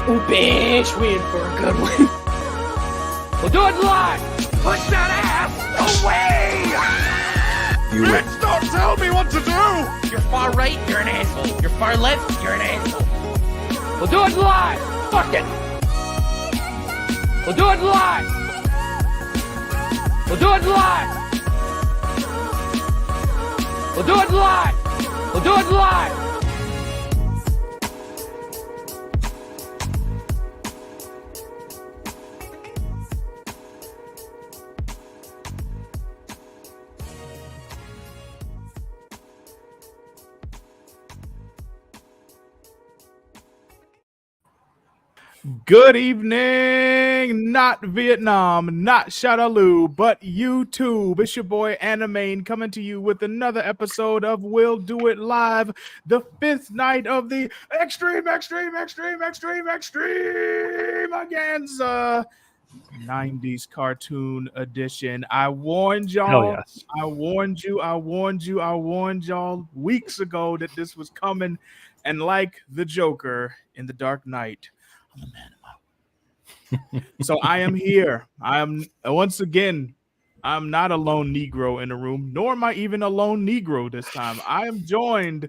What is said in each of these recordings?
Ooh, bitch, we in for a good one. We'll do it live. Push that ass away. Bitch, don't tell me what to do. You're far right, you're an asshole. You're far left, you're an asshole. We'll do it live. Fuck it. We'll do it live. We'll do it live. We'll do it live. We'll do it live. Good evening, not Vietnam, not Shoutout, but YouTube. It's your boy Animaine coming to you with another episode of We'll Do It Live, the fifth night of the Extreme Extravaganza 90s cartoon edition. I warned y'all. Yes. I warned y'all weeks ago that this was coming, and like the Joker in The Dark Knight, I'm the man of my word. So I am here. I am once again. I'm not a lone Negro in the room, nor am I even a lone Negro this time. I am joined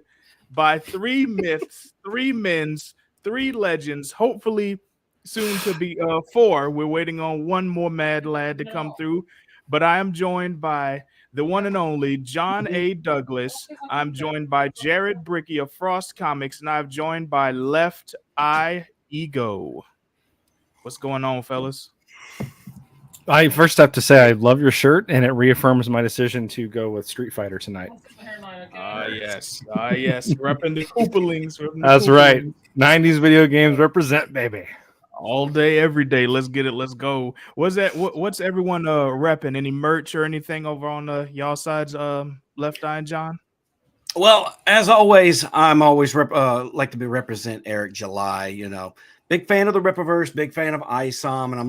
by three myths, three men's, three legends. Hopefully, soon to be four. We're waiting on one more mad lad to come through, but I am joined by the one and only John A. Douglas. I'm joined by Jared Bricky of Frost Comics, and I'm joined by Left Eye Ego. What's going on, fellas? I first have to say I love your shirt, and it reaffirms my decision to go with Street Fighter tonight. Yes. Repping the Koopalings. That's right. 90s video games represent, baby. All day, every day. Let's get it. Let's go. What's everyone repping? Any merch or anything over on y'all sides? Left Eye and John. Well, as always, I'm always like to be represent Eric July. You know, big fan of the Rippaverse, big fan of ISOM, and I'm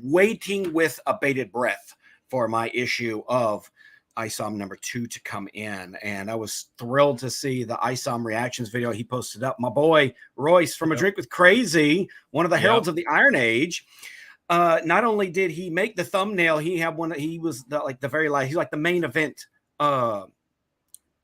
waiting with a bated breath for my issue of ISOM number 2 to come in. And I was thrilled to see the ISOM reactions video he posted up. My boy Royce from A Drink with Crazy, one of the heralds of the Iron Age. Not only did he make the thumbnail, he had one. He was the very last. He's like the main event.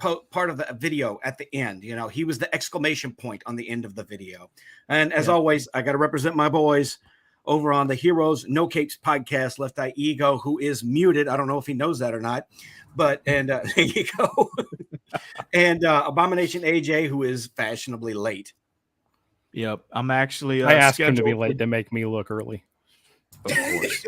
Part of the video at the end, you know, he was the exclamation point on the end of the video. And as always, I got to represent my boys over on the Heroes No Capes podcast, Left Eye Ego, who is muted. I don't know if he knows that or not, but there you go. And Abomination AJ, who is fashionably late. Yep, I'm actually. I asked him to be late to make me look early. Of course,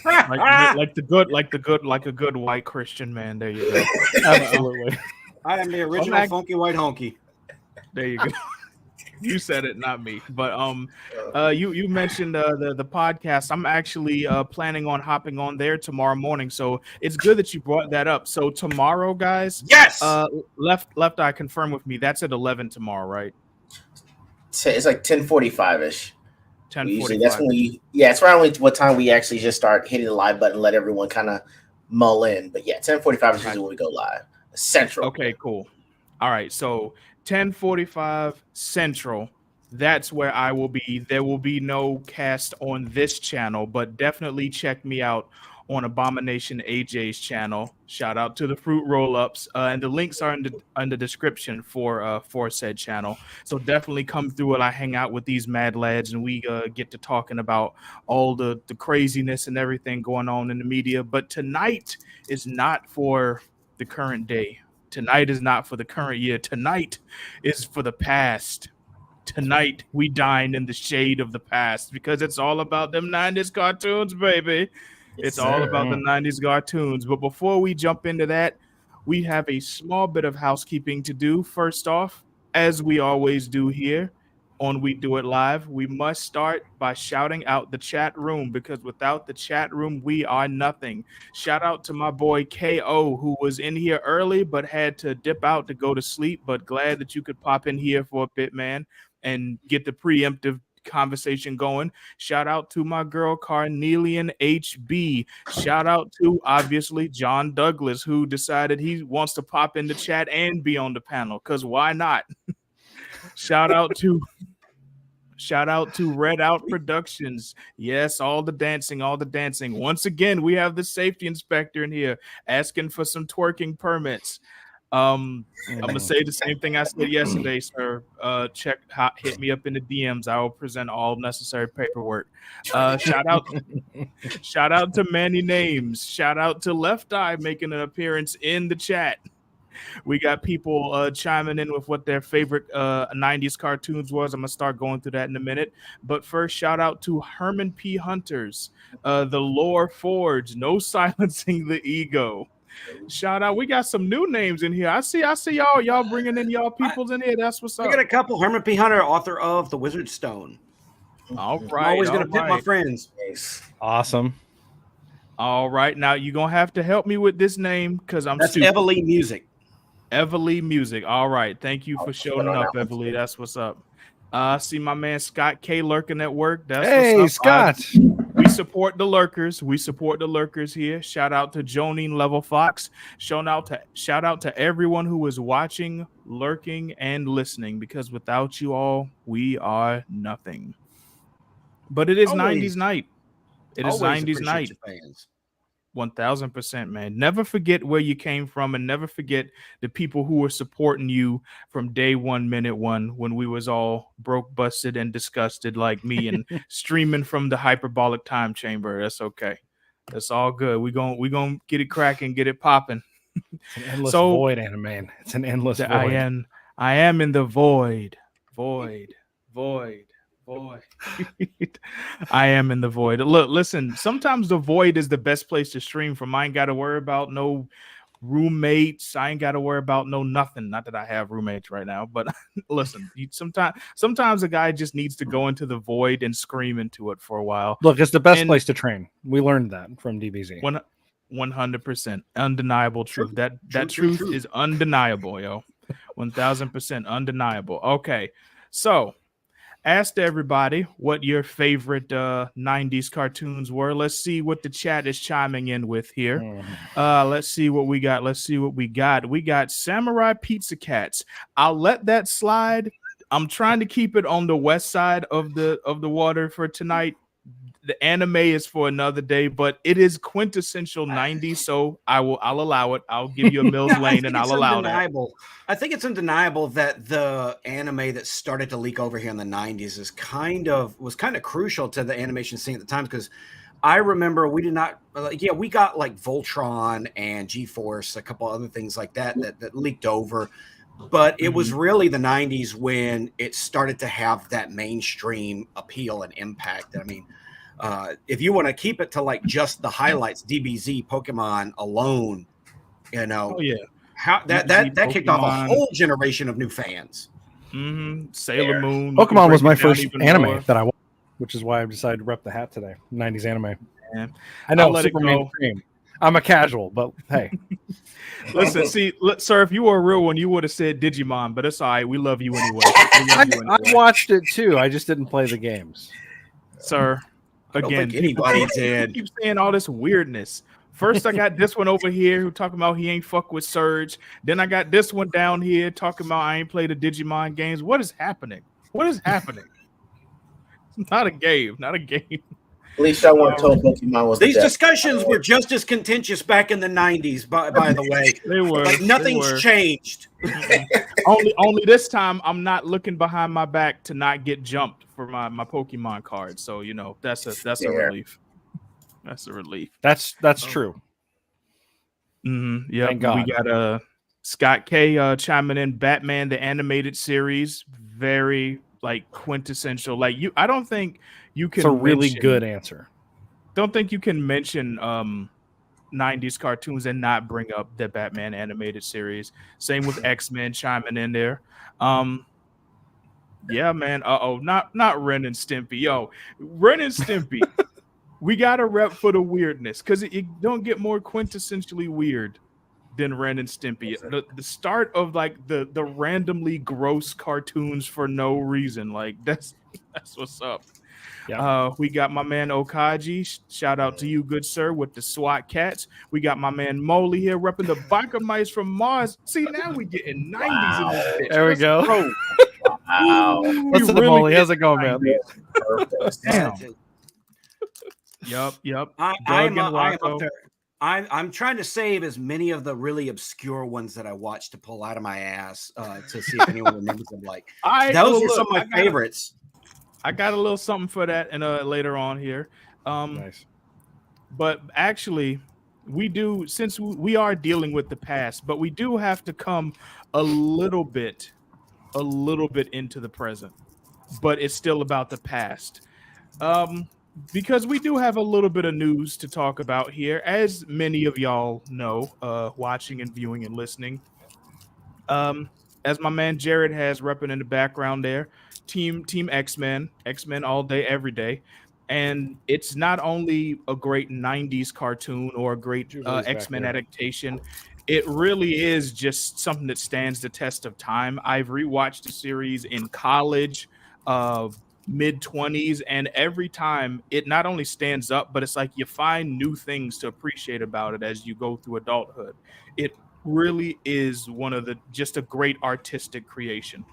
like a good white Christian man. There you go. Absolutely. I am the original funky white honky. There you go. You said it, not me. But you mentioned the podcast. I'm actually planning on hopping on there tomorrow morning. So it's good that you brought that up. So tomorrow, guys. Yes. Left Eye, confirm with me. That's at 11 tomorrow, right? It's like 10:45ish. 10:45. That's when it's around what time we actually just start hitting the live button, let everyone kind of mull in. But yeah, 10:45 is usually when we go live. Central. Okay, cool. All right, so 10:45 Central. That's where I will be. There will be no cast on this channel, but definitely check me out on Abomination AJ's channel. Shout out to the Fruit Roll-Ups, and the links are in the description for said channel. So definitely come through and I hang out with these mad lads, and we get to talking about all the craziness and everything going on in the media. But tonight is not for the current day. Tonight is not for the current year. Tonight is for the past. Tonight we dine in the shade of the past because it's all about them 90s cartoons, baby. It's all about the 90s cartoons. But before we jump into that, we have a small bit of housekeeping to do. First off, as we always do here on We Do It Live, we must start by shouting out the chat room, because without the chat room, we are nothing. Shout out to my boy KO, who was in here early but had to dip out to go to sleep. But glad that you could pop in here for a bit, man, and get the preemptive conversation going. Shout out to my girl Carnelian HB. Shout out to obviously John Douglas, who decided he wants to pop in the chat and be on the panel, because why not? Shout out to Shout out to Shoutout Productions. Yes, all the dancing, all the dancing. Once again, we have the safety inspector in here asking for some twerking permits. I'm gonna say the same thing I said yesterday, sir. Hit me up in the DMs. I will present all necessary paperwork. Shout out to Manny Names. Shout out to Left Eye making an appearance in the chat. We got people chiming in with what their favorite 90s cartoons was. I'm going to start going through that in a minute. But first, shout out to Herman P. Hunters, The Lore Forge, No Silencing the Ego. Shout out. We got some new names in here. I see y'all bringing in y'all peoples in here. That's what's up. I got a couple. Herman P. Hunter, author of The Wizard Stone. All right. I'm always going to pick my friends. Awesome. All right. Now, you're going to have to help me with this name because I'm That's stupid. Everly Music. Everly Music. All right. Thank you for showing up, Everly. That's what's up. See my man Scott K lurking at work. That's what's up. Scott. We support the lurkers. We support the lurkers here. Shout out to Jonine Level Fox. Shout out to everyone who is watching, lurking, and listening, because without you all, we are nothing. But it is Always. 90s night. It is Always 90s appreciate night. your fans. 1000%, man. Never forget where you came from, and never forget the people who were supporting you from day one, minute one, when we was all broke, busted, and disgusted like me and streaming from the hyperbolic time chamber. That's okay. That's all good. We gonna get it cracking, get it popping. It's an endless void, Animaine. It's an endless void. I am in the void. I am in the void. Look, listen, sometimes the void is the best place to stream from. I ain't got to worry about no roommates. I ain't got to worry about no nothing. Not that I have roommates right now, but listen, sometimes a guy just needs to go into the void and scream into it for a while. Look, it's the best place to train. We learned that from DBZ. 100% undeniable truth. That truth is undeniable, yo. 1000% undeniable. Okay, so asked everybody what your favorite 90s cartoons were. Let's see what the chat is chiming in with here. Let's see what we got. We got Samurai Pizza Cats. I'll let that slide. I'm trying to keep it on the west side of the water for tonight. The anime is for another day, but it is quintessential 90s, so I'll allow it. I'll give you a Mills Lane and I'll allow that. I think it's undeniable that the anime that started to leak over here in the 90s was kind of crucial to the animation scene at the time, because I remember we got like Voltron and G-Force, a couple other things like that leaked over. But it was really the 90s when it started to have that mainstream appeal and impact. I mean, if you want to keep it to like just the highlights, DBZ, Pokemon alone, you know, how that kicked off a whole generation of new fans. Sailor Moon. Pokemon was my first anime that I watched, which is why I decided to rep the hat today. 90s anime. Yeah. I know, super mainstream. I'm a casual, but hey. Listen, sir, if you were a real one, you would have said Digimon, but it's all right. We love you anyway. I watched it too. I just didn't play the games. Sir, again, anybody did. Keep saying all this weirdness. First, I got this one over here who talking about he ain't fuck with Surge. Then I got this one down here talking about I ain't played the Digimon games. What is happening? Not a game. At least I want told Pokemon was these discussions were just as contentious back in the 90s, by the way. They were. Like nothing's changed. only this time I'm not looking behind my back to not get jumped for my Pokemon card. So, you know, that's a relief. That's a relief. That's true. Yeah, we got Scott K chiming in. Batman the animated series, very like quintessential. Like I don't think you can. It's a really good answer. Don't think you can mention 90s cartoons and not bring up the Batman animated series. Same with X-Men chiming in there. Yeah, man. Not Ren and Stimpy. Yo, Ren and Stimpy. We got to rep for the weirdness, because it don't get more quintessentially weird than Ren and Stimpy. The start of like the randomly gross cartoons for no reason. Like that's what's up. Yeah. We got my man Okaji. Shout out to you, good sir, with the SWAT cats. We got my man Moley here repping the biker mice from Mars. See, now we getting 90s in this bitch. There we go. Wow. Listen to really Molly. did How's it going, man? Purpose. Damn. That's it. Yep. I Doug am and I am Rocco. up there. I'm trying to save as many of the really obscure ones that I watched to pull out of my ass to see if anyone remembers them. Like those are some of my favorites. I got a little something for that and later on here. Nice. But actually, we do, since we are dealing with the past, but we do have to come a little bit into the present. But it's still about the past. Because we do have a little bit of news to talk about here, as many of y'all know, watching and viewing and listening. As my man Jared has repping in the background there, Team X-Men all day, every day. And it's not only a great 90s cartoon or a great Julie's back X-Men there. adaptation, it really is just something that stands the test of time. I've rewatched the series in college, mid-20s, and every time it not only stands up, but it's like you find new things to appreciate about it as you go through adulthood. It really is one of the just a great artistic creation.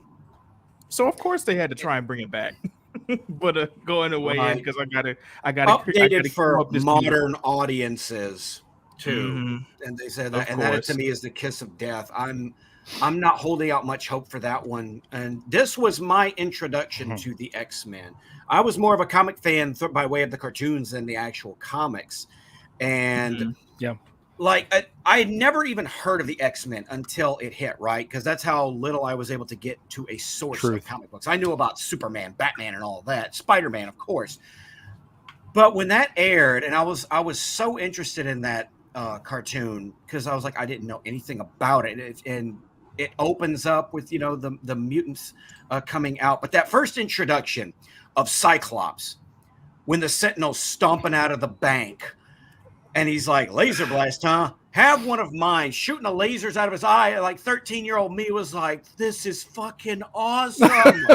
So of course they had to try and bring it back. But going away in Right. because I gotta Updated keep for up this modern audiences too. Mhm. And they said Of that, and that course. to me is the kiss of death. I'm not holding out much hope for that one. And this was my introduction to the X-Men. I was more of a comic fan by way of the cartoons than the actual comics. And Mhm. Yeah. like I had never even heard of the X-Men until it hit, right? Because that's how little I was able to get to a source of Truth. comic books. I knew about Superman, Batman, and all that, Spider-Man, of course. But when that aired, and I was so interested in that cartoon because I was like, I didn't know anything about it, and it opens up with the mutants coming out. But that first introduction of Cyclops, when the Sentinel's stomping out of the bank. And he's like, laser blast, huh? Have one of mine, shooting the lasers out of his eye. Like 13-year-old me was like, this is fucking awesome.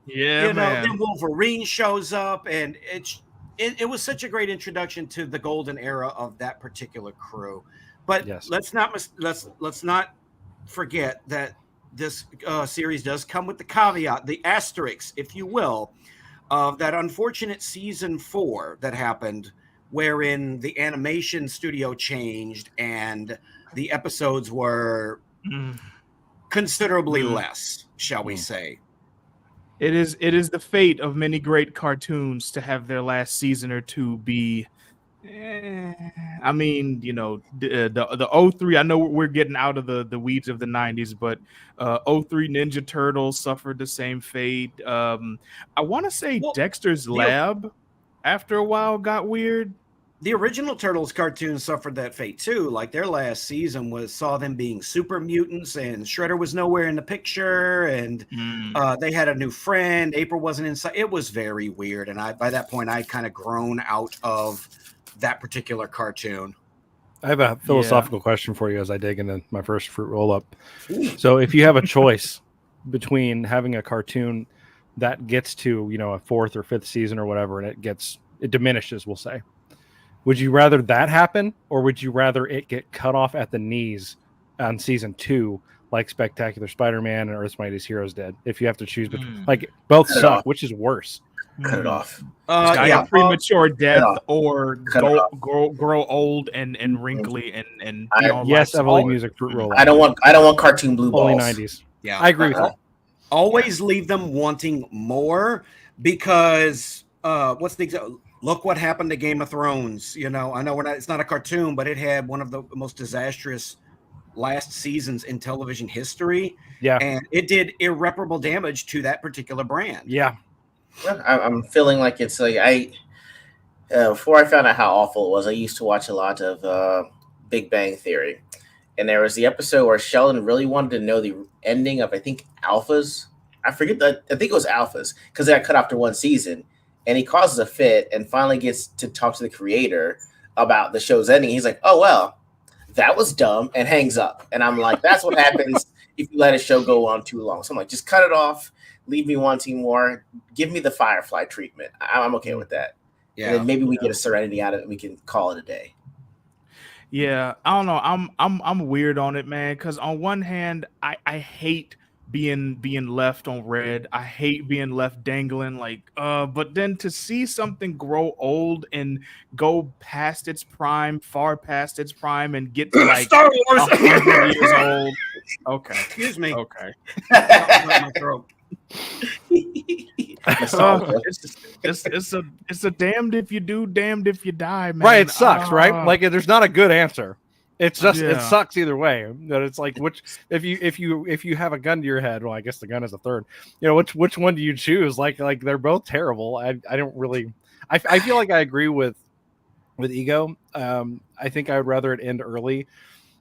Yeah, man. Then Wolverine shows up, and it was such a great introduction to the golden era of that particular crew. But Yes. let's not forget that this series does come with the caveat, the asterisk, if you will, of that unfortunate season 4 that happened, wherein the animation studio changed and the episodes were considerably less, shall we say. It is the fate of many great cartoons to have their last season or two be I mean, the 03, I know we're getting out of the weeds of the 90s, but 03 Ninja Turtles suffered the same fate. I want to say Dexter's Lab after a while got weird. The original Turtles cartoon suffered that fate too. Like their last season saw them being super mutants, and Shredder was nowhere in the picture, and they had a new friend. April wasn't inside. It was very weird, and by that point I kind of grown out of that particular cartoon. I have a philosophical question for you as I dig into my first fruit roll up. So if you have a choice between having a cartoon that gets to, a 4th or 5th season or whatever, and it diminishes, we'll say, would you rather that happen, or would you rather it get cut off at the knees on season 2, like Spectacular Spider-Man and Earth's Mightiest Heroes did? If you have to choose between, like both suck, which is worse? Cut it off. Premature death or grow old and wrinkly and yes, Emily Music fruit roll. I don't want cartoon blue balls. Only 90s. Yeah, I agree with you. Always leave them wanting more because what's the example? Look what happened to Game of Thrones. I know it's not a cartoon, but it had one of the most disastrous last seasons in television history. Yeah, and it did irreparable damage to that particular brand. Yeah. I'm feeling like it's like before I found out how awful it was, I used to watch a lot of Big Bang Theory, and there was the episode where Sheldon really wanted to know the ending of, I think, Alphas. I think it was Alphas, because they got cut after one season, and he causes a fit and finally gets to talk to the creator about the show's ending. He's like, "Oh well, that was dumb," and hangs up. And I'm like, that's what happens if you let a show go on too long. So I'm like, just cut it off. Leave me wanting more. Give me the Firefly treatment. I'm okay with that. Yeah. And then maybe we get a Serenity out of it and we can call it a day. Yeah, I don't know. I'm weird on it, man, because on one hand, I hate being left on red. I hate being left dangling. But then to see something grow old and go past its prime, far past its prime, and get to like Star Wars. 100 years old. Okay. Excuse me. Okay. My throat. It's a damned if you do, damned if you die, man. Right, it sucks, right? Like there's not a good answer. It's just it sucks either way. That it's like which if you have a gun to your head, well, I guess the gun is a third. You know, which one do you choose? Like they're both terrible. I don't really. I feel like I agree with Ego. I think I would rather it end early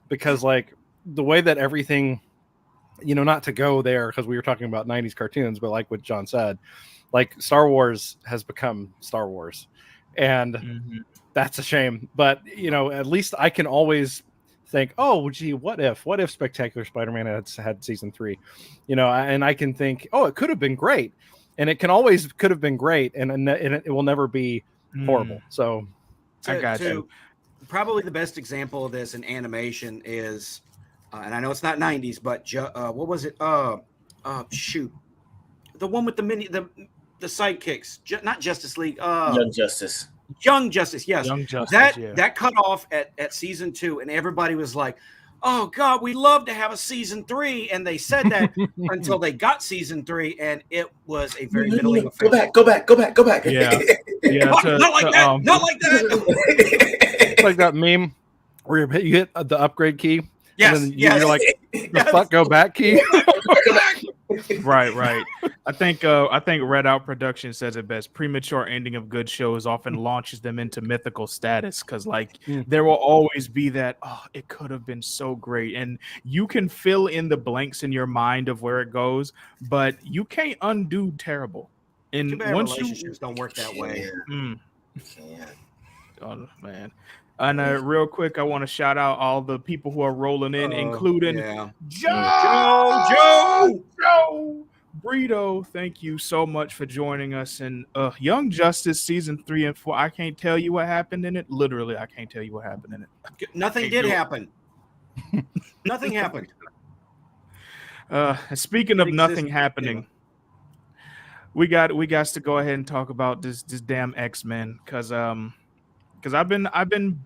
because like the way that everything, you know, not to go there because we were talking about 90s cartoons, but like what John said, like Star Wars has become Star Wars, and that's a shame. But you know, at least I can always think, oh gee, what if Spectacular Spider-Man had season 3, you know, and I can think, oh, it could have been great, and it could have been great, and it will never be horrible. So I got you. Probably the best example of this in animation is, and I know it's not 90s, but what was it? Shoot, the one with the sidekicks, not Justice League. Young Justice, yes. Young Justice, that cut off at season 2, and everybody was like, "Oh God, we love to have a season 3," and they said that until they got season 3, and it was a very middling affair. Go back. Yeah, not like that. Not like that. it's like that meme where you hit the upgrade key. Yes, and then you're like, the fuck go back key. Right. I think Redout Productions says it best. Premature ending of good shows often launches them into mythical status because there will always be that, oh, it could have been so great. And you can fill in the blanks in your mind of where it goes, but you can't undo terrible. And once relationships don't work that way. Oh man. And real quick, I want to shout out all the people who are rolling in, including Joe, Brito. Thank you so much for joining us. And Young Justice season 3 and 4. I can't tell you what happened in it. Literally, I can't tell you what happened in it. Nothing did happen. Nothing happened. Speaking of nothing happening, we got to go ahead and talk about this damn X-Men because I've been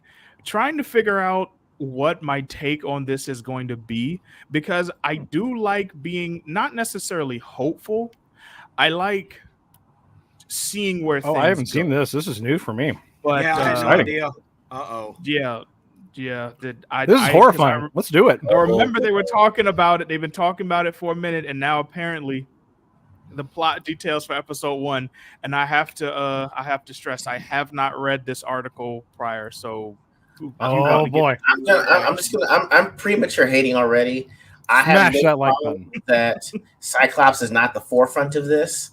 trying to figure out what my take on this is going to be, because I do like being not necessarily hopeful. I like seeing where things I haven't go. seen this. This is new for me. But I had no idea. Yeah. This is horrifying. Let's do it. I remember they were talking about it. They've been talking about it for a minute, and now apparently the plot details for episode 1. And I have to stress, I have not read this article prior, so boy, I'm premature hating already. I have smash that like button. That Cyclops is not the forefront of this.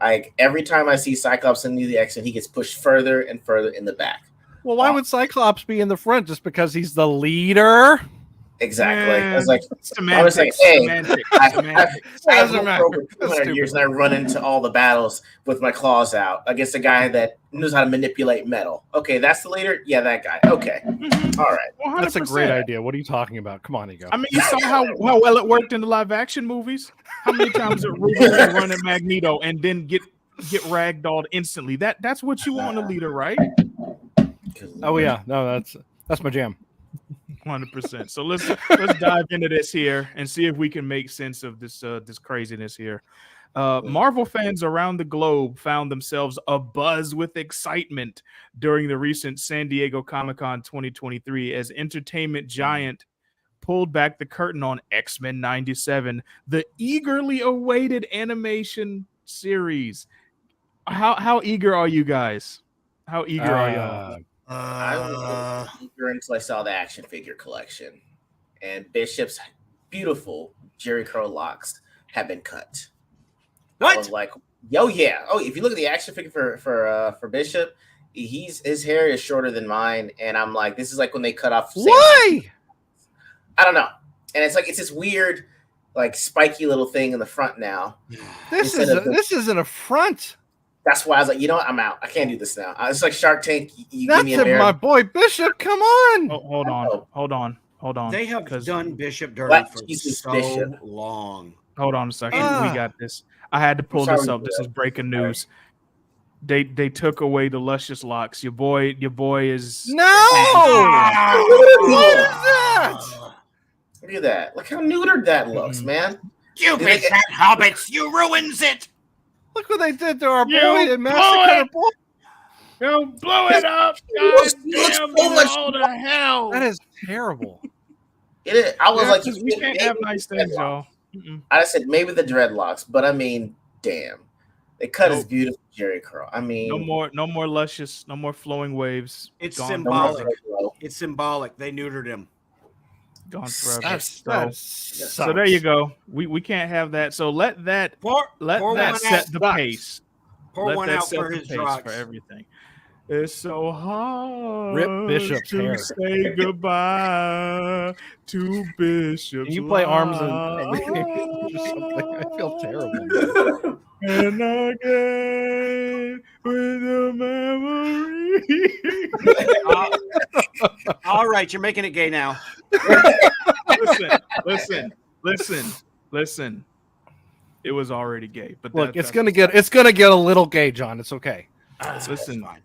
Like every time I see Cyclops in the X-Men, he gets pushed further and further in the back. Well, why would Cyclops be in the front? Just because he's the leader? Exactly. I was like, semantics, hey, semantics. I've been over 200 years, and I run into all the battles with my claws out against a guy that knows how to manipulate metal. Okay, that's the leader. Yeah, that guy. Okay, all right. 100%. That's a great idea. What are you talking about? Come on, Ego. I mean, you saw how well it worked in the live action movies. How many times did Ruben run at Magneto and then get ragdolled instantly? That's what you want in a leader, right? Oh yeah, no, that's my jam. 100%. So let's dive into this here and see if we can make sense of this craziness here. Marvel fans around the globe found themselves abuzz with excitement during the recent San Diego Comic-Con 2023 as entertainment giant pulled back the curtain on X-Men 97, the eagerly awaited animation series. How eager are you guys? How eager are y'all? I was eager until I saw the action figure collection, and Bishop's beautiful Jerry curl locks have been cut. What? I was like, yo, yeah. Oh, if you look at the action figure for Bishop, his hair is shorter than mine, and I'm like, this is like when they cut off. Why? I don't know. And it's like it's this weird, like spiky little thing in the front now. This is an affront. That's why I was like, you know what? I'm out. I can't do this now. It's like Shark Tank. You That's give me a bear. my boy Bishop. Come on. Hold on. They have done Bishop dirty Black for Jesus so Bishop. long. Hold on a second. Ah. We got this. I had to pull sorry, this up. This is breaking news. They took away the luscious locks. Your boy is No. What is that? Look at that. Look how neutered that looks, man. You Did they bitch that hobbits, you ruins it. Look what they did to our You boy. They blew massacred our it. boy. Yo, blow it up. looks- God he looks damn, so much- all the hell. That is terrible. It is. I was Yeah, like, 'cause we can't have nice things, y'all. I said maybe the dreadlocks, but I mean, damn, they cut his Nope. beautiful Jerry curl. I mean, No more luscious, no more flowing waves. It's Gone symbolic. forever. It's symbolic. They neutered him. Gone forever. That So there you go. We can't have that. So let that Pour that one set out. the pace. Pour Let one that out set for the his pace drugs. for everything. It's so hard Rip Bishop's to hair. say goodbye to Bishop's Can you play arms and life. or something? I feel terrible. And again with the memory. All right, you're making it gay now. Listen. It was already gay, but Look, it's gonna get a little gay, John. It's okay. Listen. I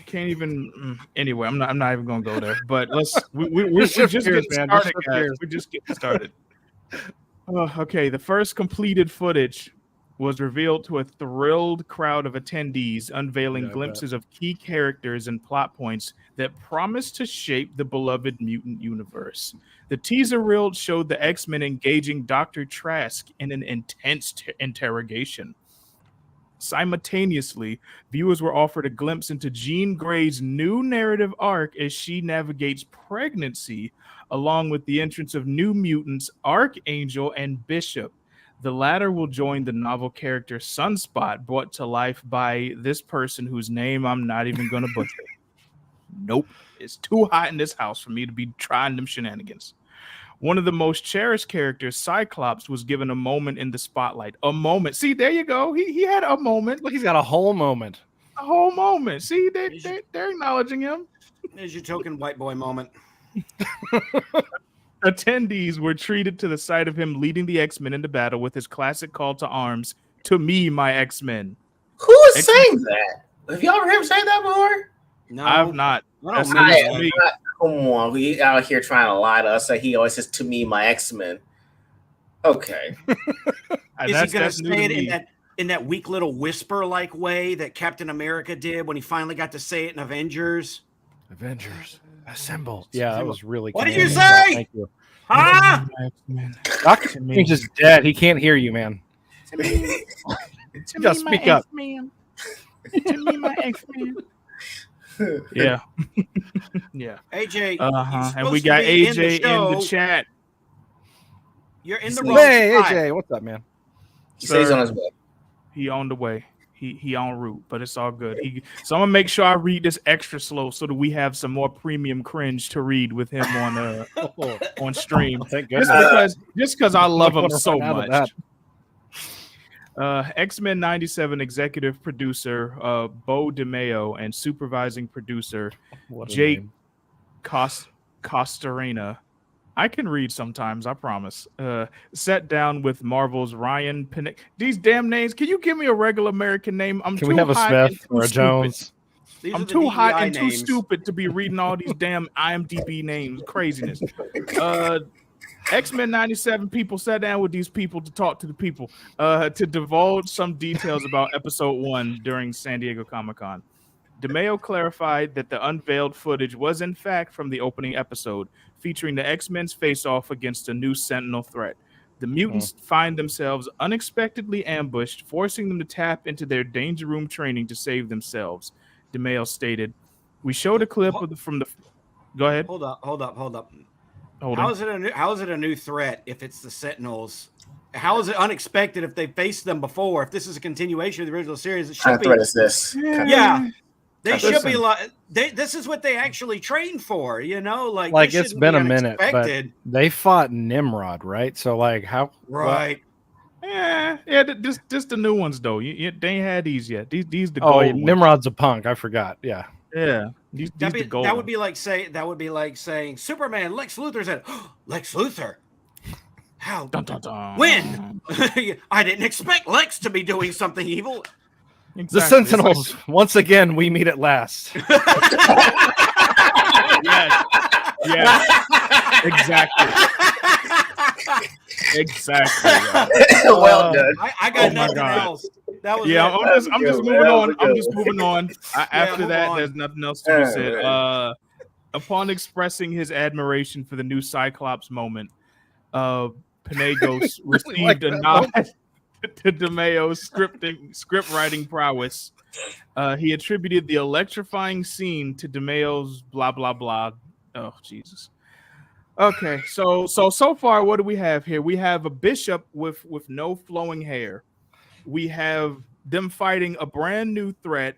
can't even. Anyway, I'm not even gonna go there. But we're Just just shift getting gears, man. started, Just shift guys. gears. We're just getting started. Okay, the first completed footage was revealed to a thrilled crowd of attendees, unveiling Yeah, I glimpses of key characters and plot points that promise to shape the beloved mutant universe. The teaser reel showed the X-Men engaging Dr. Trask in an intense interrogation. Simultaneously, viewers were offered a glimpse into Jean Grey's new narrative arc as she navigates pregnancy, along with the entrance of new mutants Archangel and Bishop. The latter will join the novel character Sunspot, brought to life by this person whose name I'm not even going to butcher. Nope. It's too hot in this house for me to be trying them shenanigans. One of the most cherished characters, Cyclops, was given a moment in the spotlight. A moment. See, there you go. He had a moment. Look, he's got a whole moment. A whole moment. See, they're acknowledging him. There's your token white boy moment. Attendees were treated to the sight of him leading the X-Men into battle with his classic call to arms, "To me, my X-Men." who is saying that? Have y'all ever heard him say that before? No, I've not. I don't That's know. news I to me. Come on, we out here trying to lie to us. That he always says, "To me, my X-Men." Okay, Is he going to That's new say to it me. in that weak little whisper-like way that Captain America did when he finally got to say it in Avengers? Avengers assemble. Yeah, that was really. What did cool. you say? Thank you. Huh? Doctor Strange is dead. He can't hear you, man. To Just speak up. To me, my X-Men. Yeah. Yeah. AJ, And we got AJ in the chat. You're in the Hey, wrong Hey, spot. AJ, what's up, man? he says he's on his way. He on the way. He en route, but it's all good. So I'm gonna make sure I read this extra slow so that we have some more premium cringe to read with him on stream. Thank Just goodness. because I love him Wanna so run out of much. that. X-Men 97 executive producer Bo DeMeo and supervising producer What a Jake name. Costarena. I can read sometimes, I promise. Sat down with Marvel's Ryan Pinnick. These damn names. Can you give me a regular American name? I'm Can too we have a hot and Smith too or a stupid. Jones? These I'm are the too hot DEI and too names. stupid to be reading all these damn IMDb names. Craziness. X-Men 97 people sat down with these people to talk to the people to divulge some details about episode 1 during San Diego Comic-Con. DeMeo clarified that the unveiled footage was in fact from the opening episode, featuring the X-Men's face-off against a new Sentinel threat. The mutants find themselves unexpectedly ambushed, forcing them to tap into their danger room training to save themselves. DeMeo stated, "We showed a clip from the." Go ahead. Hold up. Hold How on. is it a new threat if it's the Sentinels? How is it unexpected if they faced them before? If this is a continuation of the original series, it What kind should of be. threat is this? Yeah, they should Listen. be like. This is what they actually trained for, you know. Like Like this it's shouldn't been be a minute, but unexpected. they fought Nimrod, right? So like, how? Right. Just the new ones though. They ain't had these yet. These the Oh, gold ones. Nimrod's a punk. I forgot. Yeah. Yeah, these the gold. That would ones. be like saying Superman. Lex Luthor said, "Lex Luthor, How? Dun, dun, dun. When? I didn't expect Lex to be doing something evil. The Exactly. It's Sentinels, once again, we meet at last. Yes. Yes. Exactly. Exactly. Yeah. Well done. I got Oh my nothing God. else. That was Yeah, it. I'm just moving That on. was a I'm good just one. moving on. After move that, on. there's nothing else to be Oh, said. man. Upon expressing his admiration for the new Cyclops moment, Penagos received a that nod to DeMayo's script writing prowess. He attributed the electrifying scene to DeMayo's blah blah blah. Oh Jesus. Okay, so far, what do we have here? We have a bishop with no flowing hair. We have them fighting a brand new threat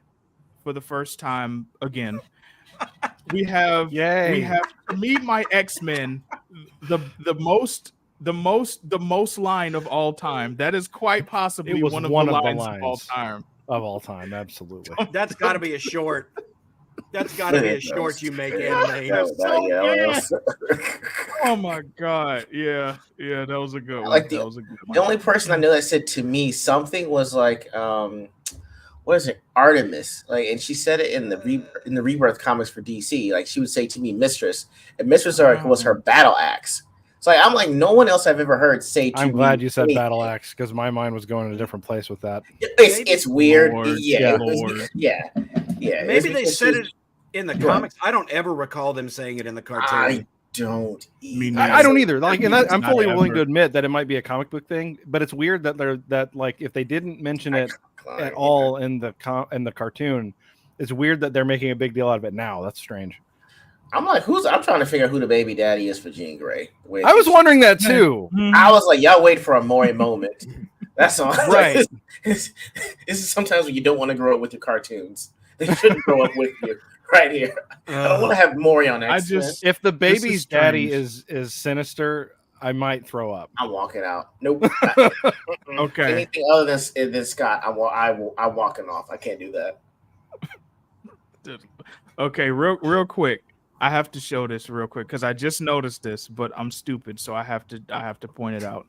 for the first time again. We have Yay. to meet my X-Men, the most line of all time. That is quite possibly It was one of the lines of all time. Of all time, absolutely. That's got to be a short. That's got to be a short you make, Animaine. Oh my God. Yeah, that was a good one. Like That was a good one. The only person I know that said to me something was like, what is it, Artemis? Like, and she said it in the Rebirth comics for DC. Like, she would say to me, Mistress, and Mistress was her battle axe. So I'm like, no one else I've ever heard say to me. I'm glad you said anything. battle axe because my mind was going in a different place with that. It's weird. Lord, Yeah, Lord. yeah. Maybe they said it in the comics. I don't ever recall them saying it in the cartoon. I don't. I don't either. Like, and I'm Not fully willing ever. to admit that it might be a comic book thing, but it's weird that like if they didn't mention it at all in the cartoon, it's weird that they're making a big deal out of it now. That's strange. I'm like, I'm trying to figure out who the baby daddy is for Jean Grey. I was wondering that too. I was like, y'all wait for a Maury moment. That's all. Right. This is sometimes when you don't want to grow up with your cartoons. They shouldn't grow up with you right here. I don't want to have Maury on that. If the baby's daddy strange. is Sinister, I might throw up. I'm walking out. Nope. Okay. Anything other than Scott, I'm walking off. I can't do that. Okay, real quick. I have to show this real quick because I just noticed this, but I'm stupid, so I have to point it out.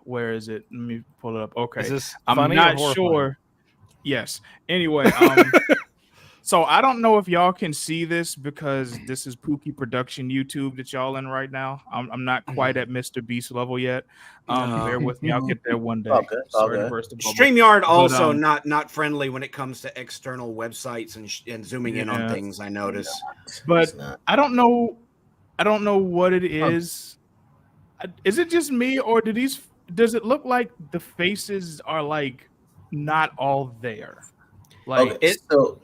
Where is it? Let me pull it up. Okay, Is this I'm funny not or horrifying? sure. Yes. Anyway, so I don't know if y'all can see this because this is Pookie Production YouTube that y'all in right now. I'm not quite at Mr. Beast level yet. Bear with me. I'll get there one day. All good, all Sorry to good. burst the bubble. StreamYard also But, not friendly when it comes to external websites and zooming in on Yeah. things. I notice. But It's not. I don't know what it is. Is it just me, or does it look like the faces are like not all there? Like Okay, so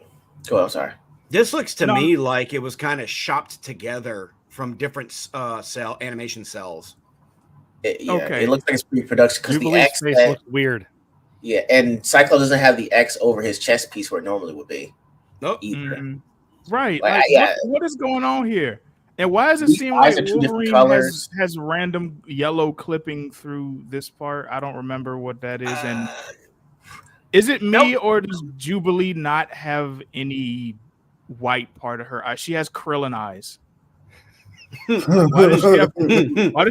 go on. Sorry. This looks to No. me like it was kind of shopped together from different animation cells. Okay. It looks like it's pre-production because the Jubilee's X. face looks weird. Yeah, and Cyclops doesn't have the X over his chest piece where it normally would be. Nope. Either. right. Like, Like, yeah. what is going on here? And why does it These seem eyes like are two different Wolverine colors. has random yellow clipping through this part? I don't remember what that is. And is it me or does Jubilee not have any white part of her eye? She has Krillin eyes. Why does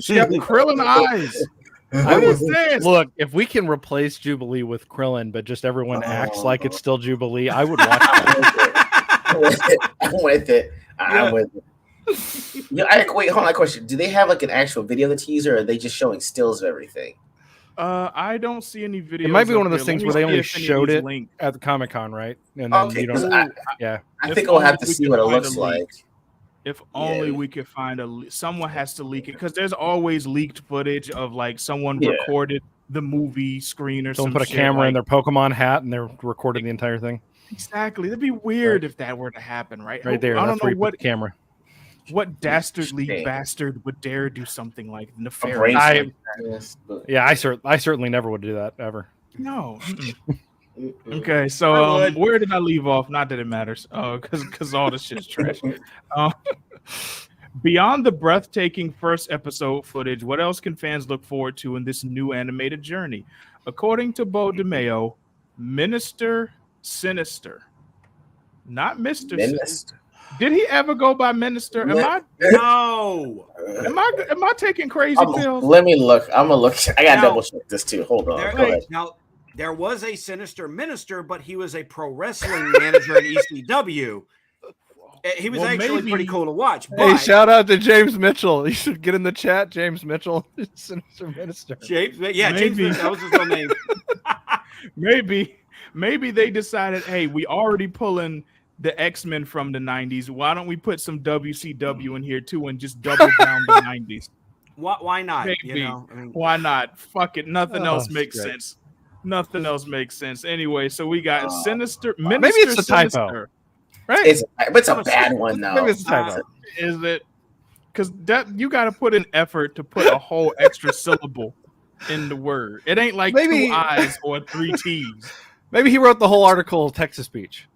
she have Krillin eyes? What is this? Look, if we can replace Jubilee with Krillin, but just everyone acts like it's still Jubilee, I would watch that. I'm with it. I'm with it. Wait, hold on. Question: do they have like an actual video of the teaser, or are they just showing stills of everything? I don't see any videos. It might be up one of those there. things Let me where they see only if any of showed these it link. at the Comic-Con, right? And then Okay, you 'cause don't. I If think we'll have only to we see could what it find looks a like. leak. If only we could find someone has to leak it because there's always leaked footage of like someone Yeah. recorded the movie screen or Someone some put a shit, camera in like- their Pokemon hat and they're recording the entire thing. Exactly. That'd be weird if that were to happen, right? Right there. I That's don't where know you put the camera. what dastardly Shame. bastard would dare do something like A nefarious. brain I- like that. Yes, but- Yeah, I certainly never would do that ever. No. Mm-mm. Mm-mm. Okay, so I would. where did I leave off? Not that it matters. Because all this shit's trash. Beyond the breathtaking first episode footage, what else can fans look forward to in this new animated journey? According to Bo DeMayo, Minister Sinister, not Mr. Minister. Did he ever go by Minister? No. Am I taking crazy pills? Let me look. I'm gonna look. I gotta Now- double check this too. Hold on. There, Go ahead. now, there was a sinister minister, but he was a pro wrestling manager in ECW. He was Well, actually maybe- pretty cool to watch. Hey, But shout out to James Mitchell. You should get in the chat, James Mitchell, Sinister Minister. James, yeah, James, Maybe. that was his real name. Maybe they decided, hey, we already pulling the X-Men from the 90s. Why don't we put some WCW in here too and just double down the 90s? Why not? Maybe. You know, I mean, Why not? Fuck it. Nothing Oh, else that's makes great. sense. Nothing else makes sense. Anyway, so we got Sinister. maybe Minister it's a typo. Sinister. Right? It's a bad one though. Maybe it's a typo. Is it? Because that you got to put in effort to put a whole extra syllable in the word. It ain't like Maybe- 2 I's or 3 T's. Maybe he wrote the whole article Texas speech.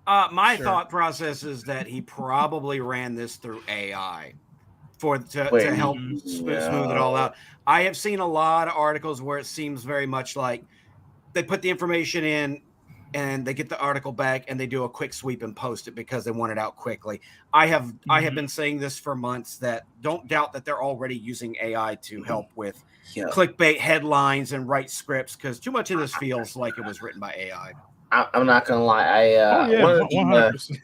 my Sure. thought process is that he probably ran this through AI to Wait, help no. smooth it all out. I have seen a lot of articles where it seems very much like they put the information in and they get the article back and they do a quick sweep and post it because they want it out quickly. I have been saying this for months that don't doubt that they're already using AI to help with Yeah. clickbait headlines and write scripts because too much of this feels like it was written by AI. I'm not gonna lie. Oh yeah, 100%.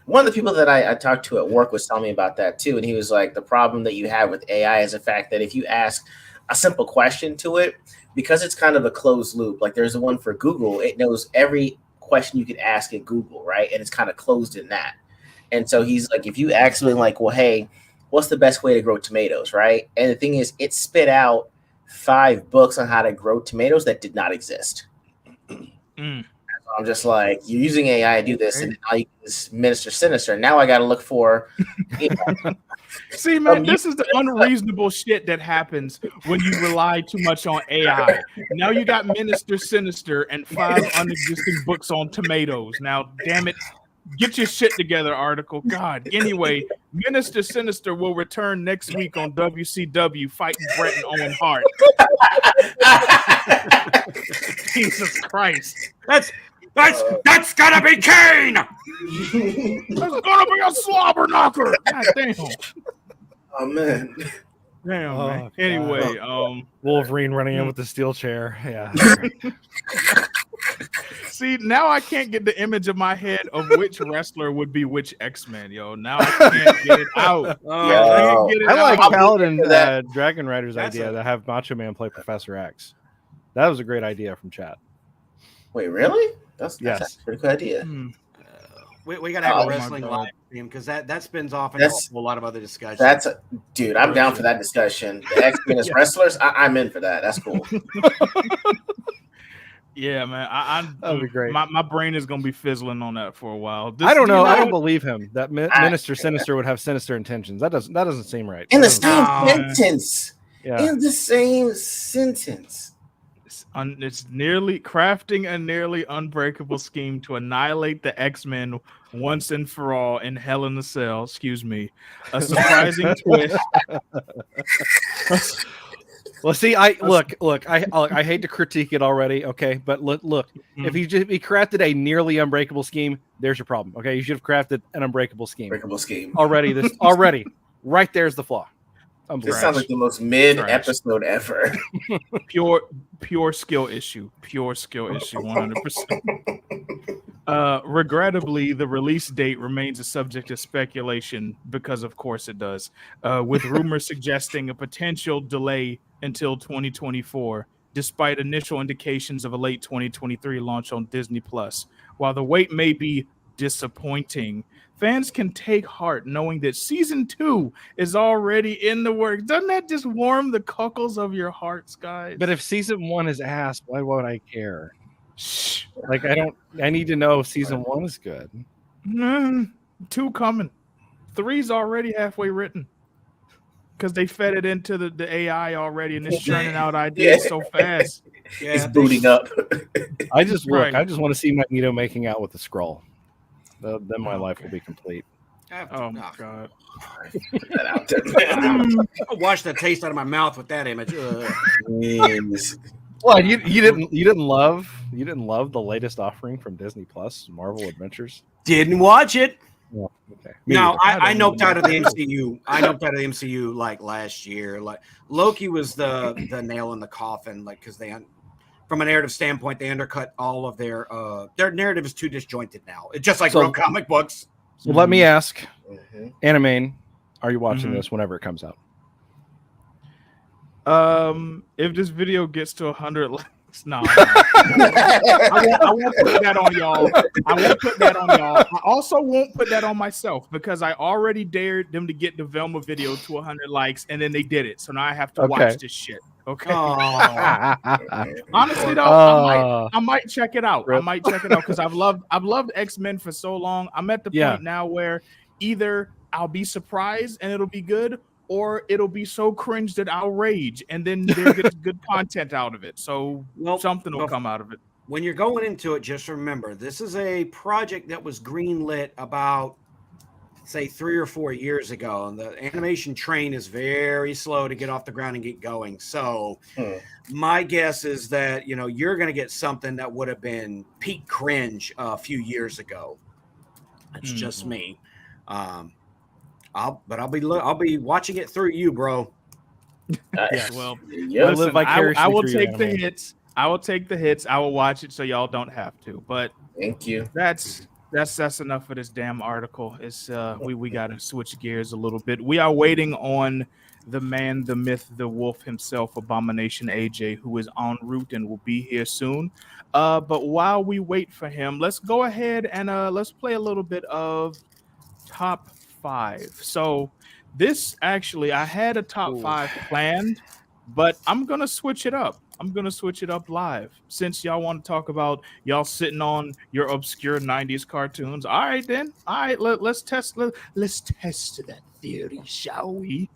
One of the people that I talked to at work was telling me about that too, and he was like, the problem that you have with AI is the fact that if you ask a simple question to it, because it's kind of a closed loop, like there's the one for Google, it knows every question you could ask at Google, right? And it's kind of closed in that. And so he's like, if you ask something like, well, hey, what's the best way to grow tomatoes, right? And the thing is, it spit out 5 books on how to grow tomatoes that did not exist. I'm just like, you're using AI to do this, and now you this Minister Sinister. Now I got to look for. See, man, this is the unreasonable shit that happens when you rely too much on AI. Now you got Minister Sinister and 5 unexisting books on tomatoes. Now, damn it, get your shit together, article. God. Anyway, Minister Sinister will return next week on WCW fighting Bret and Owen Hart. Jesus Christ. That's gotta be Kane. There's gonna be a slobber knocker. God damn. Oh man. Damn, Oh, man. God. Anyway, Wolverine running in with the steel chair. Yeah. see, now I can't get the image of my head of which wrestler would be which X-Men, yo. Now I can't get it out. Yo. I can't get it I like out. Paladin that. Dragon Rider's That's idea a- to have Macho Man play Professor X. That was a great idea from chat. Wait, really? That's Yes. a pretty good idea. We gotta have Oh a my wrestling God. live stream because that spins off into That's- a whole lot of other discussions. Dude, I'm down for that discussion. The X-Men as wrestlers, I'm in for that. That's cool. Yeah, man. That would be great. My brain is gonna be fizzling on that for a while. I don't know. I don't know. believe him that Minister Sinister would have sinister intentions. That doesn't seem right. In the That same doesn't- sentence. yeah. In the same sentence. It's nearly crafting a nearly unbreakable scheme to annihilate the X-Men once and for all in Hell in a Cell. Excuse me. A surprising twist. Well, see, look. I hate to critique it already, okay, but look. If he crafted a nearly unbreakable scheme, there's your problem. Okay, you should have crafted an unbreakable scheme Breakable scheme. already. Right there's the flaw. This sounds like the most mid episode ever. Pure skill issue. Pure skill issue. 100%. Regrettably, the release date remains a subject of speculation because, of course, it does. With rumors suggesting a potential delay until 2024, despite initial indications of a late 2023 launch on Disney Plus. While the wait may be disappointing, fans can take heart knowing that season 2 is already in the works. Doesn't that just warm the cockles of your hearts, guys? But if season 1 is ass, why would I care? Shh. Like I need to know if season 1 is good. 2 coming. 3's already halfway written. Because they fed it into the AI already and it's churning out ideas so fast. Yeah, It's booting up. I just Right. I just want to see Magneto making out with the Skrull. Then my life will be complete. Oh my god. Put that out there, man. I'll wash the taste out of my mouth with that image. Ugh. Jeez. Well, you didn't love the latest offering from Disney Plus, Marvel Adventures. Didn't watch it. Well, okay. Me No, either. I noped out of the MCU. I noped out of the MCU like last year. Like Loki was the nail in the coffin, like because they, from a narrative standpoint, they undercut all of their narrative is too disjointed now. It's just like real comic books. So let me ask, Mm-hmm. Animaine, are you watching this whenever it comes out? If this video gets to 100 likes, no, I won't put that on y'all. I won't put that on y'all. I also won't put that on myself because I already dared them to get the Velma video to 100 likes, and then they did it. So now I have to watch this shit. Okay. Honestly, though, I might check it out. I might check it out because I've loved X-Men for so long. I'm at the point now where either I'll be surprised and it'll be good, or it'll be so cringe that I'll rage, and then there gets good content out of it. So something will come out of it. When you're going into it, just remember, this is a project that was greenlit about, say, 3 or 4 years ago, and the animation train is very slow to get off the ground and get going. So my guess is that, you're going to get something that would have been peak cringe a few years ago. That's just me. I'll be watching it through you, bro. Yes. Well, listen, I will take the hits. I will take the hits. I will watch it so y'all don't have to. But thank you. That's enough for this damn article. It's we got to switch gears a little bit. We are waiting on the man, the myth, the wolf himself, Abomination AJ, who is en route and will be here soon. But while we wait for him, let's go ahead and let's play a little bit of top 5. So this actually, I had a top 5 planned, but I'm gonna switch it up. I'm gonna switch it up live since y'all want to talk about y'all sitting on your obscure 90s cartoons. All right, then. All right, let's test that theory, shall we?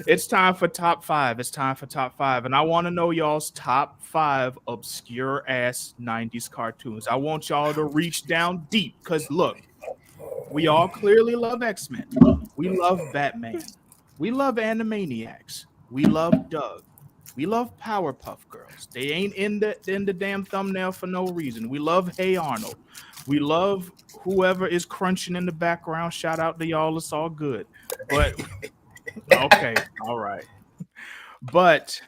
It's time for top 5. It's time for top 5, and I want to know y'all's top 5 obscure ass 90s cartoons. I want y'all to reach down deep, because look, we all clearly love X-Men. We love Batman. We love Animaniacs. We love Doug. We love Powerpuff Girls. They ain't in the damn thumbnail for no reason. We love Hey Arnold. We love whoever is crunching in the background. Shout out to y'all. It's all good. But okay, all right. But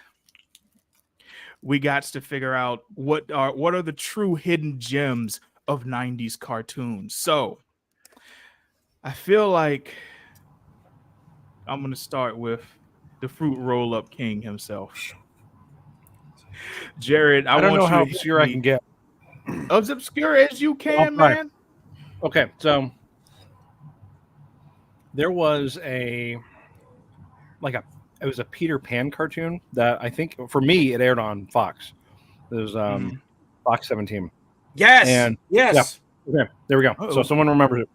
we got to figure out what are the true hidden gems of 90s cartoons. So I feel like I'm going to start with the fruit roll-up king himself. Jared, I don't want know you how to obscure I can get. As obscure as you can, man. Okay, so there was it was a Peter Pan cartoon that I think, for me, it aired on Fox. It was Fox 17. Yes. And yes. Yeah, okay, there we go. So someone remembers it.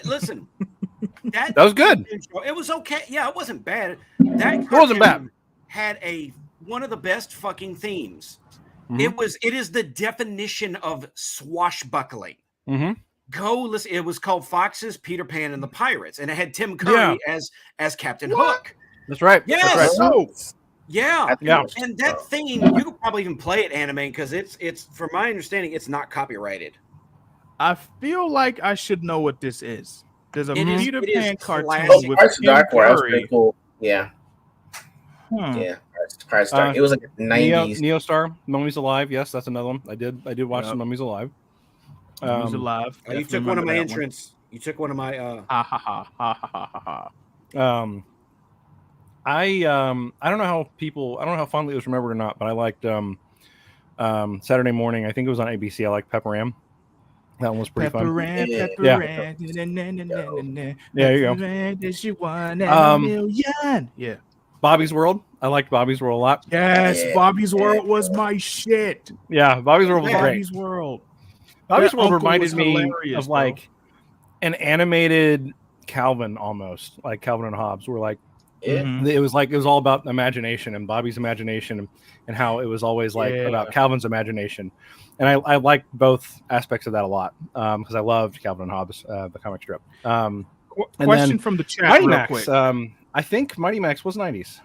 Listen, that was good. It was okay. Yeah, it wasn't bad. That wasn't bad. Had one of the best fucking themes. It is the definition of swashbuckling. Go listen. It was called Fox's Peter Pan and the Pirates, and it had Tim Curry as Captain Hook. That's right. Yes. That's right. Yeah. Yeah. And that theme, you could probably even play it, Animaine, because it's from my understanding, it's not copyrighted. I feel like I should know what this is. There's a Peter Pan cartoon with Tim Curry. Cool. Yeah. Yeah. It was like 90s. Neostar, Mummies Alive. Yes, that's another one. I did watch the Mummies Alive. Mummies Alive. You took one of my entrants. You took one of my I don't know how fondly it was remembered or not, but I liked Saturday morning. I think it was on ABC. I liked Pepper Ann. That one was pretty fun. Yeah, there you go. Yeah. Bobby's World. I liked Bobby's World a lot. Yes, Bobby's World was my shit. Yeah, Bobby's World was great. Bobby's World. Bobby's World reminded me of like an animated Calvin almost, like Calvin and Hobbes. Were like, it was all about imagination and Bobby's imagination and how it was always like about Calvin's imagination. And I liked both aspects of that a lot because I loved Calvin and Hobbes, the comic strip. Question from the chat, Mighty real Max. quick. I think Mighty Max was 90s.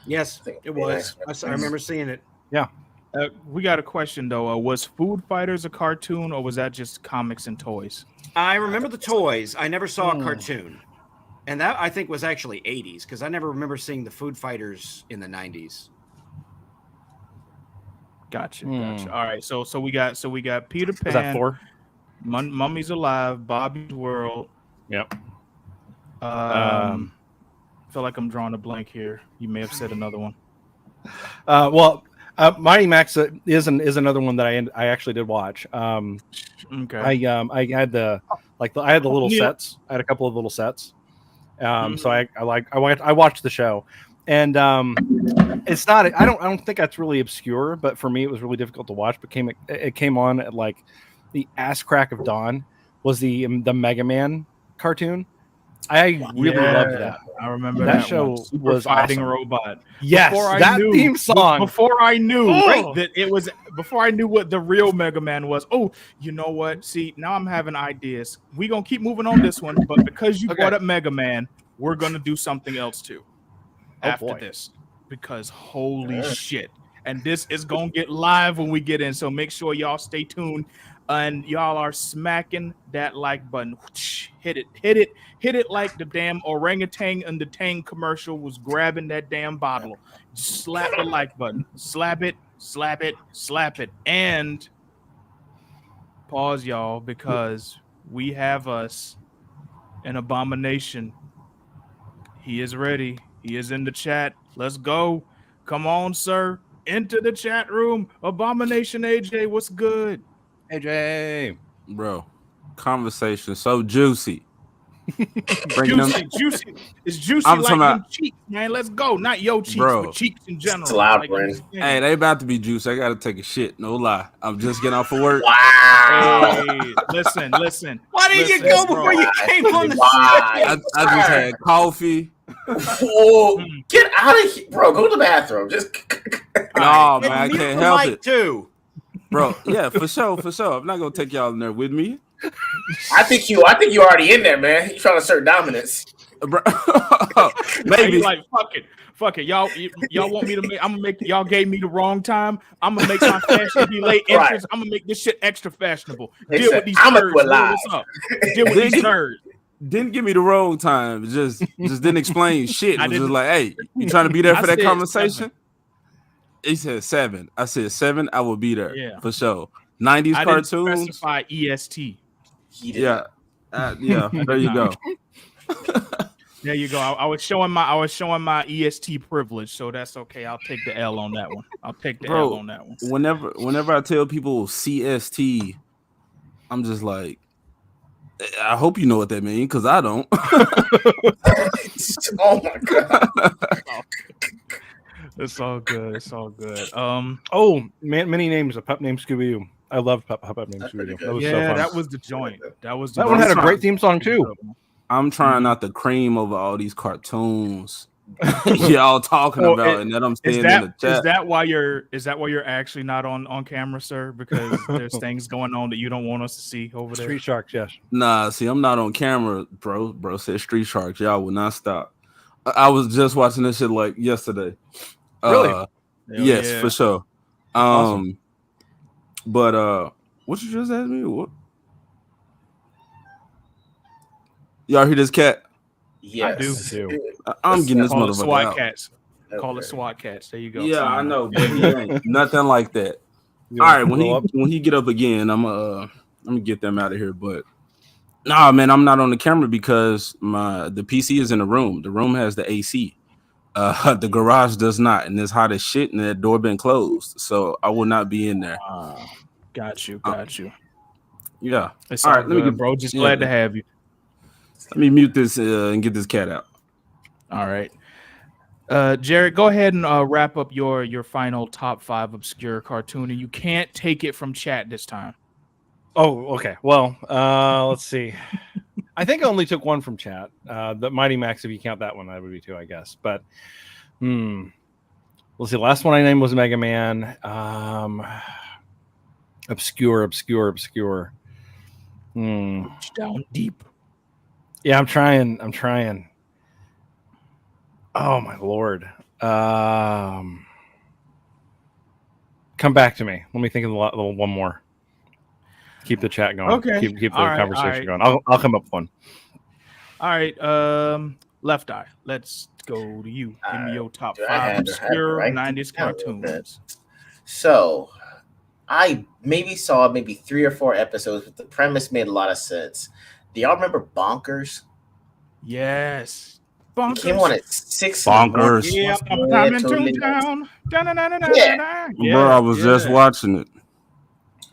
Yes, it was. I remember seeing it. Yeah. We got a question though. Was Food Fighters a cartoon, or was that just comics and toys? I remember the toys. I never saw a cartoon. And that I think was actually 80s because I never remember seeing the Food Fighters in the 90s. Gotcha. All right, so we got Peter Pan. Was that 4? Mummy's Alive, Bobby's World. Yep. I feel like I'm drawing a blank here. You may have said another one. Mighty Max is another one that I actually did watch. Okay. I had the little sets. I had a couple of little sets. So I watched the show, and it's not. I don't think that's really obscure, but for me it was really difficult to watch. But it came on at like the ass crack of dawn. Was the Mega Man cartoon? I really loved that. I remember that show was fighting awesome. Robot. Yes, theme song. Before I knew that it was, before I knew what the real Mega Man was. Oh, you know what? See, now I'm having ideas. We're gonna keep moving on this one, but because you brought up Mega Man, we're gonna do something else too after this. Because holy shit. And this is gonna get live when we get in. So make sure y'all stay tuned. And y'all are smacking that like button. Hit it like the damn orangutan in the Tang commercial was grabbing that damn bottle. Just slap the like button. Slap it. And pause, y'all, because we have us an Abomination. He is ready. He is in the chat. Let's go. Come on, sir. Into the chat room. Abomination AJ, what's good? AJ, bro, conversation so juicy. Juicy. It's juicy like them cheeks, man. Let's go. Not your cheeks, but cheeks in general. It's loud, hey, they about to be juicy. I gotta take a shit. No lie. I'm just getting off of work. Wow. Hey, listen. Why didn't you go before you came on the set? I just had coffee. Whoa, get out of here, bro. Go to the bathroom. Just no, man, I can't help it. Too. Bro, yeah, for sure. I'm not gonna take y'all in there with me. I think you already in there, man. You trying to assert dominance, bro. Maybe like fuck it. Y'all want me to make? I'm gonna make. Y'all gave me the wrong time. I'm gonna make my fashion be late entrance. I'm gonna make this shit extra fashionable. Deal with these nerds. What's up? Deal with these nerds. Didn't give me the wrong time. Just didn't explain shit. It was just like, hey, you trying to be there for that conversation? 7. He said 7. I said 7. I will be there. Yeah, for sure. 90s I cartoons. Didn't specify EST. Yeah, yeah. There you go. There you go. I was showing my EST privilege, so that's okay. I'll take the L on that one. L on that one. Whenever I tell people CST, I'm just like, I hope you know what that means, because I don't. Oh my god. It's all good. Many names. A pup named Scooby-Doo. I love pup named Scooby-Doo. That was so fun. That was the joint. That one had a great theme song too. I'm trying not to cream over all these cartoons y'all talking about, and that I'm staying in the chat. Is that why you're actually not on camera, sir? Because there's things going on that you don't want us to see over there. Street Sharks, yes. Nah, see, I'm not on camera, bro. Bro said Street Sharks. Y'all will not stop. I was just watching this shit like yesterday. Really? Yes, for sure. Awesome. But what you just asked me? What? Y'all hear this cat? Yes. I do. I'm getting this motherfucker SWAT out. cats. Call it SWAT cats. There you go. Yeah, I know, but he ain't nothing like that. All right, when he get up again, I'm gonna get them out of here. But nah, man, I'm not on the camera because the PC is in the room. The room has the AC. The garage does not, and it's hot as shit, and that door been closed, so I will not be in there. Got you. Yeah. It's all all right, good, let me get, bro. Just glad to have you. Let me mute this and get this cat out. All right. Jared, go ahead and wrap up your final top 5 obscure cartoon, and you can't take it from chat this time. Oh, okay. Well, let's see. I think I only took one from chat. The Mighty Max, if you count that one, that would be 2, I guess. But let's see. The last one I named was Mega Man. Obscure. Down deep. Yeah, I'm trying. Oh my lord. Come back to me. Let me think of one more. Keep the chat going. Okay. Keep the All right, conversation all right. going. I'll come up with one. All right. Left Eye. Let's go to you. Give me your top 5 obscure 90s cartoons. So, I maybe saw 3 or 4 episodes, but the premise made a lot of sense. Do y'all remember Bonkers? Yes. It came on at 6. Bonkers. Yeah, I'm in Toontown. Yeah. Bro, I was just watching it.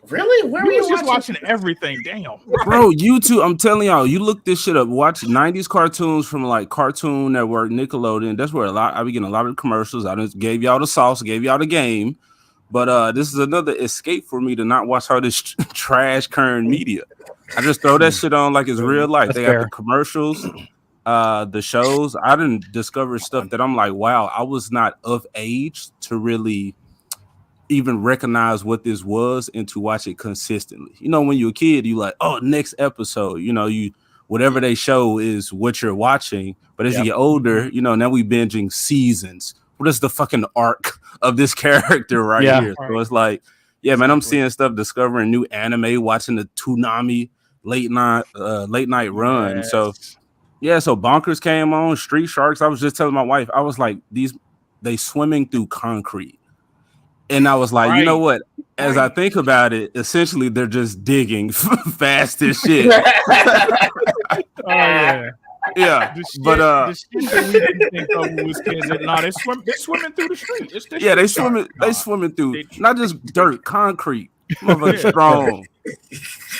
Really? Where were you just watching everything? Damn. Bro, YouTube, I'm telling y'all, you look this shit up. Watch 90s cartoons from like Cartoon Network, Nickelodeon. That's where I be getting a lot of commercials. I just gave y'all the sauce, gave y'all the game. But this is another escape for me to not watch all this trash current media. I just throw that shit on like it's real life. They got the commercials, the shows. I didn't discover stuff that I'm like, wow, I was not of age to really even recognize what this was and to watch it consistently. You know, when you're a kid, you like, oh, next episode, you know, whatever they show is what you're watching. But as you get older, you know, now we binging seasons. What is the fucking arc of this character here? So it's like, yeah, man, I'm seeing stuff, discovering new anime, watching the Toonami late night run. So yeah, so Bonkers came on, Street Sharks. I was just telling my wife, I was like, they swimming through concrete. And I was like, you know what? As I think about it, essentially they're just digging fast as shit. Yeah, the shit that we didn't think of when we was kids. No, they're swimming through the street. They swimming through not just dirt, concrete. Strong,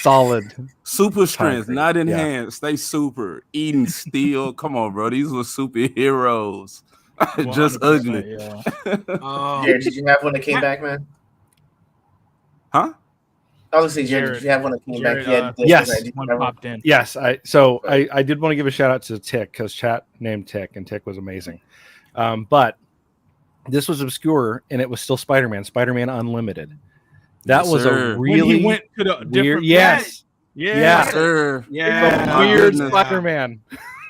solid, super strength, not enhanced. They super eating steel. Come on, bro. These were superheroes. Just ugly. Jared, did you have one that came back, man? Huh? I was gonna say, Jared, did you have one that came back? Yes, one popped in. Yes, I did want to give a shout out to Tick because chat named Tick and Tick was amazing. But this was obscure and it was still Spider-Man Unlimited. That was a really went to the weird. Weird Spider-Man.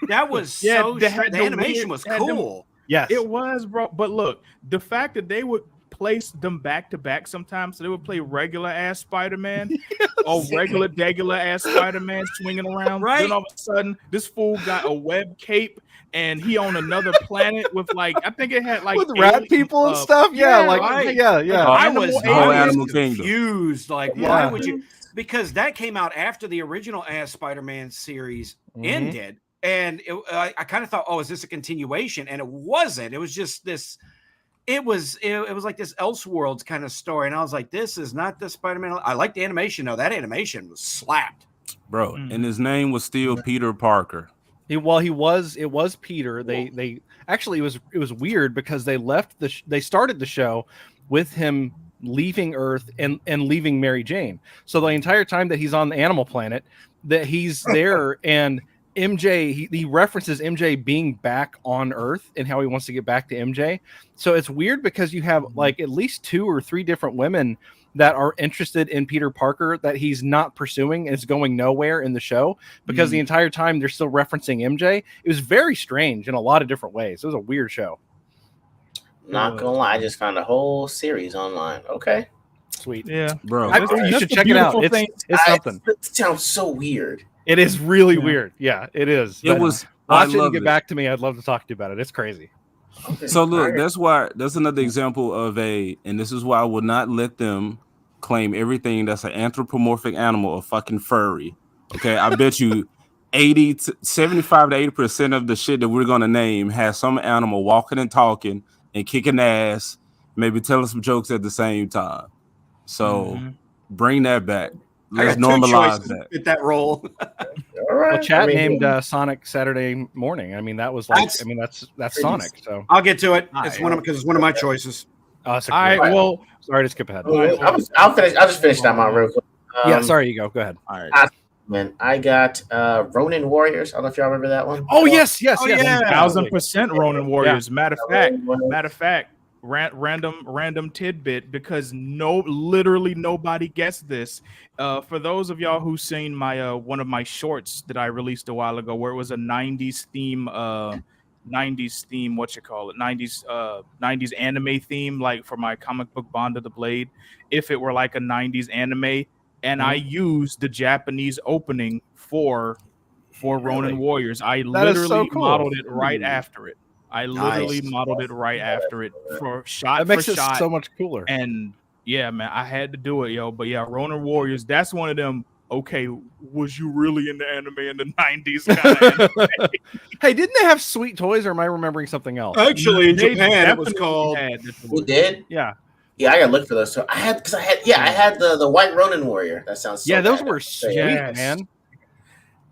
That was the animation was cool. Yes, it was, bro. But look, the fact that they would place them back to back sometimes, so they would play regular ass Spider-Man or regular ass Spider-Man swinging around. Right. Then all of a sudden, this fool got a web cape and he on another planet with like, I think it had like with rat people and stuff. I was confused. Like, why would you? Because that came out after the original ass Spider-Man series ended. And I kind of thought, oh, is this a continuation? And it wasn't. It was just this. It was like this Elseworlds kind of story. And I was like, this is not the Spider-Man. I like the animation, though. That animation was slapped. Bro, and his name was still Peter Parker. It was Peter. They actually, it was weird because they started the show with him leaving Earth and leaving Mary Jane. So the entire time that he's on the Animal Planet, that he's there and MJ, he references MJ being back on Earth and how he wants to get back to MJ. So it's weird because you have like at least 2 or 3 different women that are interested in Peter Parker that he's not pursuing and is going nowhere in the show because the entire time they're still referencing MJ. It was very strange in a lot of different ways. It was a weird show. Not gonna lie, I just found a whole series online. Okay. Sweet. Yeah. Bro. You should check it out. It's something. It sounds so weird. It is really weird. Yeah, it is. It was. Watch it and get back to me. I'd love to talk to you about it. It's crazy. So look, that's another example of and this is why I would not let them claim everything that's an anthropomorphic animal a fucking furry. Okay, I bet you 75 to 80% of the shit that we're gonna name has some animal walking and talking and kicking ass, maybe telling some jokes at the same time. So bring that back. Let's normalize that. Fit that role. All right. Well, chat named Sonic Saturday Morning. I mean, that was like, that's Sonic. So I'll get to it. It's one of my choices. All right. Well, sorry to skip ahead. I'll finish. I'll just finish that one real quick. Sorry, you go. Go ahead. All right. Man, I got Ronin Warriors. I don't know if y'all remember that one. Oh yes. 1000% Ronin Warriors. Matter of fact, random tidbit because literally nobody guessed this. For those of y'all who've seen my one of my shorts that I released a while ago, where it was a 90s theme 90s theme, 90s anime theme, like for my comic book Bond of the Blade, if it were like a 90s anime, and I used the Japanese opening for Ronin Warriors. I That is so literally cool. modeled it right after it. I literally modeled it right after it for shot That makes for it shot. so much cooler. And yeah, man, I had to do it, yo. But yeah, Ronin Warriors, that's one of them. Okay, was you really in the anime in the 90s? Kind of Hey, didn't they have sweet toys, or am I remembering something else? Actually, in They Japan, it was definitely called. had the We toys. did. Yeah. Yeah, I gotta look for those. So I had the white Ronin warrior. That sounds so Yeah, those bad. were sweet, Yes. man.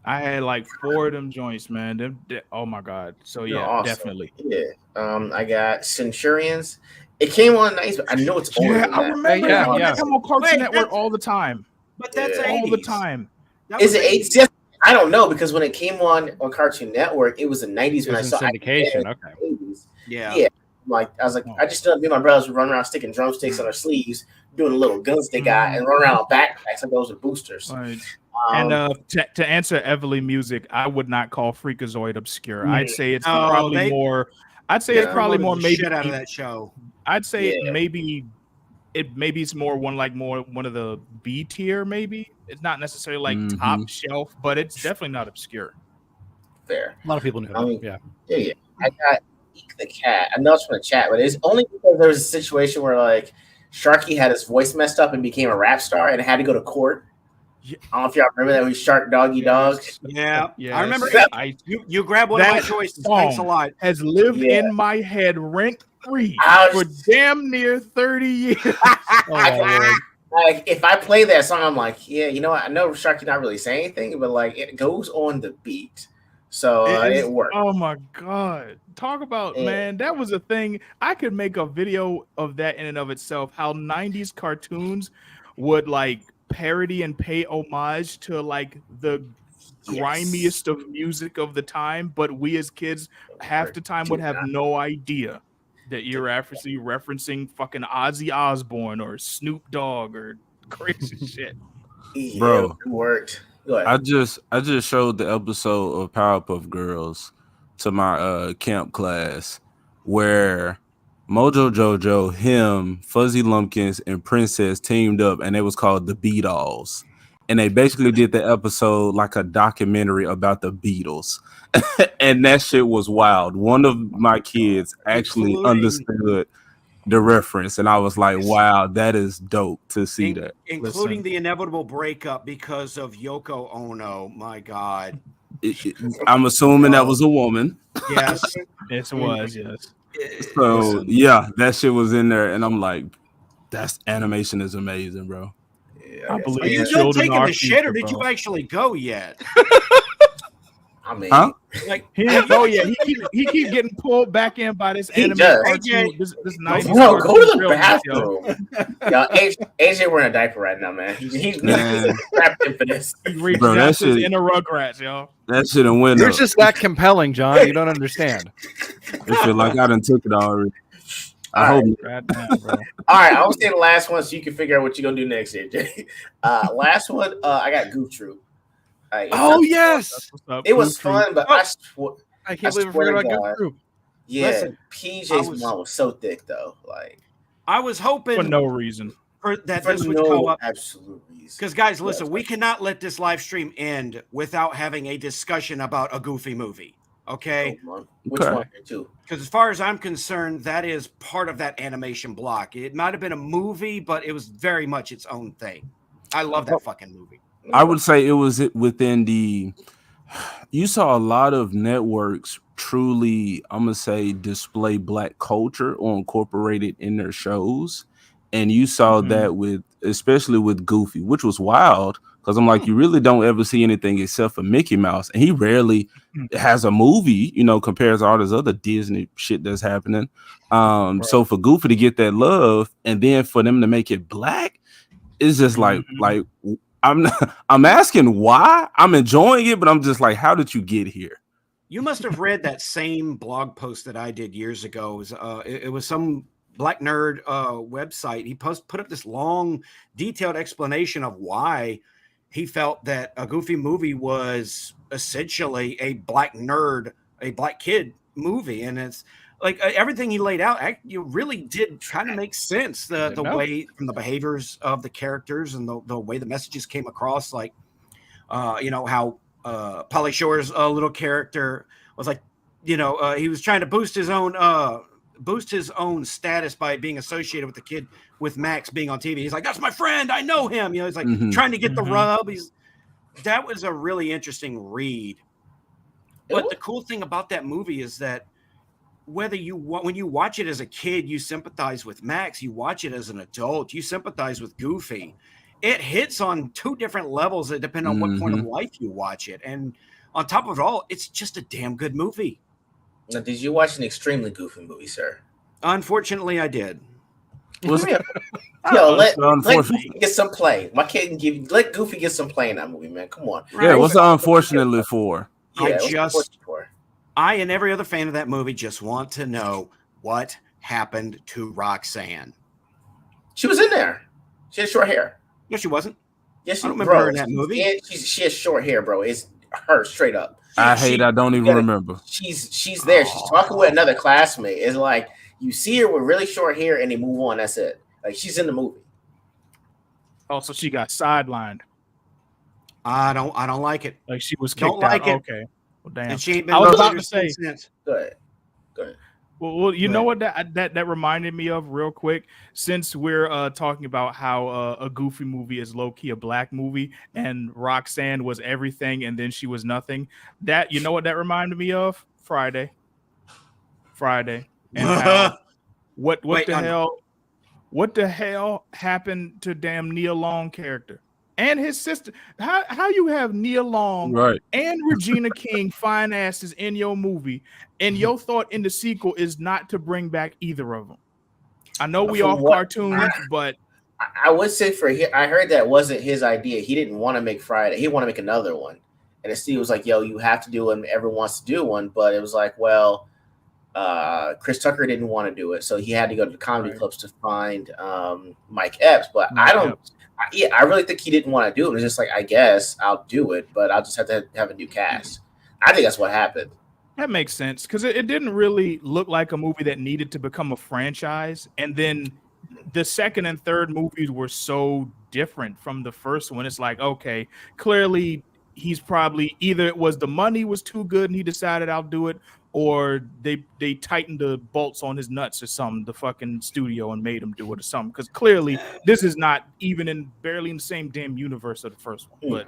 I had like 4 of them joints, man. Oh my god. So yeah, Awesome. definitely. Yeah. I got Centurions. It came on nice, but I know it's older. Yeah, than I that. remember Yeah, that. yeah. That come on Cartoon Wait, Network that's- all the time. But that's Yeah. 80s. All the time. That Is was it 80s? Yes. I don't know because when it came on Cartoon Network, it was the 90s It when I was saw in syndication. it. Okay. 80s. Yeah. Yeah. Like I was like, I just stood up. Me and my brothers would run around sticking drumsticks on our sleeves, doing the little guns they got, and run around on backpacks like those with boosters. Right. And to answer Everly Music, I would not call Freakazoid obscure. I'd say it's probably more. I'd say it's probably more maybe shit out of that show. I'd say maybe it's more one of the B tier. Maybe it's not necessarily like top shelf, but it's definitely not obscure. Fair. A lot of people knew. I mean, yeah. Yeah. I got Eek the Cat. I know it's from the chat, but it's only because there was a situation where like Sharky had his voice messed up and became a rap star and had to go to court. Yeah. I don't know if y'all remember that with Shark Doggy Dog. Yeah. Yes. I remember you grabbed one of my choices. Thanks a lot. Has lived in my head rent free for damn near 30 years. Like if I play that song, I'm like, yeah, you know what? I know Sharky not really saying anything, but like it goes on the beat. So it worked. Oh my god. Talk about man, that was a thing. I could make a video of that in and of itself. How 90s cartoons would like parody and pay homage to like the grimiest of music of the time, but we as kids half the time would have no idea that you're actually referencing fucking Ozzy Osbourne or Snoop Dogg or crazy shit. Bro, it worked. I just showed the episode of Powerpuff Girls to my camp class where Mojo Jojo, him, Fuzzy Lumpkins, and Princess teamed up, and it was called The Beatles. And they basically did the episode like a documentary about the Beatles. And that shit was wild. One of my kids actually understood the reference, and I was like, wow, that is dope to see that. Including the inevitable breakup because of Yoko Ono. My God. I'm assuming that was a woman. Yes. It was, yes. So yeah, that shit was in there, and I'm like, that's animation is amazing, bro. I believe are you done taking the shit, or did you actually go yet? I mean, like he didn't go yet. He keep getting pulled back in by this anime cartoon. This 90s no, go to the bathroom. Yo, AJ wearing a diaper right now, man. He's wrapped in for this. He reached down to his inner Rugrats, yo. That shit and went. You're just that compelling, John. You don't understand. I feel like I done took it already. I hope. Right now, bro. All right, I will say the last one so you can figure out what you're gonna do next, AJ. Last one, I got Goof Troop. Yes, it was fun, but I can't believe I forgot about Goof Troop. Yeah, Listen, PJ's mom was so thick though. Like I was hoping for no reason that this would come up. Absolute reason. Because guys, listen, we cannot let this live stream end without having a discussion about a Goofy movie. Okay. Which one? Too? Because as far as I'm concerned, that is part of that animation block. It might have been a movie, but it was very much its own thing. I love that fucking movie. I would say it was within the. You saw a lot of networks truly, I'm gonna say, display Black culture or incorporate it in their shows, and you saw that especially with Goofy, which was wild because I'm like, you really don't ever see anything except for Mickey Mouse, and he rarely has a movie, compared to all this other Disney shit that's happening. So for Goofy to get that love, and then for them to make it Black, it's just like I'm asking why. I'm enjoying it, but I'm just like, how did you get here? You must have read that same blog post that I did years ago. It was some Black nerd website. He put up this long, detailed explanation of why he felt that a Goofy movie was essentially a Black nerd, a Black kid movie, and it's like everything he laid out, you really did kind of make sense. The way from the behaviors of the characters and the way the messages came across, like how Pauly Shore's little character was like, he was trying to boost his own status by being associated with the kid with Max being on TV. He's like, that's my friend, I know him. He's like trying to get the rub. That was a really interesting read. But the cool thing about that movie is that when you watch it as a kid, you sympathize with Max. You watch it as an adult, you sympathize with Goofy. It hits on two different levels that depend on what point of life you watch it. And on top of it all, it's just a damn good movie. Now, did you watch an extremely goofy movie, sir? Unfortunately, I did. Let Goofy get some play. My kid can let Goofy get some play in that movie, man. Come on. Yeah, what's the unfortunately for? I and every other fan of that movie just want to know what happened to Roxanne. She was in there. She had short hair. No, she wasn't. Yes, I don't remember her in that movie. She has short hair, bro. It's her straight up. I don't even remember. She's there. She's talking with another classmate. It's like you see her with really short hair and they move on. That's it. Like she's in the movie. Oh, so she got sidelined. I don't like it. Like she was kicked out. Okay. Well, damn. And she ain't been I was about to say. Go ahead. Well, you know what that reminded me of real quick. Since we're talking about how a Goofy movie is low key a black movie, and Roxanne was everything, and then she was nothing. That you know what that reminded me of? Friday, and how, what the hell happened to damn Nia Long character and his sister? How you have Nia Long and Regina King fine asses in your movie, and your thought in the sequel is not to bring back either of them? I know we off cartoons, but I would say I heard that wasn't his idea. He didn't want to make Friday. He wanted to make another one, and Steve was like, "Yo, you have to do one. Everyone wants to do one," but it was like, well, Chris Tucker didn't want to do it, so he had to go to the comedy clubs to find Mike Epps. But I really think he didn't want to do it. It was just like, I guess I'll do it, but I'll just have to have a new cast. I think that's what happened. That makes sense because it didn't really look like a movie that needed to become a franchise. And then the second and third movies were so different from the first one. It's like, okay, clearly he's probably either it was the money was too good and he decided I'll do it, or they tightened the bolts on his nuts or something, the fucking studio, and made him do it or something. Because clearly this is not even barely in the same damn universe of the first one. But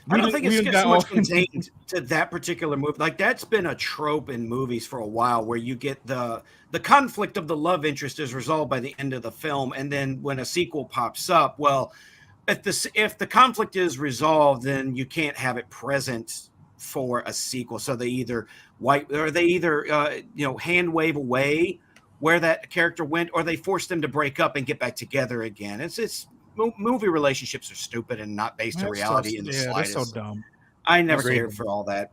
I don't think it's so much contained to that particular movie. Like that's been a trope in movies for a while, where you get the conflict of the love interest is resolved by the end of the film, and then when a sequel pops up, well, if the conflict is resolved, then you can't have it present for a sequel. So they either hand wave away where that character went, or they force them to break up and get back together again. It's movie relationships are stupid and not based in reality in the slightest. That's so dumb. I never cared for all that.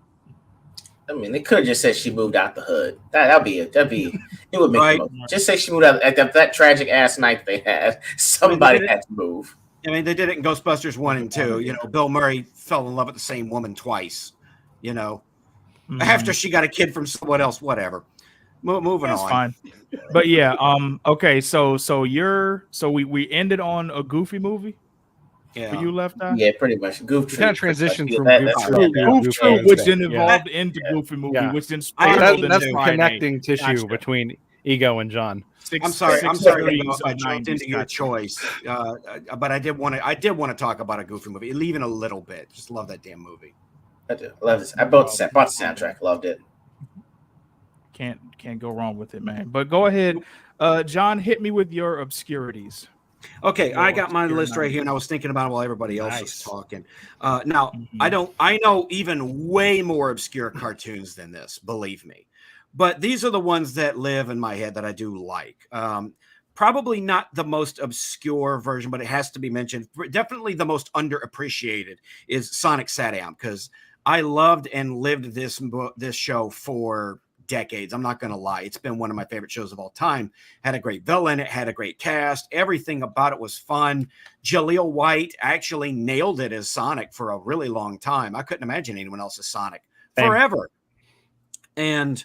I mean, they could have just said she moved out the hood. That'd be it would make just say she moved out at that tragic ass night they had. Somebody had to move. I mean, they did it in Ghostbusters 1 and 2. You know, Bill Murray fell in love with the same woman twice. You know, after she got a kid from someone else, whatever. Moving on. Fine. But yeah, okay, so we ended on a Goofy movie. Yeah, you left out. Yeah, pretty much. Goof kind of transitioned from Goof Troop, which then evolved into Goofy movie, which then that's the connecting tissue between Ego and John. I'm sorry I jumped into your choice, but I did want to talk about a Goofy movie, even a little bit. Just love that damn movie. I do. Love this. I bought the soundtrack. Loved it. Can't go wrong with it, man. But go ahead, John. Hit me with your obscurities. Okay, I got my list right here, and I was thinking about it while everybody else was talking. Now, I know even way more obscure cartoons than this, believe me. But these are the ones that live in my head that I do like. Probably not the most obscure version, but it has to be mentioned. Definitely the most underappreciated is Sonic Satam, because I loved and lived this show for decades. I'm not going to lie. It's been one of my favorite shows of all time. Had a great villain. It had a great cast. Everything about it was fun. Jaleel White actually nailed it as Sonic for a really long time. I couldn't imagine anyone else as Sonic forever. And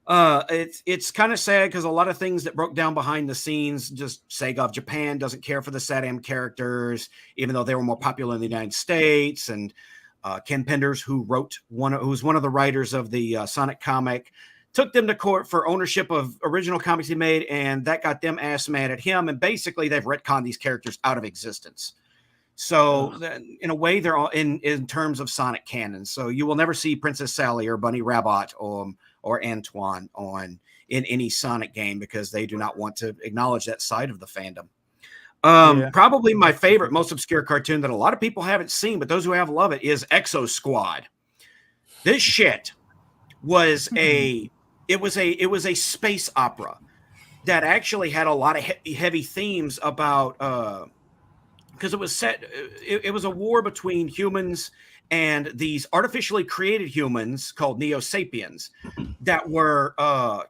It's kind of sad because a lot of things that broke down behind the scenes, just Sega of Japan doesn't care for the SatAM characters, even though they were more popular in the United States. And Ken Penders, who's one of the writers of the Sonic comic, took them to court for ownership of original comics he made, and that got them ass mad at him. And basically, they've retconned these characters out of existence. So in a way, they're all in terms of Sonic canon. So you will never see Princess Sally or Bunny Rabbit or Antoine in any Sonic game because they do not want to acknowledge that side of the fandom. Probably my favorite, most obscure cartoon that a lot of people haven't seen, but those who have love it, is Exo Squad. This shit was a space opera that actually had a lot of heavy themes about because it was set. It was a war between humans and these artificially created humans called Neo Sapiens that were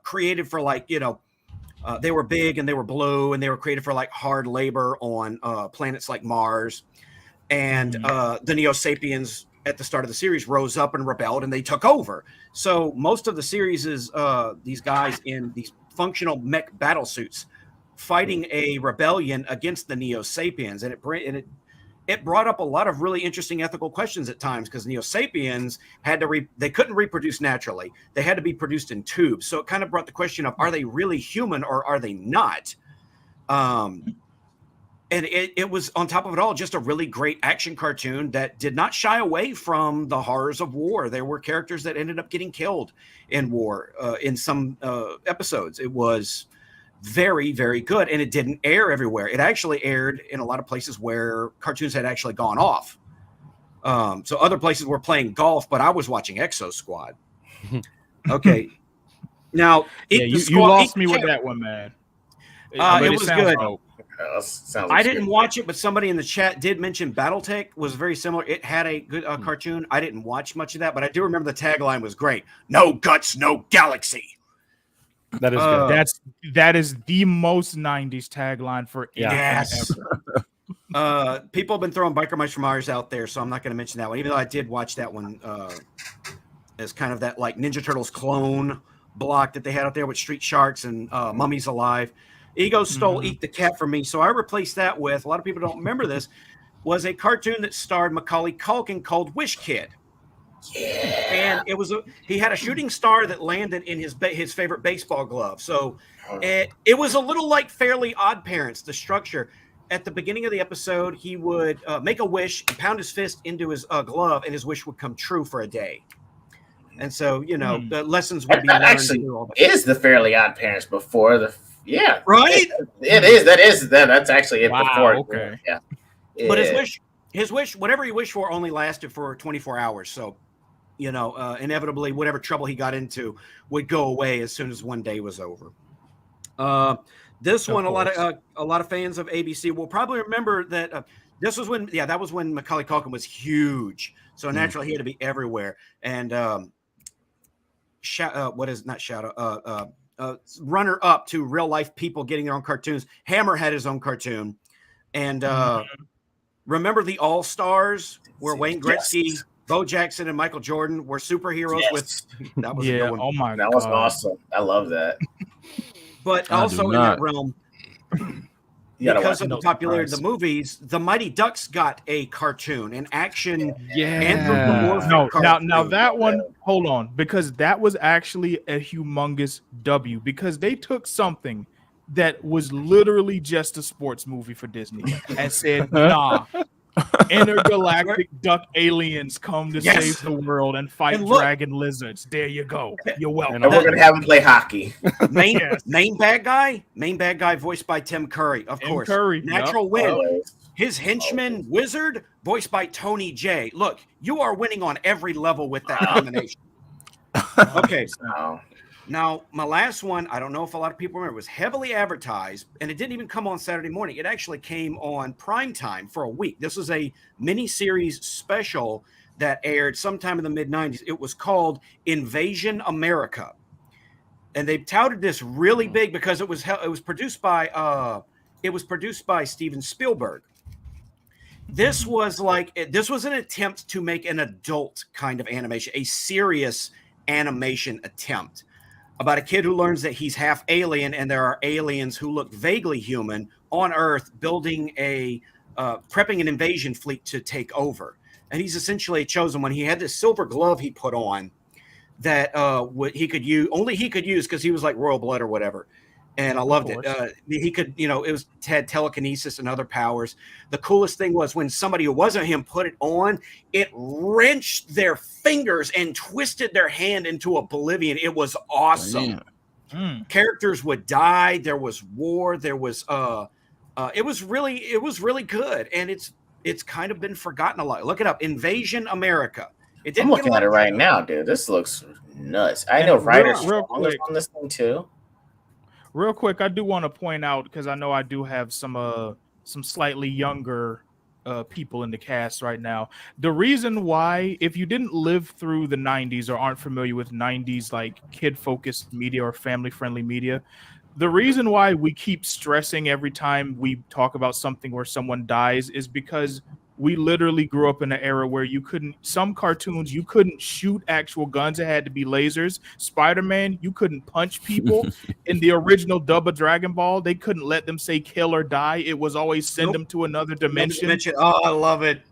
created for they were big and they were blue and they were created for like hard labor on planets like Mars. And the Neo Sapiens at the start of the series rose up and rebelled and they took over. So most of the series is these guys in these functional mech battle suits fighting a rebellion against the Neo Sapiens. And it brought up a lot of really interesting ethical questions at times because Neo Sapiens they couldn't reproduce naturally. They had to be produced in tubes. So it kind of brought the question of, are they really human or are they not? And it was, on top of it all, just a really great action cartoon that did not shy away from the horrors of war. There were characters that ended up getting killed in war in some episodes. It was very, very good. And it didn't air everywhere. It actually aired in a lot of places where cartoons had actually gone off. So other places were playing golf, but I was watching Exo Squad. Okay. Now, you lost me with that one, man. It was good. Dope. I didn't watch it, but somebody in the chat did mention BattleTech was very similar. It had a good cartoon. I didn't watch much of that, but I do remember the tagline was great. No guts, no galaxy. That is good. That is the most 90s tagline for yes. People have been throwing Biker Mice from Mars out there, so I'm not going to mention that one, even though I did watch that one as kind of that like Ninja Turtles clone block that they had out there with Street Sharks and Mummies Alive. Ego stole Eat the Cat from me, so I replaced that with, a lot of people don't remember this, was a cartoon that starred Macaulay Culkin called Wish Kid. Yeah. And he had a shooting star that landed in his favorite baseball glove. So it was a little like Fairly Odd Parents, the structure. At the beginning of the episode, he would make a wish and pound his fist into his glove, and his wish would come true for a day. And so, the lessons would be learned. Actually, is the Fairly Odd Parents before the... Yeah. Right? It is. That's actually it before. Okay. Yeah. But his wish, whatever he wished for, only lasted for 24 hours. So, inevitably, whatever trouble he got into would go away as soon as one day was over. This one, a lot of fans of ABC will probably remember that this was when, that was when Macaulay Culkin was huge. So naturally, he had to be everywhere. And runner up to real life people getting their own cartoons. Hammer had his own cartoon. And remember the All Stars, where Wayne Gretzky, Bo Jackson, and Michael Jordan were superheroes with. That was a good one. Oh my! That was awesome. I love that. But also in that realm, because of the popularity of the movies, the Mighty Ducks got a cartoon, an action anthropomorphic cartoon. Now that one, hold on, because that was actually a humongous W, because they took something that was literally just a sports movie for Disney and said, nah, intergalactic duck aliens come to save the world and fight dragon lizards. There you go. You're welcome. And we're going to have him play hockey. Main bad guy voiced by Tim Curry, of course. Curry. Natural win. His henchman, Wizard, voiced by Tony J. Look, you are winning on every level with that combination. Okay. Now, my last one, I don't know if a lot of people remember, it was heavily advertised, and it didn't even come on Saturday morning. It actually came on primetime for a week. This was a mini-series special that aired sometime in the mid-'90s. It was called Invasion America. And they touted this really big because it was produced by Steven Spielberg. This was an attempt to make an adult kind of animation, a serious animation attempt. about a kid who learns that he's half alien and there are aliens who look vaguely human on Earth building prepping an invasion fleet to take over. And he's essentially chosen when he had this silver glove he put on that he could use because he was like royal blood or whatever. And I loved it. He could, had telekinesis and other powers. The coolest thing was when somebody who wasn't him put it on, it wrenched their fingers and twisted their hand into oblivion. It was awesome. Characters would die. There was war. There was it was really good. And it's kind of been forgotten a lot. Look it up. Invasion America. I'm looking at it right now, dude. This looks nuts. I know Ryder Strong is on this thing too. Real quick, I do want to point out, because I know I do have some slightly younger people in the cast right now. The reason why, if you didn't live through the 90s or aren't familiar with 90s like kid-focused media or family-friendly media, the reason why we keep stressing every time we talk about something where someone dies is because we literally grew up in an era where some cartoons, you couldn't shoot actual guns. It had to be lasers. Spider-Man, you couldn't punch people. In the original dub of Dragon Ball, they couldn't let them say kill or die. It was always send them to another dimension. Oh, I love it.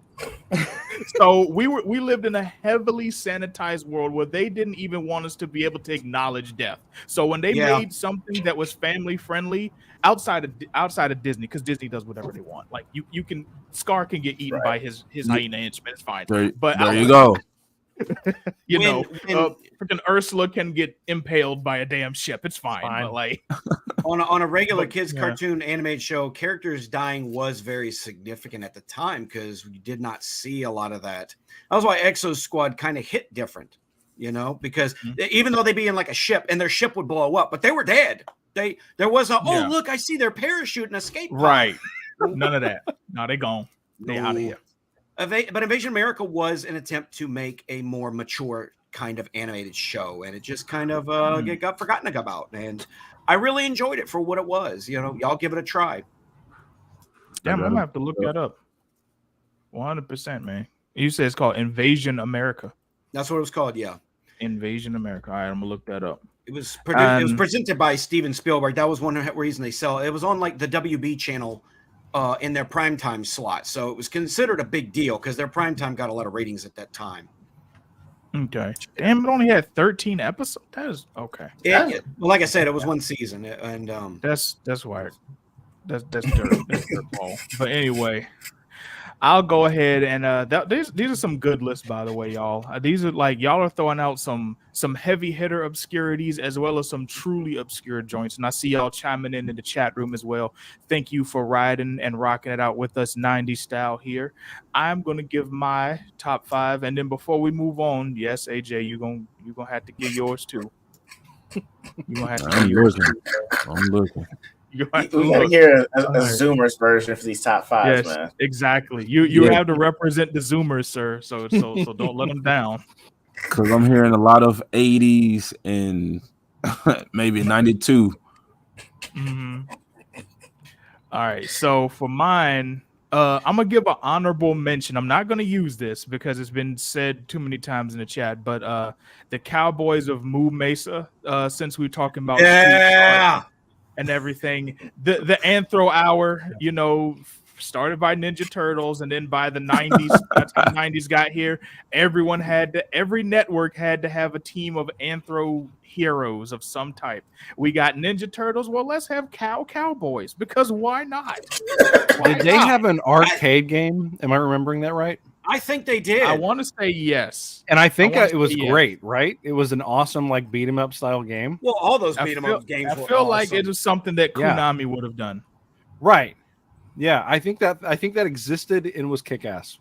So we lived in a heavily sanitized world where they didn't even want us to be able to acknowledge death. So when they made something that was family friendly outside of Disney, because Disney does whatever they want. Like Scar can get eaten by his hyena henchman. It's fine. But there you go. Freaking Ursula can get impaled by a damn ship. It's fine. But like on a regular kids cartoon animated show, characters dying was very significant at the time because we did not see a lot of that. That was why Exo Squad kind of hit different, because even though they'd be in like a ship and their ship would blow up, but they were dead. There was look, I see their parachute and escape pod. Right. None of that. No, they gone. They out of here. But Invasion America was an attempt to make a more mature kind of animated show, and it just kind of got forgotten about. And I really enjoyed it for what it was. Y'all give it a try. Damn, I'm gonna have to look that up. 100%, man. You said it's called Invasion America. That's what it was called. Yeah, Invasion America. All right, I'm gonna look that up. It was presented by Steven Spielberg. That was one reason they sell it. It was on like the WB channel. In their primetime slot. So it was considered a big deal because their primetime got a lot of ratings at that time. Okay. Damn, it only had 13 episodes. That is okay. Well, like I said, it was one season. And that's weird. That's dirt. That's dirt ball. But anyway, I'll go ahead and these are some good lists, by the way, y'all. These are like y'all are throwing out some heavy hitter obscurities as well as some truly obscure joints. And I see y'all chiming in the chat room as well. Thank you for riding and rocking it out with us 90s style here. I'm gonna give my top 5, and then before we move on, yes, AJ, you're gonna have to give yours too. You're gonna have to give yours too. I'm looking. We gotta hear a Zoomers version for these top 5s, man. Exactly. You have to represent the Zoomers, sir. So don't let them down. Because I'm hearing a lot of 80s and maybe 92. Mm-hmm. All right. So for mine, I'm gonna give an honorable mention. I'm not gonna use this because it's been said too many times in the chat, but the Cowboys of Moo Mesa. Since we're talking about and everything, the Anthro Hour, started by Ninja Turtles, and then by the 90s, that's how the 90s got here. Every network had to have a team of Anthro heroes of some type. We got Ninja Turtles. Well, let's have Cowboys, because why not? Did they have an arcade game? Am I remembering that right? I think they did. I want to say yes. And I think it was great, right? It was an awesome beat 'em up style game. Well, all those beat 'em up games were awesome. Like it was something that Konami would have done. Right. Yeah, I think that existed and was kick-ass.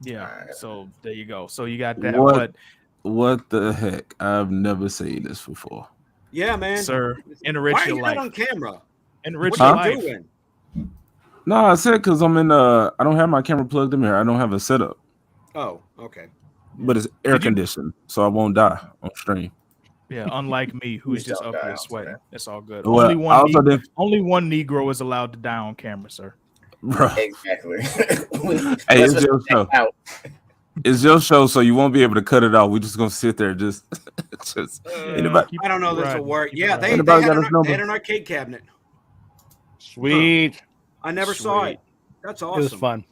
Yeah. So there you go. So you got that. What the heck? I've never seen this before. Yeah, man. Sir, enrich your life. Why are you not on camera? Enrich your life. Doing? No, I said because I'm in I don't have my camera plugged in here. I don't have a setup. Oh, okay. But it's air conditioned, so I won't die on stream. Yeah, unlike me, who's just up here sweating. It's all good. Well, only one Negro is allowed to die on camera, sir. Bro. Exactly. Hey, it's your show. It's your show, so you won't be able to cut it off. We're just gonna sit there, just. Anybody? I don't know this will work. Yeah, they Anybody had got his they number? had an arcade cabinet. Sweet. I never saw it. Sweet. That's It was awesome. fun.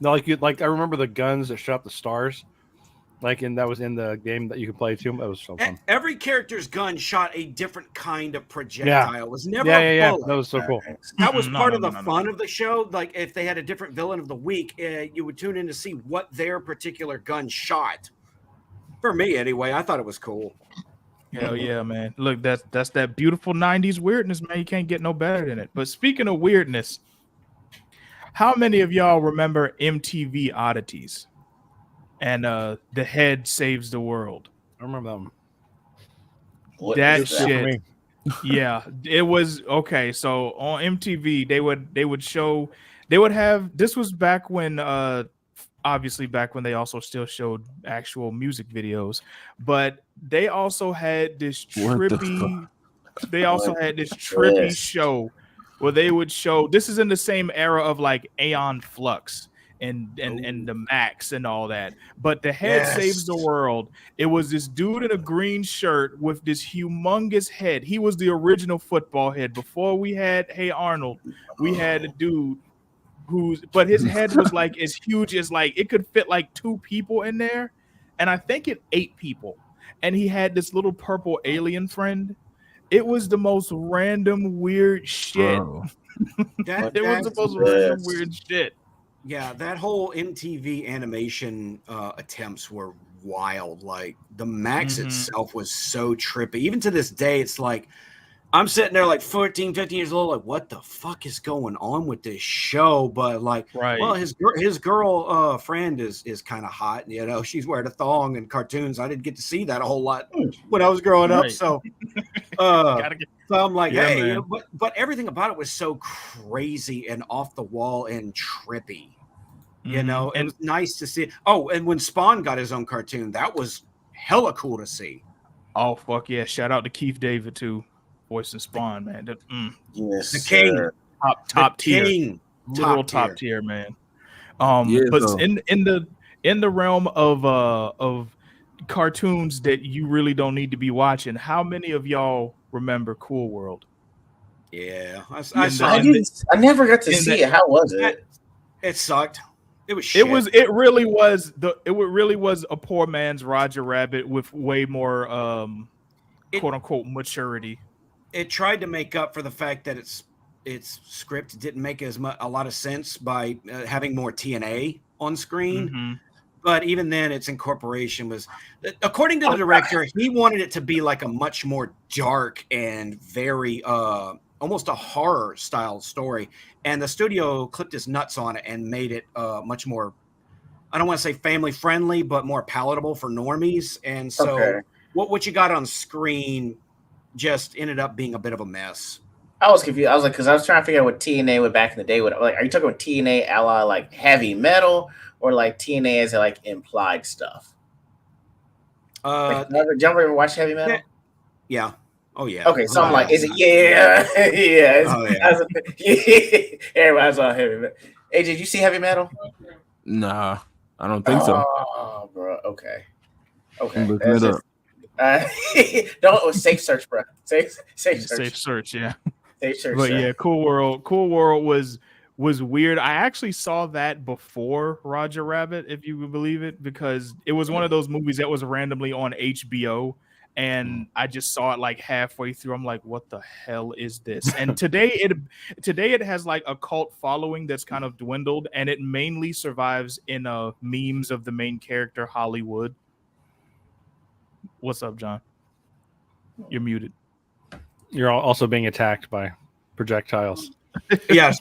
No, like I remember the guns that shot the stars, and that was in the game that you could play too. That was so fun. Every character's gun shot a different kind of projectile. It was never a Yeah. bullet. That was so cool. That was part of the fun of the show. Like if they had a different villain of the week, you would tune in to see what their particular gun shot. For me, anyway, I thought it was cool. Hell yeah, man. Look, that's that beautiful 90s weirdness, man. You can't get no better than it. But speaking of weirdness, how many of y'all remember MTV Oddities and The Head Saves the World? I remember that one. That shit. Yeah, it was okay. So on MTV, they would have, this was back when obviously back when they also still showed actual music videos, but they also had this trippy show where they would show, this is in the same era of like Aeon Flux and the Max and all that, but The Head Saves the World. It was this dude in a green shirt with this humongous head. He was the original football head. Before we had Hey Arnold, we had a dude but his head was like as huge as, like, it could fit like 2 people in there, and I think it 8 people. And he had this little purple alien friend. It was the most random weird shit. Bro. That It was the most random weird shit. Yeah, that whole MTV animation attempts were wild. Like the Max itself was so trippy. Even to this day, it's like I'm sitting there like 14, 15 years old, like, what the fuck is going on with this show? But like, well, his girl friend is kind of hot. You know, she's wearing a thong in cartoons. I didn't get to see that a whole lot when I was growing up. So, so I'm like, hey, man. but everything about it was so crazy and off the wall and trippy. You know, and it was nice to see. Oh, and when Spawn got his own cartoon, that was hella cool to see. Oh fuck yeah! Shout out to Keith David too. Voice and Spawn, man. Yes, the king, top tier, king. literal top tier, man. Yeah, but so. in the realm of cartoons that you really don't need to be watching, how many of y'all remember Cool World? Yeah, I never got to see it. How was it? It sucked. It was shit. It really was a poor man's Roger Rabbit with way more quote unquote maturity. It tried to make up for the fact that its script didn't make a lot of sense by having more TNA on screen. But even then, its incorporation was, according to the director, he wanted it to be like a much more dark and very almost a horror style story. And the studio clipped his nuts on it and made it much more, I don't want to say family friendly, but more palatable for normies. And so what you got on screen just ended up being a bit of a mess. I was confused. I was like, because I was trying to figure out what TNA would back in the day. Like, are you talking about TNA a la like heavy metal, or like TNA as like implied stuff? Did you ever watch heavy metal? Yeah. Oh yeah. Okay, so I'm like, is it? Yeah, yeah. Everybody's on heavy metal. Hey, did you see heavy metal? Nah, I don't think so. Oh, bro. Okay. Look it up. Don't safe search, bro. Safe search. Yeah. Safe search. But yeah, Cool World was weird. I actually saw that before Roger Rabbit, if you would believe it, because it was one of those movies that was randomly on HBO, and I just saw it like halfway through. I'm like, what the hell is this? And today it has like a cult following that's kind of dwindled, and it mainly survives in memes of the main character Hollywood. What's up, John? You're muted. You're also being attacked by projectiles. Yes.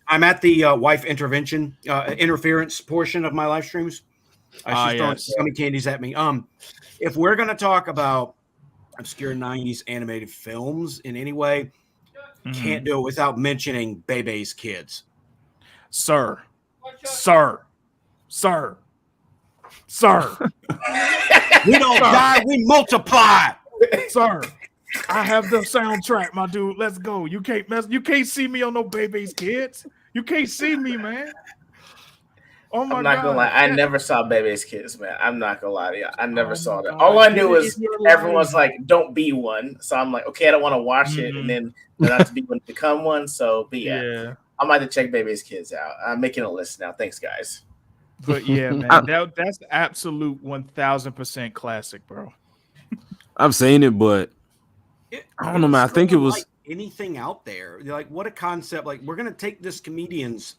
I'm at the wife interference portion of my live streams. She's throwing gummy candies at me. If we're going to talk about obscure 90s animated films in any way, can't do it without mentioning Bebe's Kids. Sir. We don't die, we multiply. Sir, I have the soundtrack, my dude. Let's go. You can't see me on no Bebe's Kids. You can't see me, man. Oh my I'm not gonna lie. God. I Yeah. never saw Baby's Kids, man. I'm not gonna lie to you. I never Oh saw my that. God. All I Get knew it was in your everyone's life. like, "Don't be one." So I'm like, okay, I don't want to watch it, and then not to be one to become one. So, but yeah, I might have to check Baby's Kids out. I'm making a list now. Thanks, guys. But yeah, man, that's the absolute 1000% classic, bro. I've seen it, but I don't know, man. I think it was like anything out there. Like, what a concept! Like, we're gonna take this comedian's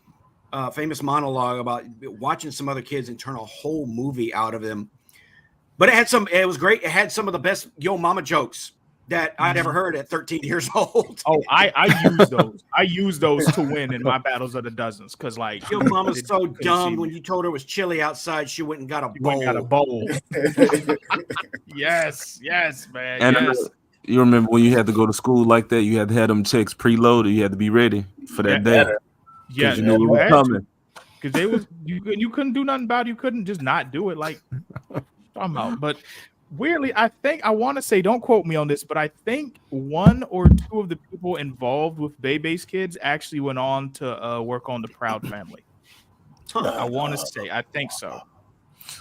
famous monologue about watching some other kids and turn a whole movie out of them. But it was great. It had some of the best Yo Mama jokes that I'd ever heard at 13 years old. Oh, I use those. I use those to win in my battles of the dozens because, like, Your mama's so dumb. When you told her it was chilly outside, she went and got a bowl. Yes, man. And yes. You remember when you had to go to school like that? You had to have them checks preloaded. You had to be ready for that day. Yeah, you knew it was coming. Because they was you couldn't do nothing about it. You couldn't just not do it. Like, I'm out. But weirdly, I think I want to say, don't quote me on this, but I think one or two of the people involved with Bebe's Kids actually went on to work on the Proud Family. I want to say, I think so.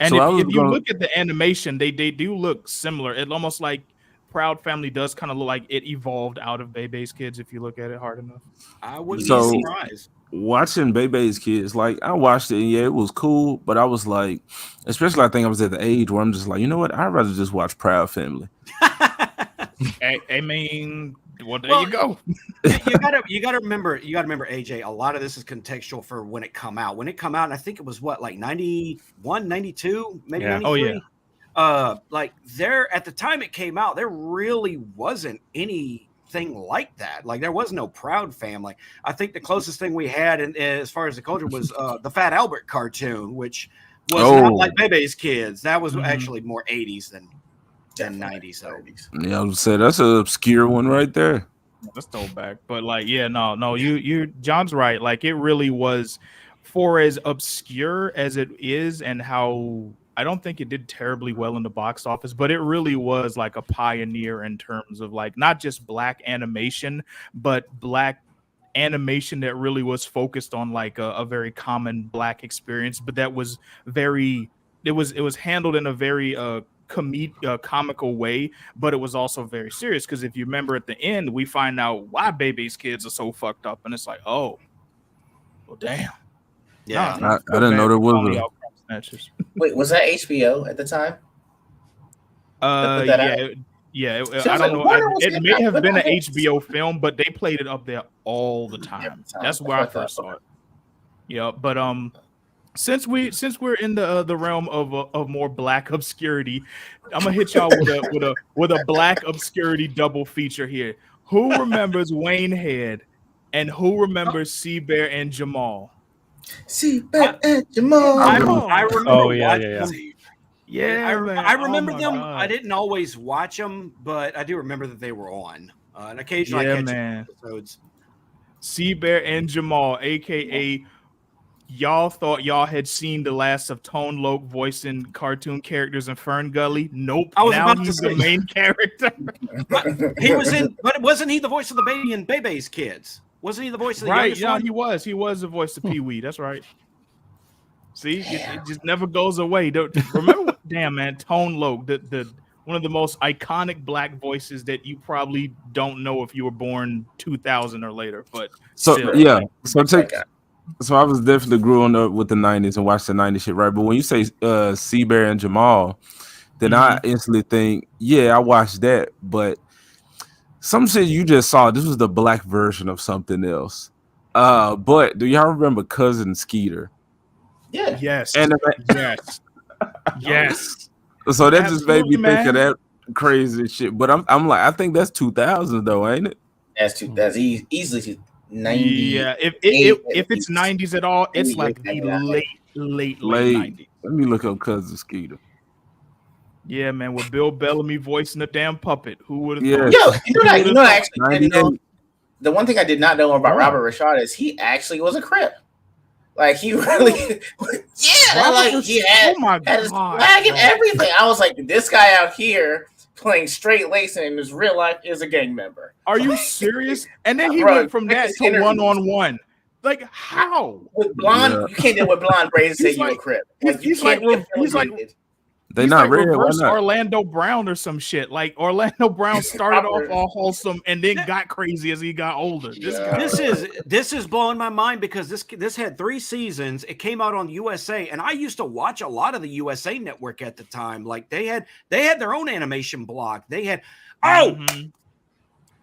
And So if you look at the animation, they do look similar. It almost like Proud Family does kind of look like it evolved out of Bebe's Kids if you look at it hard enough. I wouldn't be surprised. Watching Bebe's Kids, like I watched it, and yeah, it was cool, but I was like, especially I think I was at the age where I'm just like, you know what, I'd rather just watch Proud Family. I mean, well, there you go. you gotta remember, AJ, a lot of this is contextual for when it come out. When it come out, and I think it was what, like 91, 92, maybe 93. Oh yeah. Like there at the time it came out, there really wasn't anything like that. Like there was no Proud Family. I think the closest thing we had as far as the culture was the Fat Albert cartoon, which was not like Bebe's Kids. That was actually more 80s than 90s. So. Yeah, I would say that's an obscure one right there. Let's go back. But like, yeah, no, you John's right. Like it really was, for as obscure as it is, and how I don't think it did terribly well in the box office, but it really was like a pioneer in terms of like not just Black animation, but Black animation that really was focused on like a very common Black experience, but that was it was handled in a very comical way, but it was also very serious, because if you remember at the end, we find out why Bebe's Kids are so fucked up, and it's like, oh, well, damn. Yeah, I didn't know there was Wait, was that HBO at the time? Yeah. I don't know. It may have been an HBO film, but they played it up there all the time. That's where I first saw it. Yeah, but since we're in the realm of more Black obscurity, I'm gonna hit y'all with a Black obscurity double feature here. Who remembers Wayne Head, and who remembers Sea Bear and Jamal? Sea Bear and Jamal. I remember. Oh yeah. I remember them. God. I didn't always watch them, but I do remember that they were on. And occasionally I catch episodes. Sea Bear and Jamal, aka y'all thought y'all had seen the last of Tone Loc voicing cartoon characters in Fern Gully. Nope. Now he's the main character. He was in, but wasn't he the voice of the baby in Bebe's Kids? Wasn't he the voice of the youngest one? He was. He was the voice of Pee-wee. That's right. See, it just never goes away. Remember, damn man, Tone Loc, the one of the most iconic Black voices that you probably don't know if you were born 2000 or later. But so still, yeah, so I was definitely growing up with the 90s and watched the 90s shit, right? But when you say Sea Bear and Jamal, then I instantly think, yeah, I watched that, but some shit you just saw, this was the Black version of something else. But do y'all remember Cousin Skeeter? Yeah. Yes. Yes. Yes. So that just made me think of that crazy shit. But I'm like, I think that's 2000 though, ain't it? That's easily 90. Yeah, if it's 90s at all, it's like the late 90s. Let me look up Cousin Skeeter. Yeah, man, with Bill Bellamy voicing the damn puppet. Who would have thought? You know, actually didn't know. The one thing I did not know about Robert Rashad is he actually was a Crip. Like he really, he had his flag and everything. I was like, this guy out here playing straight lacing in his real life is a gang member. Are you serious? And then he went from that to one-on-one. Like how? With blonde, Yeah. you can't do it with blonde braids and say He's you a like- crip. he's- You he's can't like- be he's like- affiliated. They He's not like red. Why reverse not? Orlando Brown or some shit. Like Orlando Brown started off Proper. all wholesome and then got crazy as he got older. This is blowing my mind because this had 3 seasons. It came out on USA, and I used to watch a lot of the USA Network at the time. Like they had their own animation block. They had Mhm.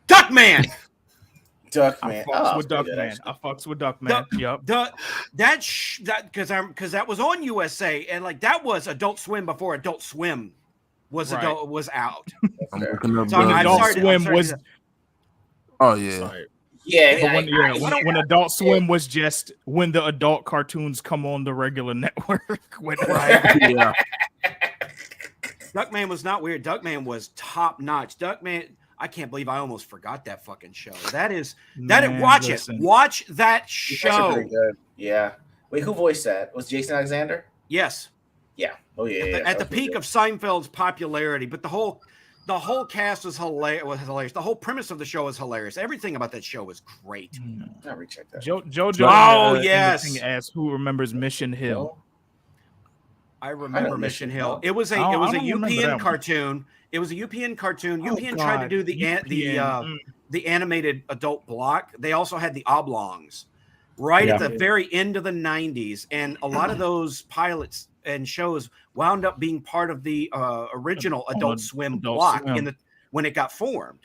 Duckman. Duckman. I fucks with Duckman. I fucks with Duckman. Yep. Because that was on USA, and like that was Adult Swim before Adult Swim was Right. was out. I'm looking up. So I'm Adult sorry to- Swim I'm sorry was. to- Oh yeah. Sorry. Yeah, But when Adult Swim was just when the adult cartoons come on the regular network. Yeah. Duckman was not weird. Duckman was top notch. Duckman, I can't believe I almost forgot that fucking show. Man, Watch listen. it. Watch that It's show. actually pretty good. Yeah. Wait, who voiced that? Was Jason Alexander? Yes. Yeah. Oh yeah. At the peak of Seinfeld's popularity, but the whole cast was hilarious. The whole premise of the show was hilarious. Everything about that show was great. I'll recheck that. JoJo. Oh, in the yes. thing asked who remembers Mission Hill. I remember don't Mission Mission Hill. Hill. It was a I don't UPN remember that one. cartoon. It was a UPN cartoon. Oh, UPN tried to God. do the animated adult block. They also had the oblongs right at the very end of the 90s, and a lot of those pilots and shows wound up being part of the original Adult Swim block when it got formed.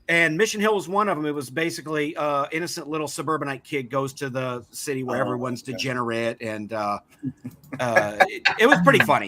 And Mission Hill was one of them. It was basically innocent little suburbanite kid goes to the city where everyone's degenerate, and it was pretty funny.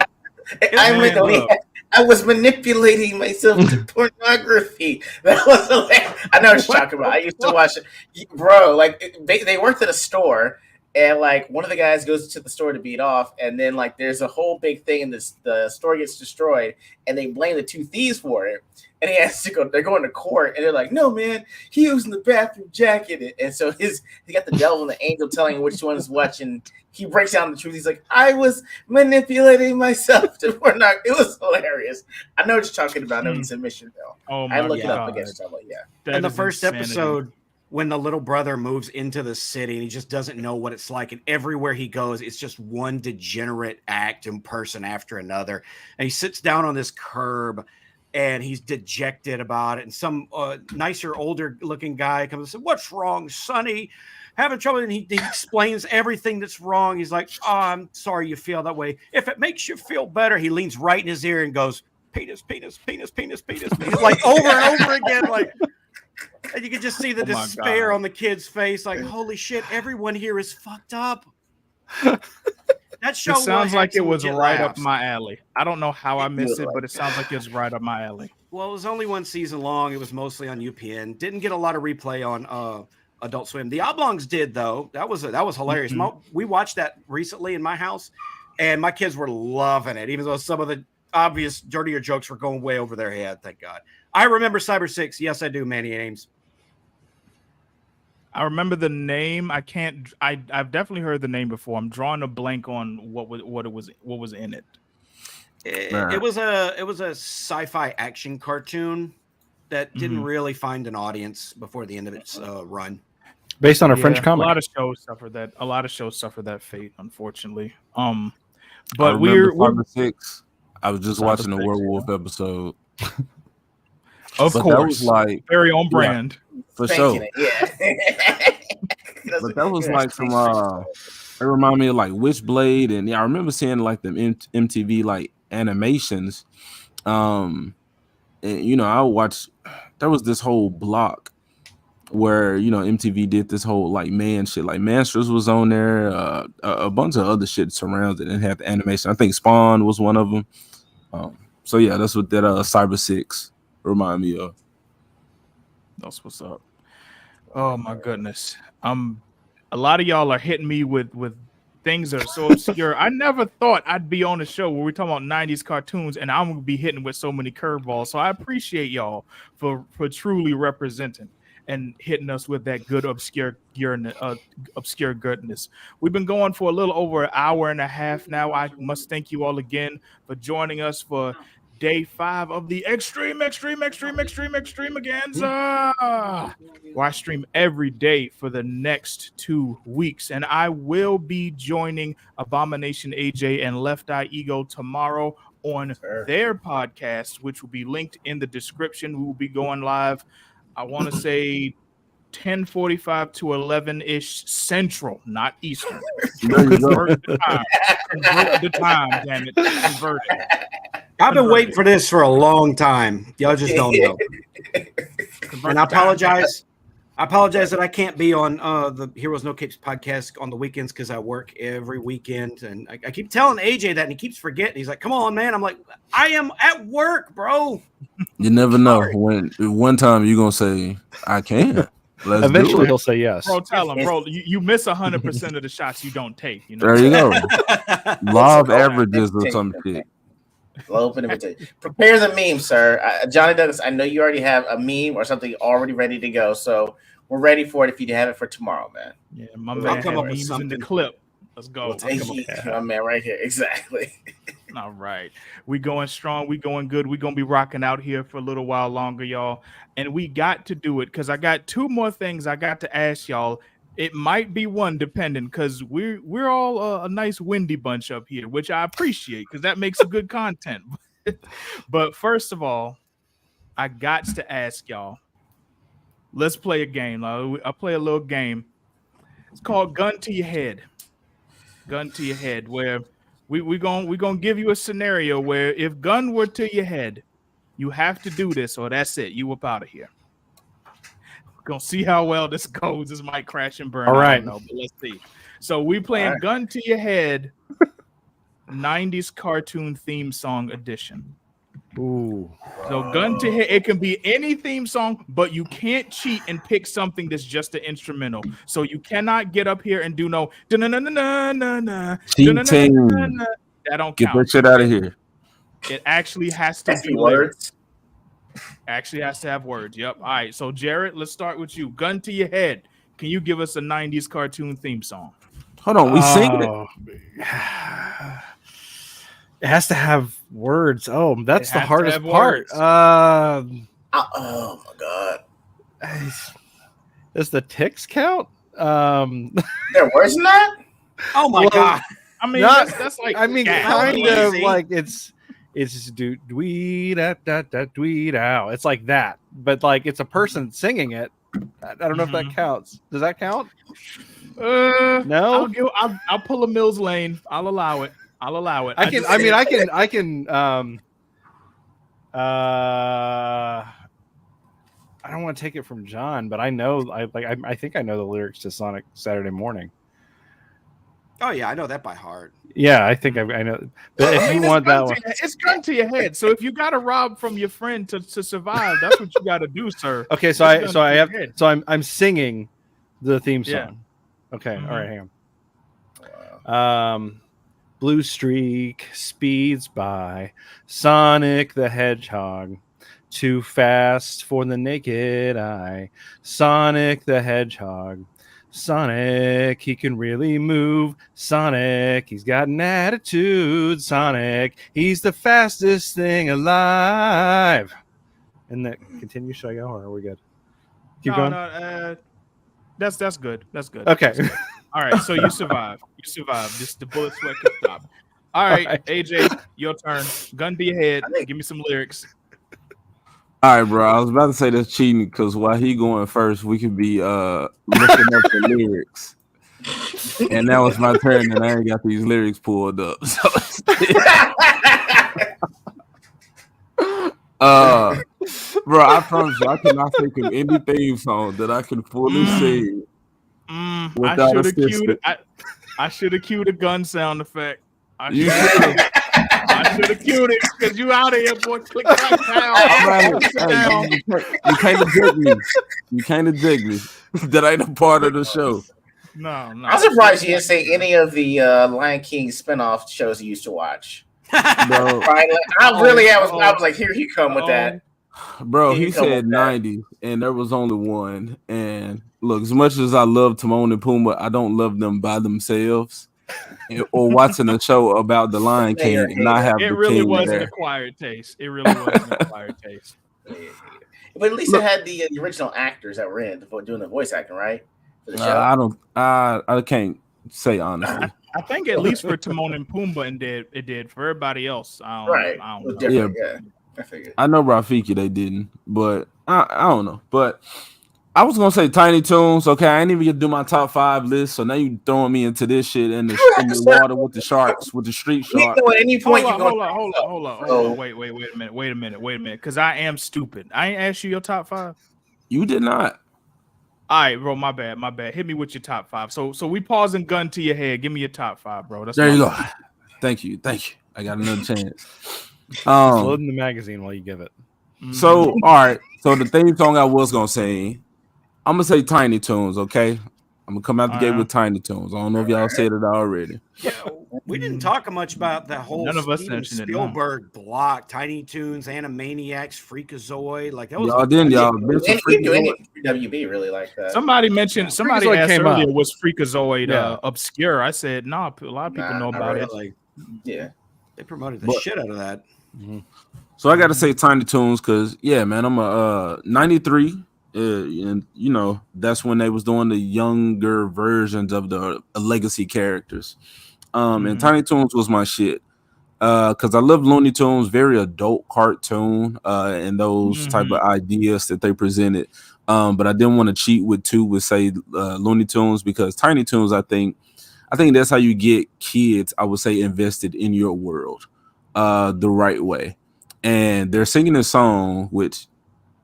I was manipulating myself to pornography. That was hilarious. I know what you're talking about. I used to watch it, bro. Like they worked at a store, and like one of the guys goes to the store to beat off, and then like there's a whole big thing, and the store gets destroyed, and they blame the 2 thieves for it. And he has to go. They're going to court, and they're like, "No, man, he was in the bathroom jacketed." And so he got the devil and the angel telling him which one is which, and he breaks down the truth. He's like, "I was manipulating myself to pornography." It was hilarious. I know what you're talking about. I know it's a Mission Hill. Oh I my looked it up God. against that. Yeah. And the first episode, when the little brother moves into the city and he just doesn't know what it's like, and everywhere he goes, it's just one degenerate act and person after another. And he sits down on this curb, and he's dejected about it. And some nicer, older-looking guy comes and says, "What's wrong, Sonny? Having trouble?" And he explains everything that's wrong. He's like, "Oh, I'm sorry you feel that way. If it makes you feel better," he leans right in his ear and goes, "Penis, penis, penis, penis, penis." Like over and over again, like. And you can just see the despair on the kid's face. Like, holy shit, everyone here is fucked up. That show sounds like it was right up laughs. my alley. I don't know how I missed it, but it sounds like it's right up my alley. Well, it was only 1 season long. It was mostly on UPN. Didn't get a lot of replay on Adult Swim. The Oblongs did, though. That was hilarious. We watched that recently in my house, and my kids were loving it, even though some of the obvious dirtier jokes were going way over their head. Thank God. I remember Cyber 6. Yes, I do, Manny Ames. I remember the name. I've definitely heard the name before. I'm drawing a blank on what was in it. It was a sci-fi action cartoon that didn't really find an audience before the end of its run. Based on a French comic. A lot of shows suffer that fate, unfortunately. But we're Cyber 6. I was just Cyber watching the 6, werewolf episode. Of But course, that was like very on brand. for sure. Thanking it, yeah. But that was like some it reminded me of like Witchblade, and I remember seeing like them MTV like animations. And I watched. There was this whole block where MTV did this whole like man shit, like Mansters was on there, a bunch of other shit surrounded and had the animation. I think Spawn was one of them. So yeah, that's what that Cyber 6 remind me of. That's what's up. Oh my goodness. A lot of y'all are hitting me with things that are so obscure. I never thought I'd be on a show where we're talking about 90s cartoons and I'm gonna be hitting with so many curveballs. So I appreciate y'all for truly representing and hitting us with that good obscure goodness. We've been going for a little over an hour and a half now. I must thank you all again for joining us for day 5 of the extravaganza, where I stream every day for the next 2 weeks. And I will be joining Abomination AJ and Left Eye Ego tomorrow on their podcast, which will be linked in the description. We will be going live, I want to say 10:45 to 11-ish Central, not Eastern. Convert the time, damn it. Convert it. I've been waiting for this for a long time. Y'all just don't know. And I apologize. I apologize that I can't be on the Heroes No Capes podcast on the weekends because I work every weekend. And I keep telling AJ that, and he keeps forgetting. He's like, come on, man. I'm like, I am at work, bro. You never know when one time you're going to say, I can. Eventually he'll say yes. Bro, tell him, bro, you miss 100% of the shots you don't take. You know? There you go. Law of averages or some shit. Open invitation. Prepare the meme, sir. Johnny Douglas, I know you already have a meme or something already ready to go, so we're ready for it if you have it for tomorrow, man. Yeah, my man had memes in the clip. Let's go. My man right here. Exactly. All right. We going strong. We going good. We going to be rocking out here for a little while longer, y'all. And we got to do it because I got 2 more things I got to ask y'all. It might be one depending because we're all a nice windy bunch up here, which I appreciate because that makes a good content. But first of all, I got to ask y'all. Let's play a game. I'll play a little game. It's called Gun to Your Head. Gun to your head, where we're gonna give you a scenario where if gun were to your head, you have to do this or that's it. You up out of here. We're gonna see how well this goes. This might crash and burn. All right. I don't know, but let's see. So we playing Gun to Your Head 90s cartoon theme song edition. Ooh. So Gun to Head, it can be any theme song, but you can't cheat and pick something that's just an instrumental. So you cannot get up here and do no that don't Get count. that shit out of here. It actually has to be words. Actually has to have words. Yep. All right. So Jared, let's start with you. Gun to your head. Can you give us a 90s cartoon theme song? Hold on, we sing it. It has to have words. Oh, that's the hardest part. Oh my god. Does the ticks count? There words in that? Oh my god. I mean, that's like kind of like it's do dwee da da da dwee dow. It's like that, but like it's a person singing it. I don't know if that counts. Does that count? No. I'll pull a Mills Lane. I'll allow it. I can. I don't want to take it from John, but I know. I think I know the lyrics to Sonic Saturday Morning. Oh yeah, I know that by heart. Yeah, I think I know. But if you want that one, it's gun to your head. So if you got to rob from your friend to survive, that's what you got to do, sir. Okay, so I'm singing the theme song. Yeah. Okay, all right, hang on. Blue streak speeds by, Sonic the Hedgehog, too fast for the naked eye. Sonic the Hedgehog. Sonic, he can really move. Sonic, he's got an attitude. Sonic, he's the fastest thing alive. And that continue. Should I go or are we good? Keep going. No, that's good. That's good. Okay. That's good. All right. So you survive. Just the bullet sweat can stop. All right, AJ, your turn. Gun to your head. Give me some lyrics. All right, bro. I was about to say that's cheating because while he going first, we could be looking up the lyrics. And that was my turn, and I ain't got these lyrics pulled up. So bro, I promise you, I cannot think of any theme song that I can fully sing without assistance. I should have queued a gun sound effect. I should have queued it because you out of here, boy. Click down. You can't eject me. You can't eject me. That ain't a part of the show. No. I'm surprised you didn't say any of the Lion King spinoff shows you used to watch. Bro, I was like, here he come with that. Bro, he said 90, and there was only one. And look, as much as I love Timon and Pumbaa, I don't love them by themselves. or watching a show about the Lion King and not have It the really king was an there. acquired taste. It really was an acquired taste. But at least it had the original actors that were in doing the voice acting, right? For the show. I can't say honestly. I think at least for Timon and Pumbaa, it did. For everybody else, I don't know. Different, yeah. I figured. I know Rafiki they didn't, but I don't know. But I was gonna say Tiny Toons. Okay, I ain't even gonna do my top 5 list. So now you throwing me into this shit in the water with the sharks, with the street sharks. At any point, hold on. Wait a minute. Because I am stupid. I ain't asked you your top 5. You did not. All right, bro. My bad. Hit me with your top 5. So we pausing gun to your head. Give me your top 5, bro. There you go. Thank you. I got another chance. Loading the magazine while you give it. So all right. So the theme song I was gonna say, I'm gonna say Tiny Toons. Okay, I'm gonna come out the gate with Tiny Toons. I don't know if y'all said it already. Yeah, we didn't talk much about that whole None of us Steven mentioned it, Spielberg block, Tiny Toons, Animaniacs, Freakazoid. Like that was Y'all didn't. Y'all WB really like that. Somebody asked came earlier, out. was Freakazoid obscure? I said, no, a lot of people know about it. Like, yeah, they promoted the shit out of that. So I got to say Tiny Toons because yeah, man, I'm a 93. And you know that's when they was doing the younger versions of the legacy characters. And Tiny Toons was my shit because I love Looney Tunes, very adult cartoon and those type of ideas that they presented. But I didn't want to cheat with say Looney Tunes because Tiny Toons, I think that's how you get kids, I would say, invested in your world the right way. And they're singing a song which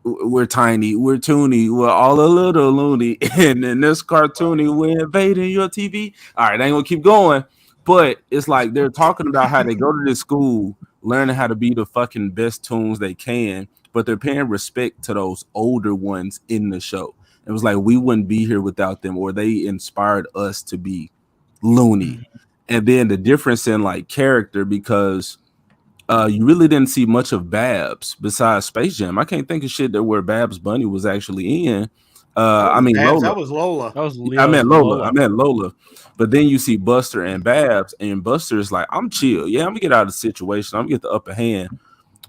we're tiny, we're toony, we're all a little loony, and in this cartoony, we're invading your TV. All right, I ain't gonna keep going, but it's like they're talking about how they go to this school, learning how to be the fucking best tunes they can, but they're paying respect to those older ones in the show. It was like we wouldn't be here without them, or they inspired us to be loony. And then the difference in like character, because you really didn't see much of Babs besides Space Jam. I can't think of shit that where Babs Bunny was actually in. I mean, Babs, Lola. that was Lola. That was Leo. I meant Lola. But then you see Buster and Babs, and Buster is like, I'm chill. Yeah, I'm gonna get out of the situation. I'm gonna get the upper hand.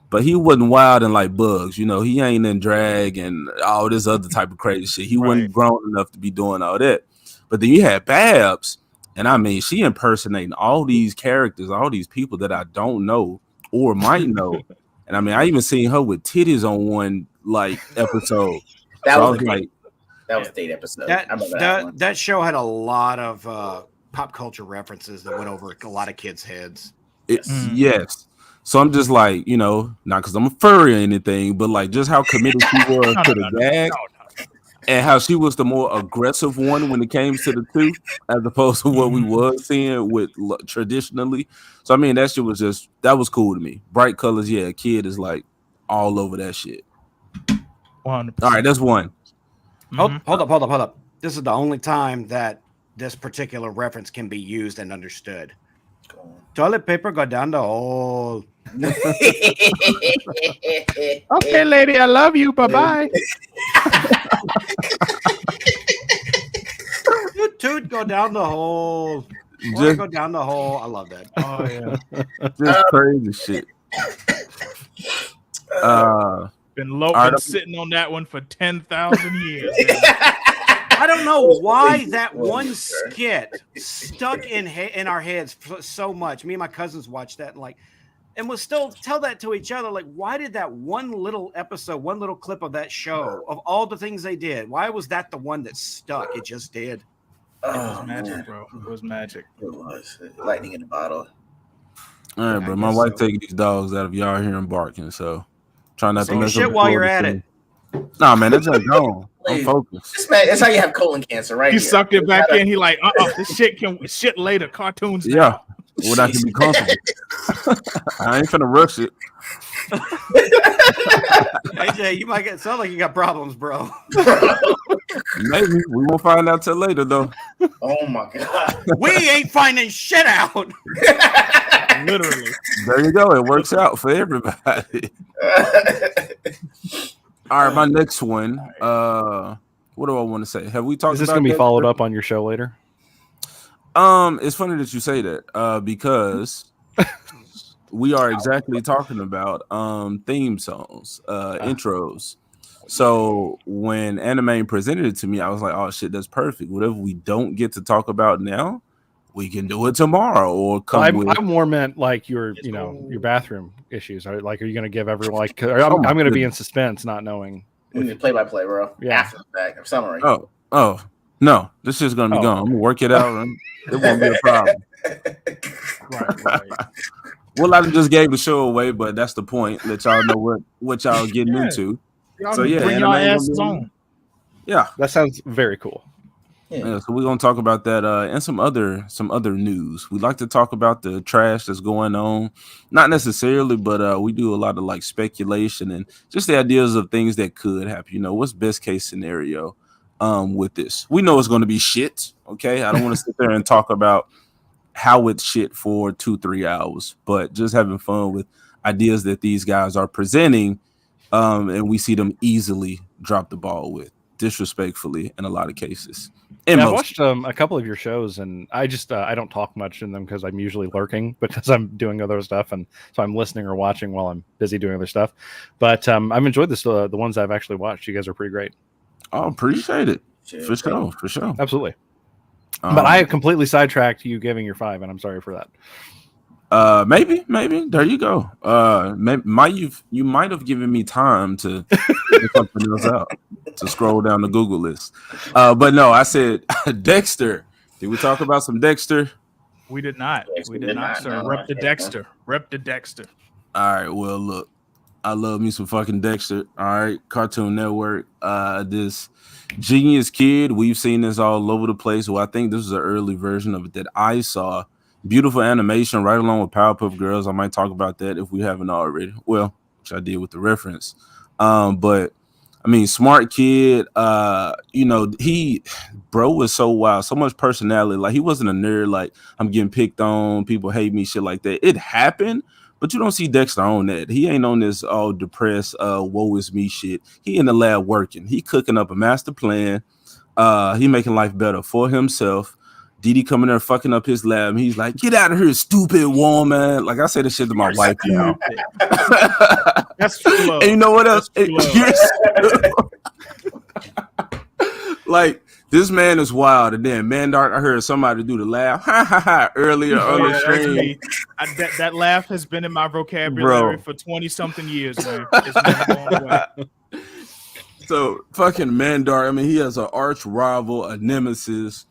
But he wasn't wild and like Bugs. You know, he ain't in drag and all this other type of crazy shit. He wasn't grown enough to be doing all that. But then you had Babs, and I mean, she impersonating all these characters, all these people that I don't know or might know. And I mean, I even seen her with titties on one like episode. That was like a date episode. That show had a lot of pop culture references that went over a lot of kids' heads. Yes. So I'm just like, you know, not because I'm a furry or anything, but like just how committed she was to the gag. And how she was the more aggressive one when it came to the two, as opposed to what we was seeing with traditionally. So I mean, that shit was that was cool to me. Bright colors, yeah. A kid is like all over that shit. 100%. All right, that's one. Hold up. This is the only time that this particular reference can be used and understood. Toilet paper go down the hole. Okay, lady, I love you. Bye-bye. Toot go down the hole. Just go down the hole. I love that. Oh yeah. Just crazy shit. Been sitting on that one for 10,000 years. I don't know why that one skit stuck in our heads so much. Me and my cousins watched that and we'll still tell that to each other. Like, why did that one little episode, one little clip of that show, of all the things they did, why was that the one that stuck? It just did. It was magic, bro. It was magic. It was lightning in the bottle. All right, bro. My wife taking these dogs out of y'all here and barking, so try not to mess shit up while you're at it. Nah, man, that's just gone. I'm focused. That's how you have colon cancer, right? He sucked it back in. He like, this shit later. Cartoons. Yeah, well, I can be comfortable. I ain't finna rush it. Hey Jay, you might sound like you got problems, bro. Maybe we won't find out till later, though. Oh my god, we ain't finding shit out. Literally. There you go. It works out for everybody. All right, my next one. What do I want to say? Have we talked? Is this about going to be that? followed up on your show later? It's funny that you say that because we are exactly talking about theme songs, intros. So when Animaine presented it to me, I was like, "Oh shit, that's perfect. Whatever we don't get to talk about now, we can do it tomorrow." Or come I more meant like your bathroom issues. Like, are you going to give everyone like? I'm going to be in suspense, not knowing. We need play-by-play, bro. Yeah. After the fact, summary. Oh no, this shit's gonna be gone. I'm gonna work it out. And it won't be a problem. Right. Well, I just gave the show away, but that's the point. Let y'all know what y'all getting into. So bring y'all asses on. Yeah, that sounds very cool. Yeah, so we're gonna talk about that and some other news. We like to talk about the trash that's going on, not necessarily, but we do a lot of like speculation and just the ideas of things that could happen. You know, what's best case scenario with this? We know it's going to be shit. Okay, I don't want to sit there and talk about how it's shit for 2-3 hours, but just having fun with ideas that these guys are presenting, and we see them easily drop the ball with disrespectfully in a lot of cases. Yeah, I've watched a couple of your shows, and I just I don't talk much in them because I'm usually lurking because I'm doing other stuff, and so I'm listening or watching while I'm busy doing other stuff. But I've enjoyed this. The ones I've actually watched, you guys are pretty great. Oh, appreciate it. For sure. Absolutely. But I completely sidetracked you giving your 5, and I'm sorry for that. Maybe there you go. You might have given me time to get something else out to scroll down the Google list. But no, I said Dexter. Did we talk about some Dexter? We did not. Yes, we did not, sir. Rep the Dexter. Rep the Dexter. All right. Well, look, I love me some fucking Dexter. All right, Cartoon Network. This genius kid. We've seen this all over the place. Well, I think this is an early version of it that I saw. Beautiful animation right along with Powerpuff Girls. I might talk about that if we haven't already. Well, which I did with the reference. But I mean, smart kid. Bro was so wild, so much personality. Like, he wasn't a nerd. Like, I'm getting picked on, people hate me, shit like that. It happened, but you don't see Dexter on that. He ain't on this all depressed, woe is me shit. He in the lab working. He cooking up a master plan. He making life better for himself. Didi coming there fucking up his lab. And he's like, "Get out of here, stupid woman!" Like, I say this shit to my wife now. That's true love. And you know what else? Like, this man is wild. And then Mandart, I heard somebody do the laugh earlier on the stream. That laugh has been in my vocabulary for 20-something years, man. It's never going away. So fucking Mandart, I mean, he has an arch rival, a nemesis.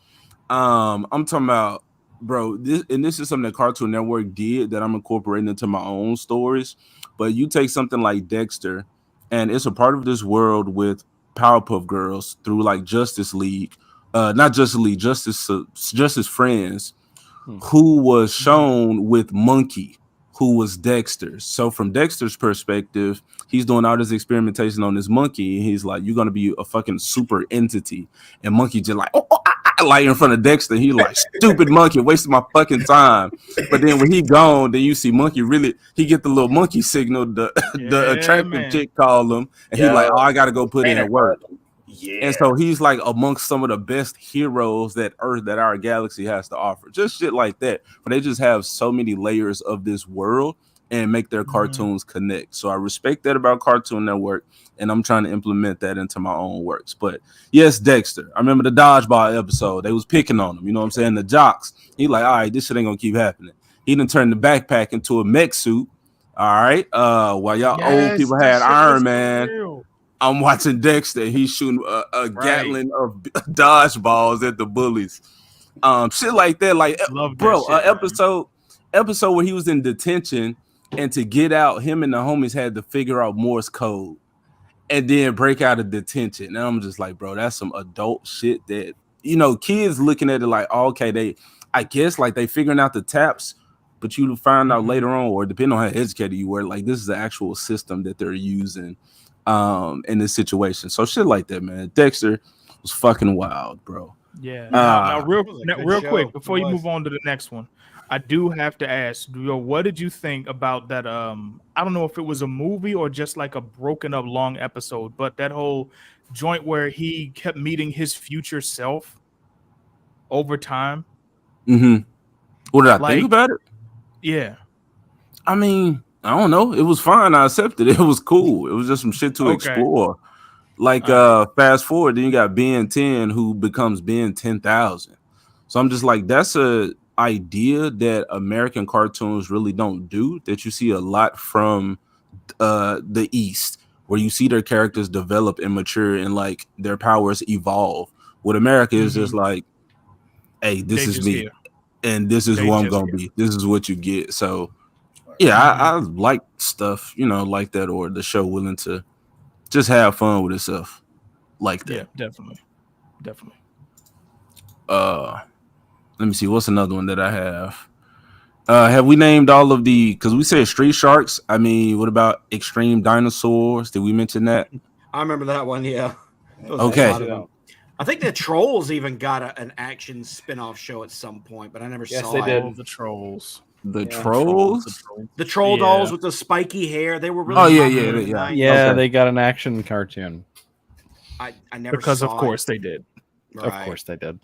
I'm talking about, bro, this is something that Cartoon Network did that I'm incorporating into my own stories. But you take something like Dexter, and it's a part of this world with Powerpuff Girls through like Justice League, not Justice League, Justice Friends, who was shown with Monkey, who was Dexter. So from Dexter's perspective, he's doing all this experimentation on this monkey. He's like, "You're gonna be a fucking super entity," and Monkey just like, like in front of Dexter. He's like, "Stupid monkey, wasting my fucking time." But then when he gone, then you see Monkey he get the little monkey signal, the attractive chick call him, and he's like, "Oh, I gotta go put in work." Yeah. And so he's like amongst some of the best heroes that our galaxy has to offer. Just shit like that. But they just have so many layers of this world and make their cartoons connect. So I respect that about Cartoon Network, and I'm trying to implement that into my own works. But yes, Dexter. I remember the dodgeball episode. They was picking on him. You know what I'm saying? The jocks. He like, all right, this shit ain't gonna keep happening. He done turned the backpack into a mech suit. All right. While y'all old people had Iron Man. Real. I'm watching Dexter. He's shooting a Gatling of dodgeballs at the bullies. Shit like that. Like, bro, episode where he was in detention, and to get out, him and the homies had to figure out Morse code and then break out of detention. And I'm just like, bro, that's some adult shit that, you know, kids looking at it like, oh, okay, I guess like they figuring out the taps, but you find out later on, or depending on how educated you were, like this is the actual system that they're using in this situation. So shit like that, man. Dexter was fucking wild, bro. Yeah. Now real quick, before you move on to the next one, I do have to ask, what did you think about that? I don't know if it was a movie or just like a broken up long episode, but that whole joint where he kept meeting his future self over time. Mm-hmm. What did I Like- think about it? Yeah. I mean, I don't know. It was fine. I accepted it. It was cool. It was just some shit to Okay. explore. Like fast forward, then you got Ben 10 who becomes Ben 10,000. So I'm just like, that's a idea that American cartoons really don't do, that you see a lot from the East, where you see their characters develop and mature and like their powers evolve. What America is just like, hey, this They is just me, here. and this is They who I'm just gonna here. be. This is what you get. So yeah, I like stuff, like that, or the show willing to just have fun with itself like that. Yeah, definitely. Let me see, what's another one that I have? Have we named all of the, because we said Street Sharks? I mean, what about Extreme Dinosaurs? Did we mention that? I remember that one. Yeah. There was Okay. a lot of them. I think the Trolls even got an action spin-off show at some point, but I never saw they it. did. All the trolls. The Yeah. Trolls? The troll Yeah. dolls with the spiky hair. They were really Oh, yeah, popular yeah, in the yeah. 90s. Yeah, Okay. they got an action cartoon. I never Because saw of course they did. it. Of Right. course they did.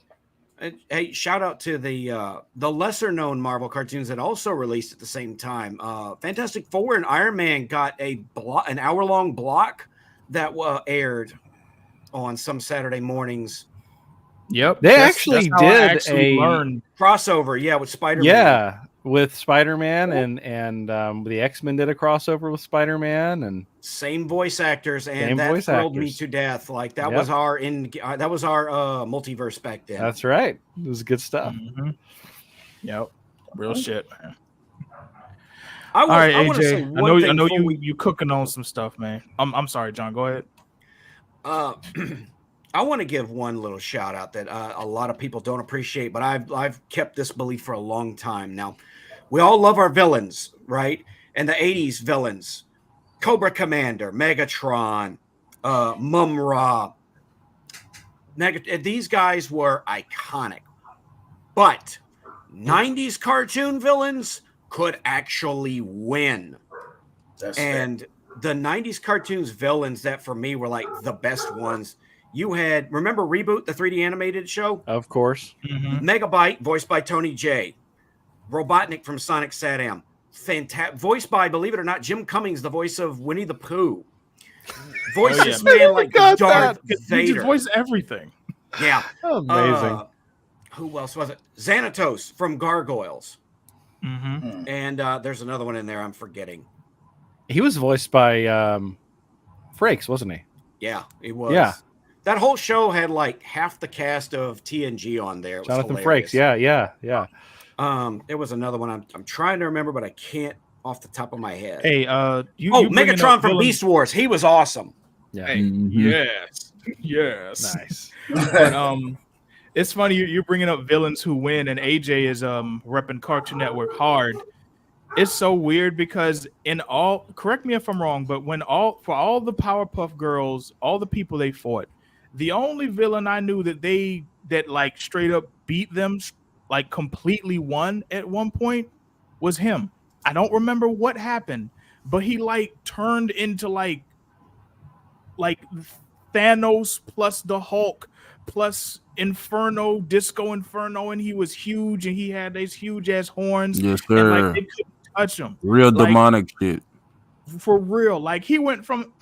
Hey, shout out to the lesser known Marvel cartoons that also released at the same time. Fantastic Four and Iron Man got an hour long block that aired on some Saturday mornings. Yep. They actually how I did actually a- learned. Crossover, yeah, with Spider-Man. Yeah, with Spider-Man and the X-Men did a crossover with Spider-Man, and Same voice actors, and Same that voice thrilled me actors. to death. Like that Yep. was our multiverse back then. that's right. It was good stuff. Mhm. Yep. Real shit, man. I All right, want to say AJ. I one thing know before you cooking on some stuff, man. I'm sorry, John. Go ahead. I want to give one little shout out that a lot of people don't appreciate, but I've kept this belief for a long time now. We all love our villains, right? And the 80s villains, Cobra Commander, Megatron, Mum-Ra. These guys were iconic. But 90s cartoon villains could actually win. That's And the 90s cartoons villains that for me were like the best ones. You had, remember Reboot, the 3D animated show? Of course. Megabyte, voiced by Tony J. Robotnik from Sonic Sat-Am. Voiced by, believe it or not, Jim Cummings, the voice of Winnie the Pooh. Voice Oh, yeah. this man like Got Darth that. You Vader. just voice everything. Yeah. Amazing. Who else was it? Xanatos from Gargoyles. Mm-hmm. And there's another one in there I'm forgetting. He was voiced by Frakes, wasn't he? Yeah, it was. Yeah. That whole show had like half the cast of TNG on there. It was Jonathan hilarious. Frakes. Yeah. There was another one I'm trying to remember, but I can't off the top of my head. Hey, you bringing Megatron up from villains- Beast Wars. He was awesome. Yeah. Hey, Mhm. yes. Nice. But it's funny you're bringing up villains who win, and AJ is repping Cartoon Network hard. It's so weird because correct me if I'm wrong, but for all the Powerpuff Girls, all the people they fought, the only villain I knew that like straight up beat them, like completely won at one point, was him. I don't remember what happened, but he like turned into like Thanos plus the Hulk plus Disco Inferno, and he was huge and he had these huge ass horns. Yes, And sir. like they couldn't touch him. Real like- demonic shit. For real. Like he went from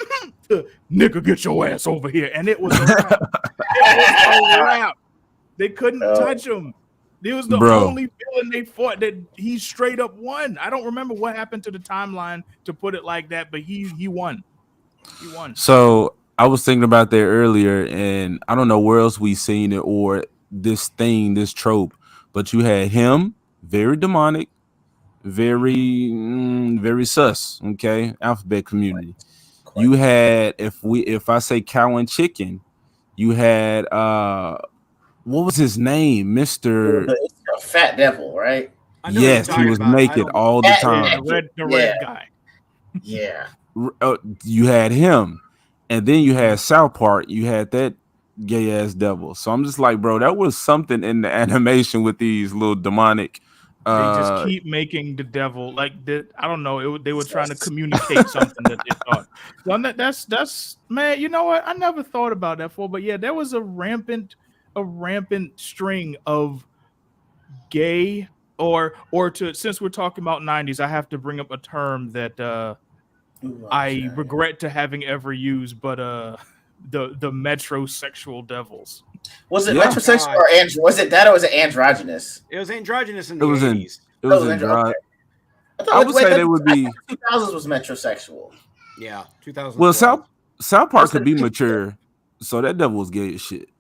to nigga, get your ass over here. And it was a wrap. It was a wrap. They couldn't touch him. He was the only villain they fought that he straight up won. I don't remember what happened to the timeline to put it like that, but he won. He won. So I was thinking about that earlier, and I don't know where else we seen it or this trope, but you had him, very demonic, very sus. Okay, alphabet community. You had if I say cow and chicken, you had what was his name, Mr. Fat Devil, right? I know what you're Yes, he talking was about. I naked don't- all the That- time. The red guy. Yeah. You had him, and then you had South Park. You had that gay ass devil. So I'm just like, bro, that was something in the animation with these little demonic. They just keep making the devil like that. I don't know. They were trying to communicate something that they thought. So that's man. You know what? I never thought about that before. But yeah, there was a rampant string of gay or to since we're talking about 90s, I have to bring up a term that I regret to having ever used, but the metrosexual devils. Was it metrosexual or was it that or was it androgynous? It was androgynous in the 80s. It was androgynous. I would say they would be 2000s was metrosexual. Yeah, 2000. Well, South Park could be mature, so that devil was gay as shit.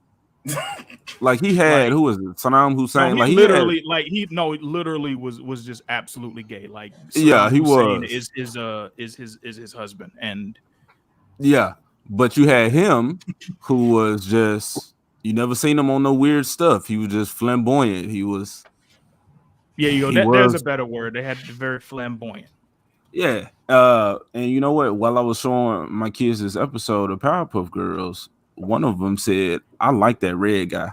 Like he had who was it? Saddam Hussein. No, he literally was just absolutely gay. Like Saddam he Hussein was is his husband, and yeah, but you had him who was just you never seen him on no weird stuff. He was just flamboyant. He was there's a better word. They had very flamboyant. Yeah, and you know what? While I was showing my kids this episode of Powerpuff Girls, one of them said, "I like that red guy,"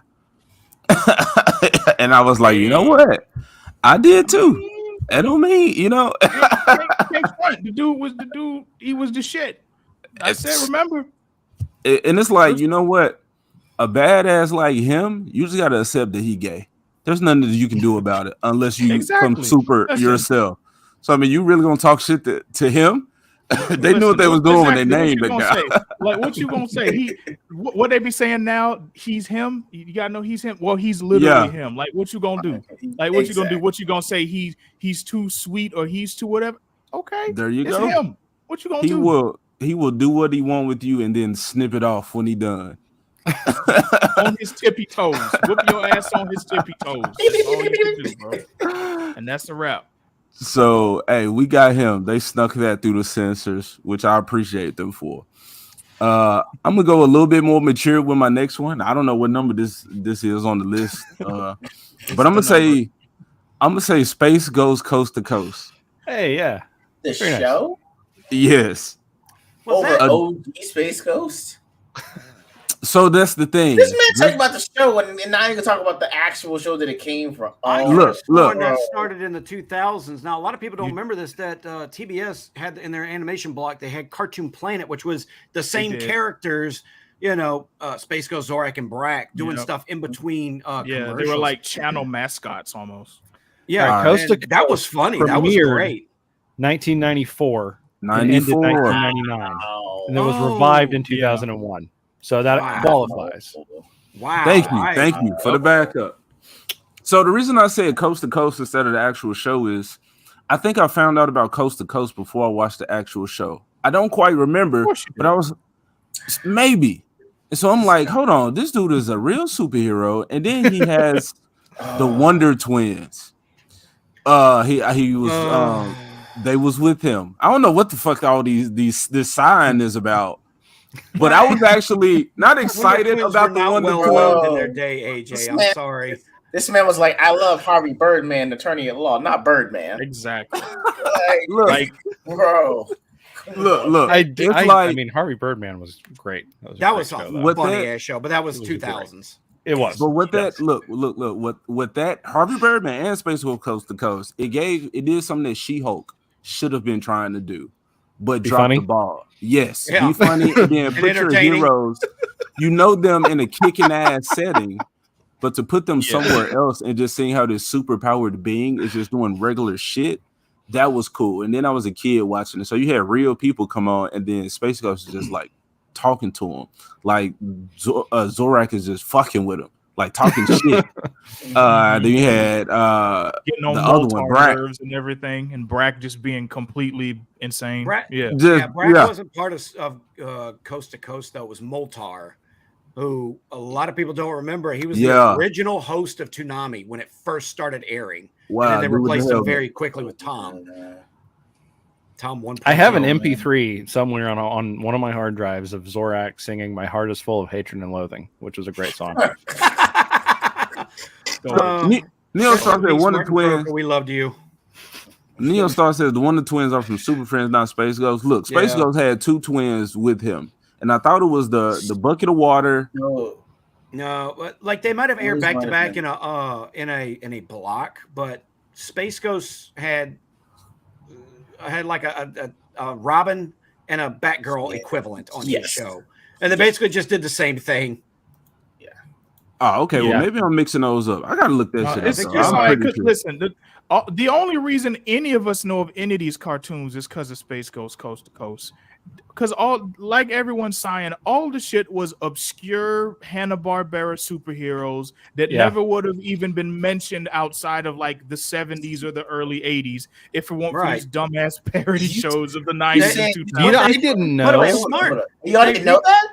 and I was like, "You know what? I did too." That don't mean, you know. The dude was the dude. He was the shit. I said, remember. And it's like, you know what? A badass like him, you just gotta accept that he gay. There's nothing that you can do about it unless you come super yourself. So I mean, you really gonna talk shit to him? They knew what they was doing when they named the guy. Like, what you gonna say? What they be saying now? He's him. You gotta know he's him. Well, he's literally him. Like, what you gonna do? Like, what you gonna do? What you gonna say? He's too sweet or he's too whatever. Okay, there you go. Him. What you gonna do? He will do what he want with you and then snip it off when he done. On his tippy toes. Whoop your ass on his tippy toes. That's all you can do, bro. And that's a wrap. So, hey, we got him. They snuck that through the censors, which I appreciate them for. I'm gonna go a little bit more mature with my next one. I don't know what number this is on the list, but I'm gonna say Space Goes Coast to Coast. Hey, yeah, the show. Nice. Yes. OG Space Ghost. So that's the thing. This man talking about the show, and now you can talk about the actual show that it came from. Look, that started in the 2000s. Now, a lot of people don't remember this. That TBS had in their animation block, they had Cartoon Planet, which was the same characters. You know, Space Ghost, Zorak, and Brak doing stuff in between. They were like channel mascots almost. Yeah, that was funny. That was great. 1994. 1999, and it was revived in 2001. So that qualifies. Wow! Thank you for the backup. So the reason I said Coast to Coast instead of the actual show is, I think I found out about Coast to Coast before I watched the actual show. I don't quite remember, but I was maybe. And so I'm like, hold on, this dude is a real superhero, and then he has the Wonder Twins. He was they was with him. I don't know what the fuck all this sign is about, but I was actually not excited about the Wonder Twins in their day. AJ, I'm sorry. This man was like, "I love Harvey Birdman, attorney at law, not Birdman." Exactly. Bro. Look. I mean, Harvey Birdman was great. That was a funny ass show, but that was 2000s. It was. But with that, look, with that Harvey Birdman and Space Wolf Coast to Coast, it did something that She-Hulk should have been trying to do, but dropped the ball. Yes, be funny and then put your heroes, you know them in a kicking ass setting, but to put them somewhere else and just seeing how this super powered being is just doing regular shit, that was cool. And then I was a kid watching it, so you had real people come on, and then Space Ghost is just like talking to him, like Zorak is just fucking with him, like talking shit. Then you had getting on the other one, Brak, and everything, and Brak just being completely insane. Brak wasn't part of Coast to Coast though. It was Moltar, who a lot of people don't remember. He was the original host of Toonami when it first started airing. Wow, and then they replaced him very quickly with Tom. Tom 1.0. I have an MP3 somewhere on one of my hard drives of Zorak singing "My Heart Is Full of Hatred and Loathing," which was a great song. Neostar said Wonder Twins. We loved you. Neostar says the Wonder Twins are from Super Friends, not Space Ghost. Look, Space Ghost had two twins with him, and I thought it was the bucket of water. No, like they might have aired back to back in a block, but Space Ghost had like a Robin and a Batgirl equivalent on each show, and they basically just did the same thing. Oh, okay. Yeah. Well, maybe I'm mixing those up. I gotta look that shit It's up. just I'm like, pretty sure. listen, the only reason any of us know of any of these cartoons is because of Space Ghost Coast to Coast. Because all, like everyone's saying, all the shit was obscure Hanna-Barbera superheroes that never would have even been mentioned outside of like the 70s or the early 80s if it weren't for these dumbass parody shows of the 90s and 2000s. I didn't know. But it was smart. You didn't know that?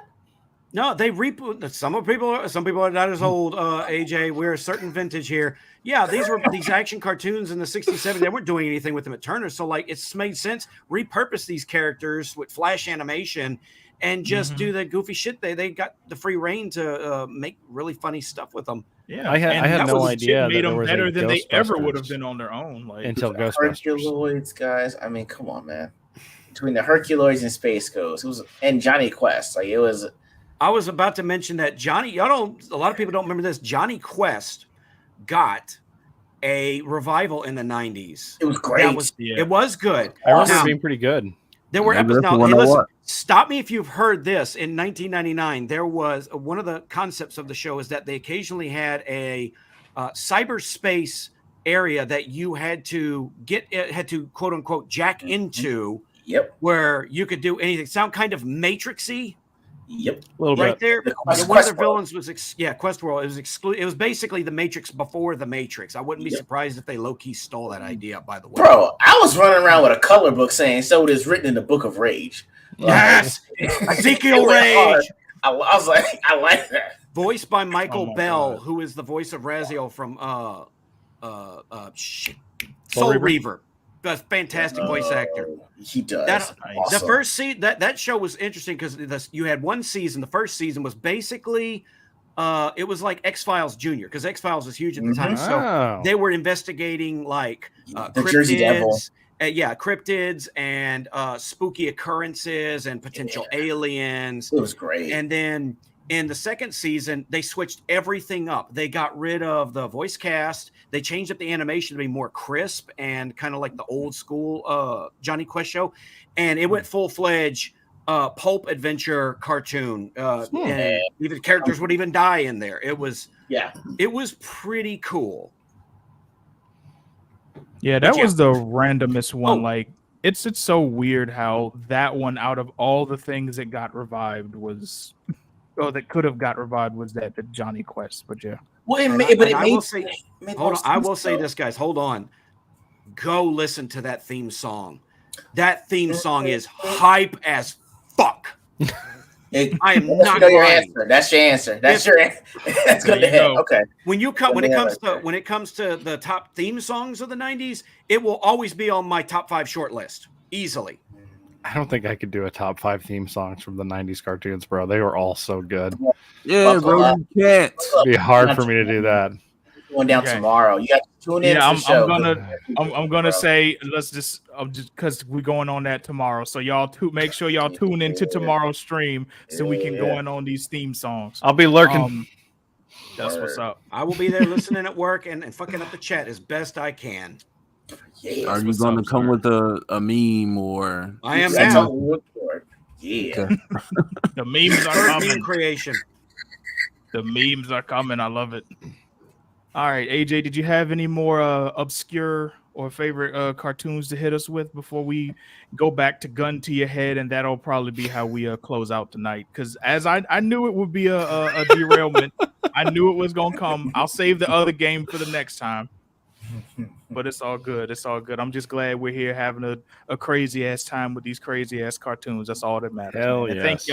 No, they reboot. Some people are not as old. AJ, we're a certain vintage here. Yeah, these were these action cartoons in the 60s, 70s. They weren't doing anything with them at Turner, so like it's made sense. Repurpose these characters with flash animation and just do the goofy shit. They got the free reign to make really funny stuff with them. Yeah, I had no idea made that them was better a than they ever would have Ghostbusters been on their own. Like until Ghostbusters. Herculoids, guys. I mean, come on, man. Between the Herculoids and Space Ghost, it was, and Johnny Quest, like it was. I was about to mention that Johnny. A lot of people don't remember this. Johnny Quest got a revival in the 90s. It was great. It was good. I remember it being pretty good. There were Maybe episodes. that's the Now, one hey, I listen, watched. stop me if you've heard this. In 1999, there was one of the concepts of the show is that they occasionally had a cyberspace area that you had to quote unquote jack into. Yep. Where you could do anything. Sound kind of Matrixy. Yep. A little Right bit. there. Quest One of their World. villains was Quest World. It was It was basically the Matrix before the Matrix. I wouldn't be surprised if they low key stole that idea. By the way, Bro, I was running around with a color book saying "So it is written in the Book of Rage." yes, Ezekiel Rage. I was like, I like that. Voiced by Michael my Bell, God. who is the voice of Raziel from Soul Soul Reaver. A fantastic voice actor. He does. That, Awesome. The first season, that show was interesting because you had one season. The first season was basically, it was like X-Files Junior because X-Files was huge at the time. So they were investigating like the Jersey Devil. Cryptids and spooky occurrences and potential aliens. It was great. And then in the second season, they switched everything up. They got rid of the voice cast. They changed up the animation to be more crisp and kind of like the old school Johnny Quest show. And it went full-fledged pulp adventure cartoon. And even characters would even die in there. It was pretty cool. Yeah, that was the randomest one. Like it's so weird how that one out of all the things that got revived was that could have got revived was the Johnny Quest. But yeah. Well, I will say this, guys. Hold on. Go listen to that theme song. That theme song is hype as fuck. I am not your lying. answer. That's your answer. That's your answer. That's good to hear. Okay. When it comes to the top theme songs of the 90s, it will always be on my top 5 short list. Easily. I don't think I could do a top 5 theme songs from the 90s cartoons, bro. They were all so good. Yeah, bro, you can't. It'd be hard for me to do that. Going down tomorrow. You got to tune in. Yeah, to the show. I'm gonna say let's just because we're going on that tomorrow. So y'all make sure y'all tune into tomorrow's stream so we can go in on these theme songs. I'll be lurking. That's what's up. I will be there listening at work and fucking up the chat as best I can. Yes, Are you going to come with a meme or? I am That's now. all we look for. Yeah. The memes are Meme coming. creation. The memes are coming. I love it. All right, AJ, did you have any more obscure or favorite cartoons to hit us with before we go back to gun to your head? And that'll probably be how we close out tonight. Because as I knew it would be a derailment. I knew it was going to come. I'll save the other game for the next time. But it's all good. It's all good. I'm just glad we're here having a crazy ass time with these crazy ass cartoons. That's all that matters. Hell And yes.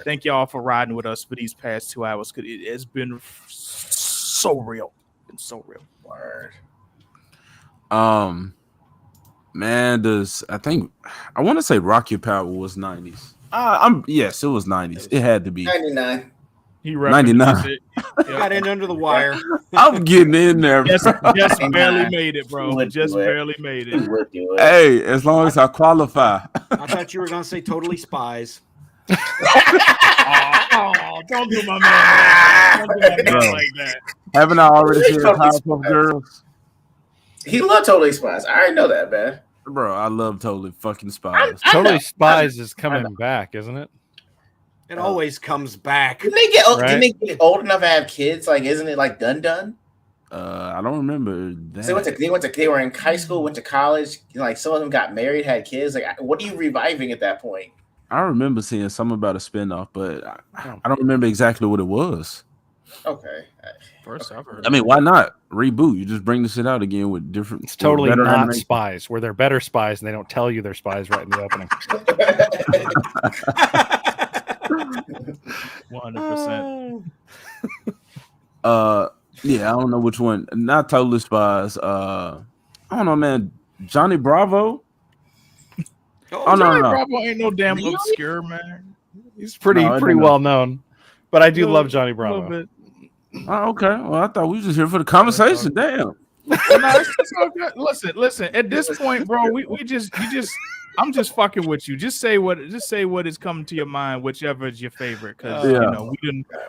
thank y'all for riding with us for these past 2 hours. Cause it has been so real. It's so real. Word. Man, I want to say Rock Your Power was 90s. Yes, it was 90s. It had to be 99. He 99. Got in under the wire. I'm getting in there, bro. Just barely made it, bro. Just barely made it. Would do it. Hey, as long as I qualify. I thought you were going to say Totally Spies. Oh, don't do my man. Don't do my man like that. Haven't I already said Totally Powerpuff Spies. Girls? He loved Totally Spies. I already know that, man. Bro, I love Totally fucking Spies. Totally Spies is coming back, isn't it? It always comes back. Didn't they get Right. didn't they get old enough to have kids? Like, isn't it like done? I don't remember that. So they were in high school, went to college. Like some of them got married, had kids. Like, what are you reviving at that point? I remember seeing something about a spinoff, but I don't remember exactly what it was. Okay. First I've heard. I mean, why not reboot? You just bring the shit out again with different. It's totally better not animation. spies, where they're better spies and they don't tell you they're spies right in the opening. 100%. Yeah, I don't know which one. Not Totally Spies. I don't know, man. Johnny Bravo. Oh no. Bravo ain't no damn obscure, man. He's pretty well known, but I do love Johnny Bravo. Oh, okay. Well, I thought we were just here for the conversation. Damn. It's all good. Listen. At this point, bro, I'm just fucking with you. Just say what is coming to your mind, whichever is your favorite. Because you know,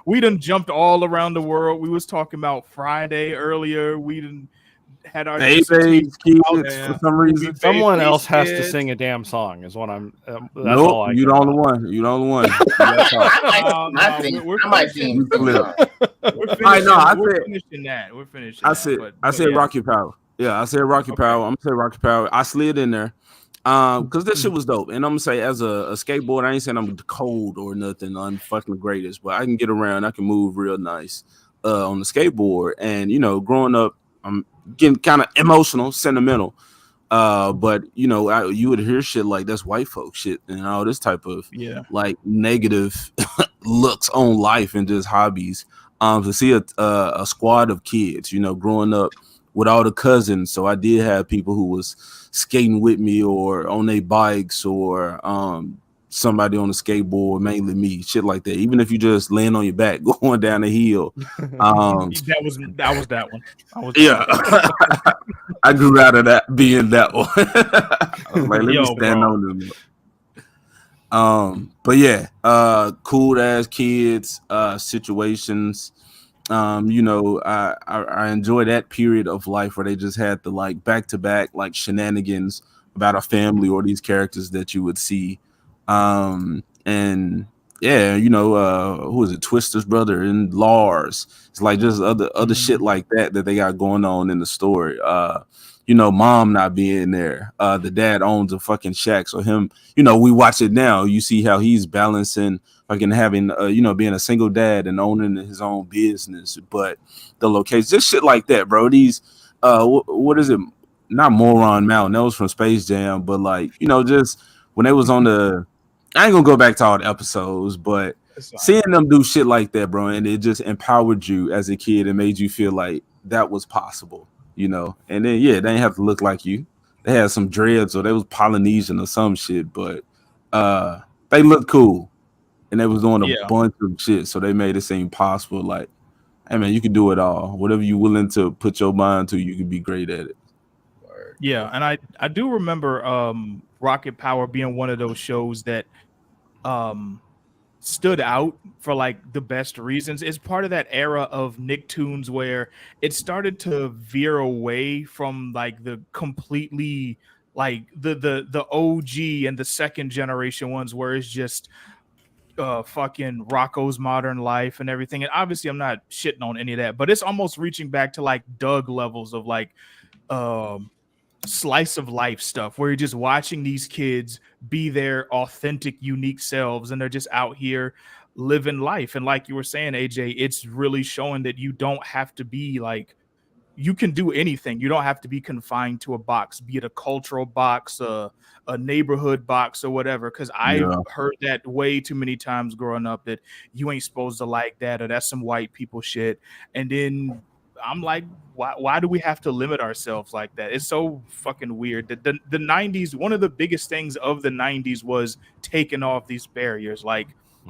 we done jumped all around the world. We was talking about Friday earlier. We done had our kids for some reason. Someone else has to sing a damn song. Is what I'm. That's all I. You the only one. You the only one. I might sing. We're finishing that. I said Rocky Power. Yeah, I said Rocky Power. I'm gonna say Rocky Power. I slid in there. Because this shit was dope. And I'm gonna say, as a skateboarder, I ain't saying I'm cold or nothing. I'm fucking the greatest, but I can get around, I can move real nice on the skateboard. And you know, growing up, I'm getting kind of emotional, sentimental. But you know, you would hear shit like that's white folk shit and all this type of like negative looks on life and just hobbies. To see a squad of kids, you know, growing up with all the cousins. So I did have people who was skating with me or on their bikes or somebody on a skateboard, mainly me, shit like that. Even if you just laying on your back going down the hill. that was that one. I grew out of that being that one. I was like, let me stand on them. But yeah, cool ass kids, situations. You know, I enjoy that period of life where they just had the like back to back like shenanigans about a family or these characters that you would see. And yeah, you know, who is it? Twister's brother and Lars. It's like just other shit like that they got going on in the story. You know, mom not being there. The dad owns a fucking shack, so him, you know, we watch it now. You see how he's balancing fucking having, you know, being a single dad and owning his own business, but the location, just shit like that, bro. These, what is it? Not Moron Mountain. That was from Space Jam, but like, you know, just when they was on the, I ain't gonna go back to all the episodes, but seeing them do shit like that, bro, and it just empowered you as a kid and made you feel like that was possible. You know, and then they didn't have to look like you. They had some dreads or they was Polynesian or some shit, but they looked cool, and they was doing a bunch of shit, so they made it seem possible. Like, hey man, you can do it all. Whatever you're willing to put your mind to, you can be great at it. Yeah, and I do remember Rocket Power being one of those shows that stood out for like the best reasons. It's part of that era of Nicktoons where it started to veer away from like the completely like the OG and the second generation ones where it's just fucking Rocco's Modern Life and everything. And obviously I'm not shitting on any of that, but it's almost reaching back to like Doug levels of like slice of life stuff where you're just watching these kids be their authentic, unique selves, and they're just out here living life. And like you were saying, AJ, it's really showing that you don't have to be like, you can do anything. You don't have to be confined to a box, be it a cultural box, a neighborhood box, or whatever. Because I heard that way too many times growing up, that you ain't supposed to like that, or that's some white people shit. And then I'm like, why do we have to limit ourselves like that? It's so fucking weird. The 90s, one of the biggest things of the 90s was taking off these barriers. Like,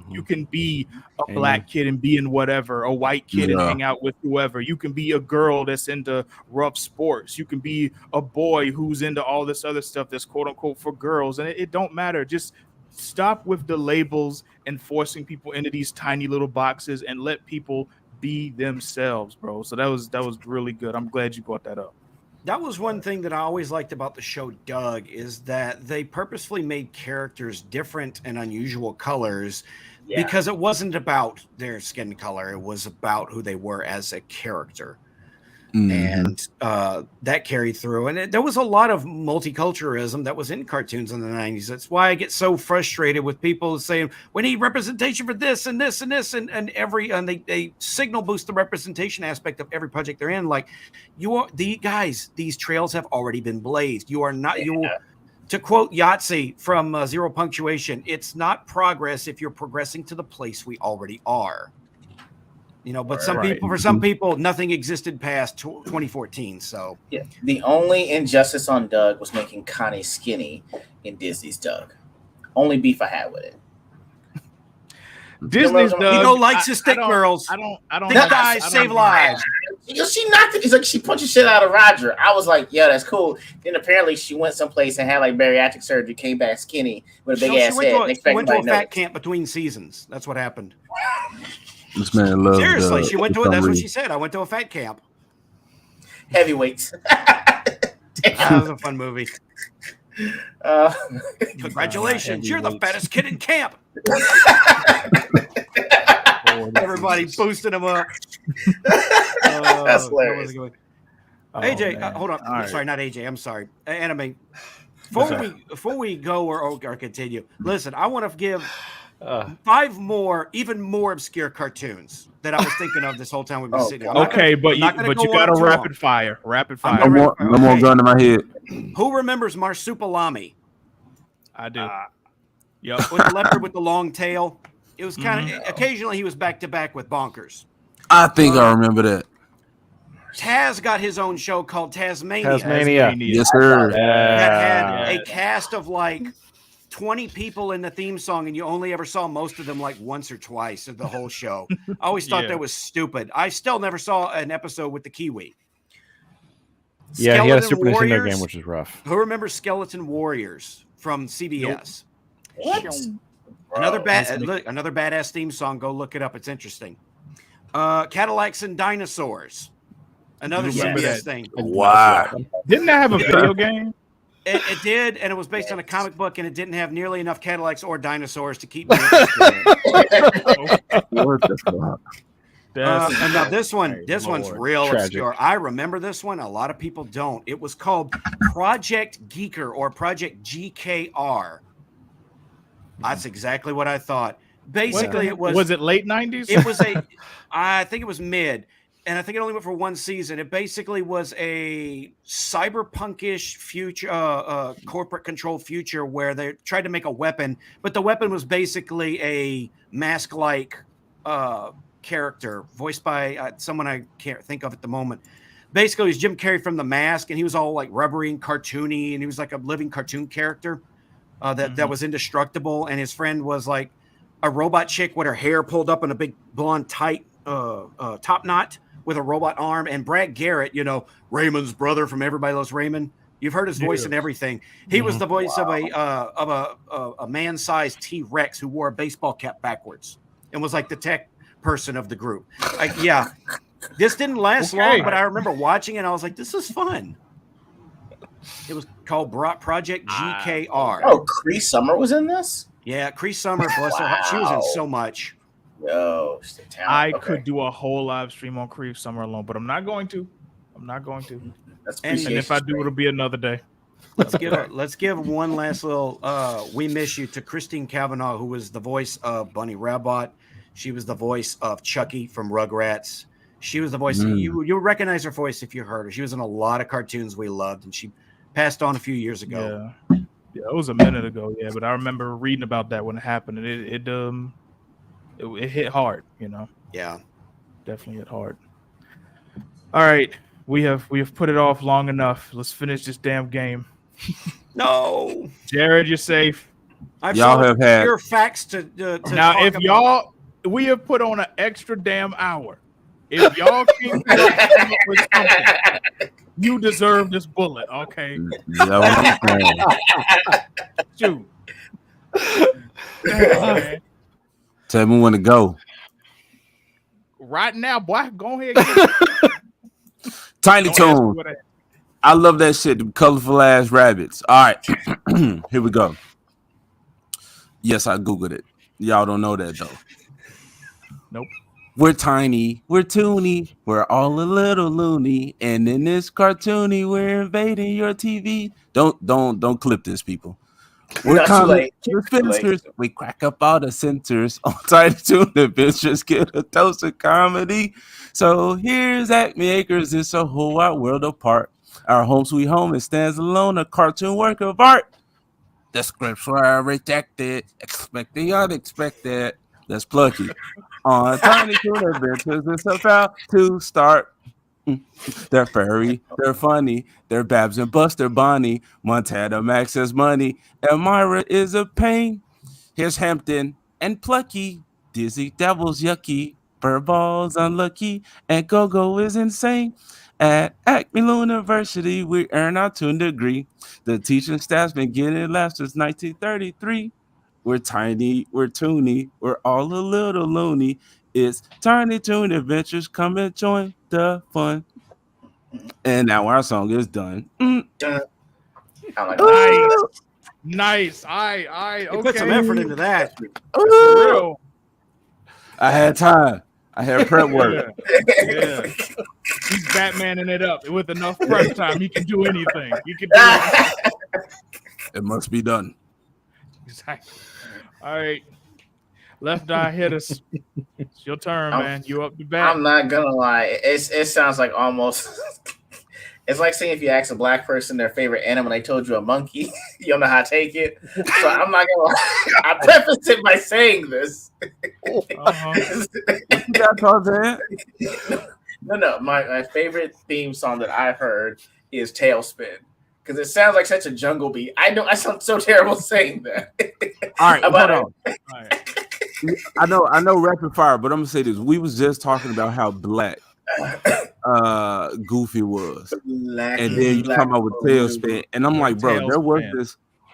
you can be a black kid and be in whatever, a white kid and hang out with whoever. You can be a girl that's into rough sports. You can be a boy who's into all this other stuff that's quote unquote for girls. And it don't matter. Just stop with the labels and forcing people into these tiny little boxes and let people be themselves, bro. So that was really good. I'm glad you brought that up. That was one thing that I always liked about the show Doug, is that they purposefully made characters different and unusual colors. because it wasn't about their skin color. It was about who they were as a character. And that carried through. And there was a lot of multiculturalism that was in cartoons in the 90s. That's why I get so frustrated with people saying, we need representation for this and this and this. And they signal boost the representation aspect of every project they're in. Like, these trails have already been blazed. You are not, to quote Yahtzee from Zero Punctuation, it's not progress if you're progressing to the place we already are. But for some people, nothing existed past 2014. So the only injustice on Doug was making Connie skinny in Disney's Doug. Only beef I had with it. Disney's Doug likes his thick girls. I don't. Thick guys save lives. She knocked it. He's like, she punched the shit out of Roger. I was like, yeah, that's cool. Then apparently she went someplace and had like bariatric surgery, came back skinny with a big ass head. She went to a fat camp between seasons. That's what happened. This man loves. Seriously, she went to it. That's what she said. I went to a fat camp. Heavyweights. That was a fun movie. Congratulations, you're the fattest kid in camp. Everybody boosting him up. That's hilarious. AJ, hold on. Right. Sorry, not AJ. I'm sorry. Animaine. Before we go or continue, listen, I want to give 5 more, even more obscure cartoons that I was thinking of this whole time we've been sitting here. Okay, but you got to rapid fire. No more gun in my head. Who remembers Marsupilami? I do. With the leopard with the long tail. It was kind of occasionally he was back to back with Bonkers. I think I remember that. Taz got his own show called Tasmania. Yes, sir. That had a cast of like 20 people in the theme song, and you only ever saw most of them like once or twice of the whole show. I always thought that was stupid. I still never saw an episode with the Kiwi. Yeah, he had a Super Nintendo game, which is rough. Who remembers Skeleton Warriors from CBS? What? Another badass theme song. Go look it up. It's interesting. Cadillacs and Dinosaurs. Another CBS thing. Wow. Didn't that have a video game? It did, and it was based on a comic book, and it didn't have nearly enough Cadillacs or dinosaurs to keep me interested. And now this one's real obscure. I remember this one. A lot of people don't. It was called Project Geeker or Project GKR. That's exactly what I thought. Basically, it was. Was it late 90s? It was I think it was mid, and I think it only went for one season. It basically was a cyberpunkish future, corporate controlled future where they tried to make a weapon, but the weapon was basically a mask-like character voiced by someone I can't think of at the moment. Basically, it was Jim Carrey from The Mask, and he was all like rubbery and cartoony, and he was like a living cartoon character. That was indestructible, and his friend was like a robot chick with her hair pulled up in a big blonde tight top knot with a robot arm. And Brad Garrett, Raymond's brother from Everybody Loves Raymond. You've heard his voice and everything. He was the voice of a man-sized T-Rex who wore a baseball cap backwards and was like the tech person of the group. This didn't last long, but I remember watching it. And I was like, this is fun. It was called Project GKR. Oh, Cree Summer was in this? Yeah, Cree Summer, bless her heart. She was in so much. Yo, I could do a whole live stream on Cree Summer alone, but I'm not going to. And if I do, it'll be another day. Let's give one last little we miss you to Christine Cavanaugh, who was the voice of Bunny Rabbit. She was the voice of Chucky from Rugrats. She was the voice. You'll recognize her voice if you heard her. She was in a lot of cartoons we loved, and she passed on a few years ago. Yeah, it was a minute ago. Yeah, but I remember reading about that when it happened. And it hit hard. Yeah, definitely hit hard. All right, we have put it off long enough. Let's finish this damn game. Jared, you're safe. Y'all have had your facts to now. If y'all, we have put on an extra damn hour. If y'all can't come up with something, you deserve this bullet, okay? Shoot. Tell me when to go. Right now, boy. Go ahead. Get it. Tiny Toon. I love that shit. The colorful ass rabbits. All right. Here we go. Yes, I Googled it. Y'all don't know that though. Nope. We're tiny, we're toony, we're all a little loony, and in this cartoony, we're invading your TV. Don't clip this, people. We're No, too comic late. Too late. dispensers. We crack up all the centers on Tiny Toon Adventures. Get a dose of comedy. So here's Acme Acres. It's a whole wide world apart. Our home sweet home, it stands alone, a cartoon work of art. The scripts were rejected, expect the unexpected. That's Plucky. On Tiny Toon Adventures, it's about to start. They're furry, they're funny, they're Babs and Buster Bonnie. Montana Max has money, and Myra is a pain. Here's Hampton and Plucky, Dizzy Devil's yucky, Furball's unlucky, and Go-Go is insane. At Acme University, we earn our toon degree. The teaching staff's been getting laughs since 1933. We're tiny, we're toony, we're all a little loony. It's Tiny Toon Adventures. Come and join the fun. And now our song is done. Dun. I'm like, Nice. I You okay. put some effort into that. For real. I had time. I had prep work. Yeah. He's Batmaning it up with enough prep time. He can do anything. You can do it. It must be done. Exactly. All right. Left Eye, hit us. It's your turn, man. You up the bat. I'm not gonna lie. It sounds like almost. It's like saying if you ask a black person their favorite animal, they told you a monkey. You don't know how to take it. So I'm not gonna lie. I prefaced it by saying this. Uh-huh. You got Tarzan? No. My favorite theme song that I've heard is Tailspin. Because it sounds like such a jungle beat. I know I sound so terrible saying that. All right, hold on. All right. I know rapid fire, but I'm gonna say this. We was just talking about how black Goofy was. And then you come out with Tailspin. And I'm like, bro,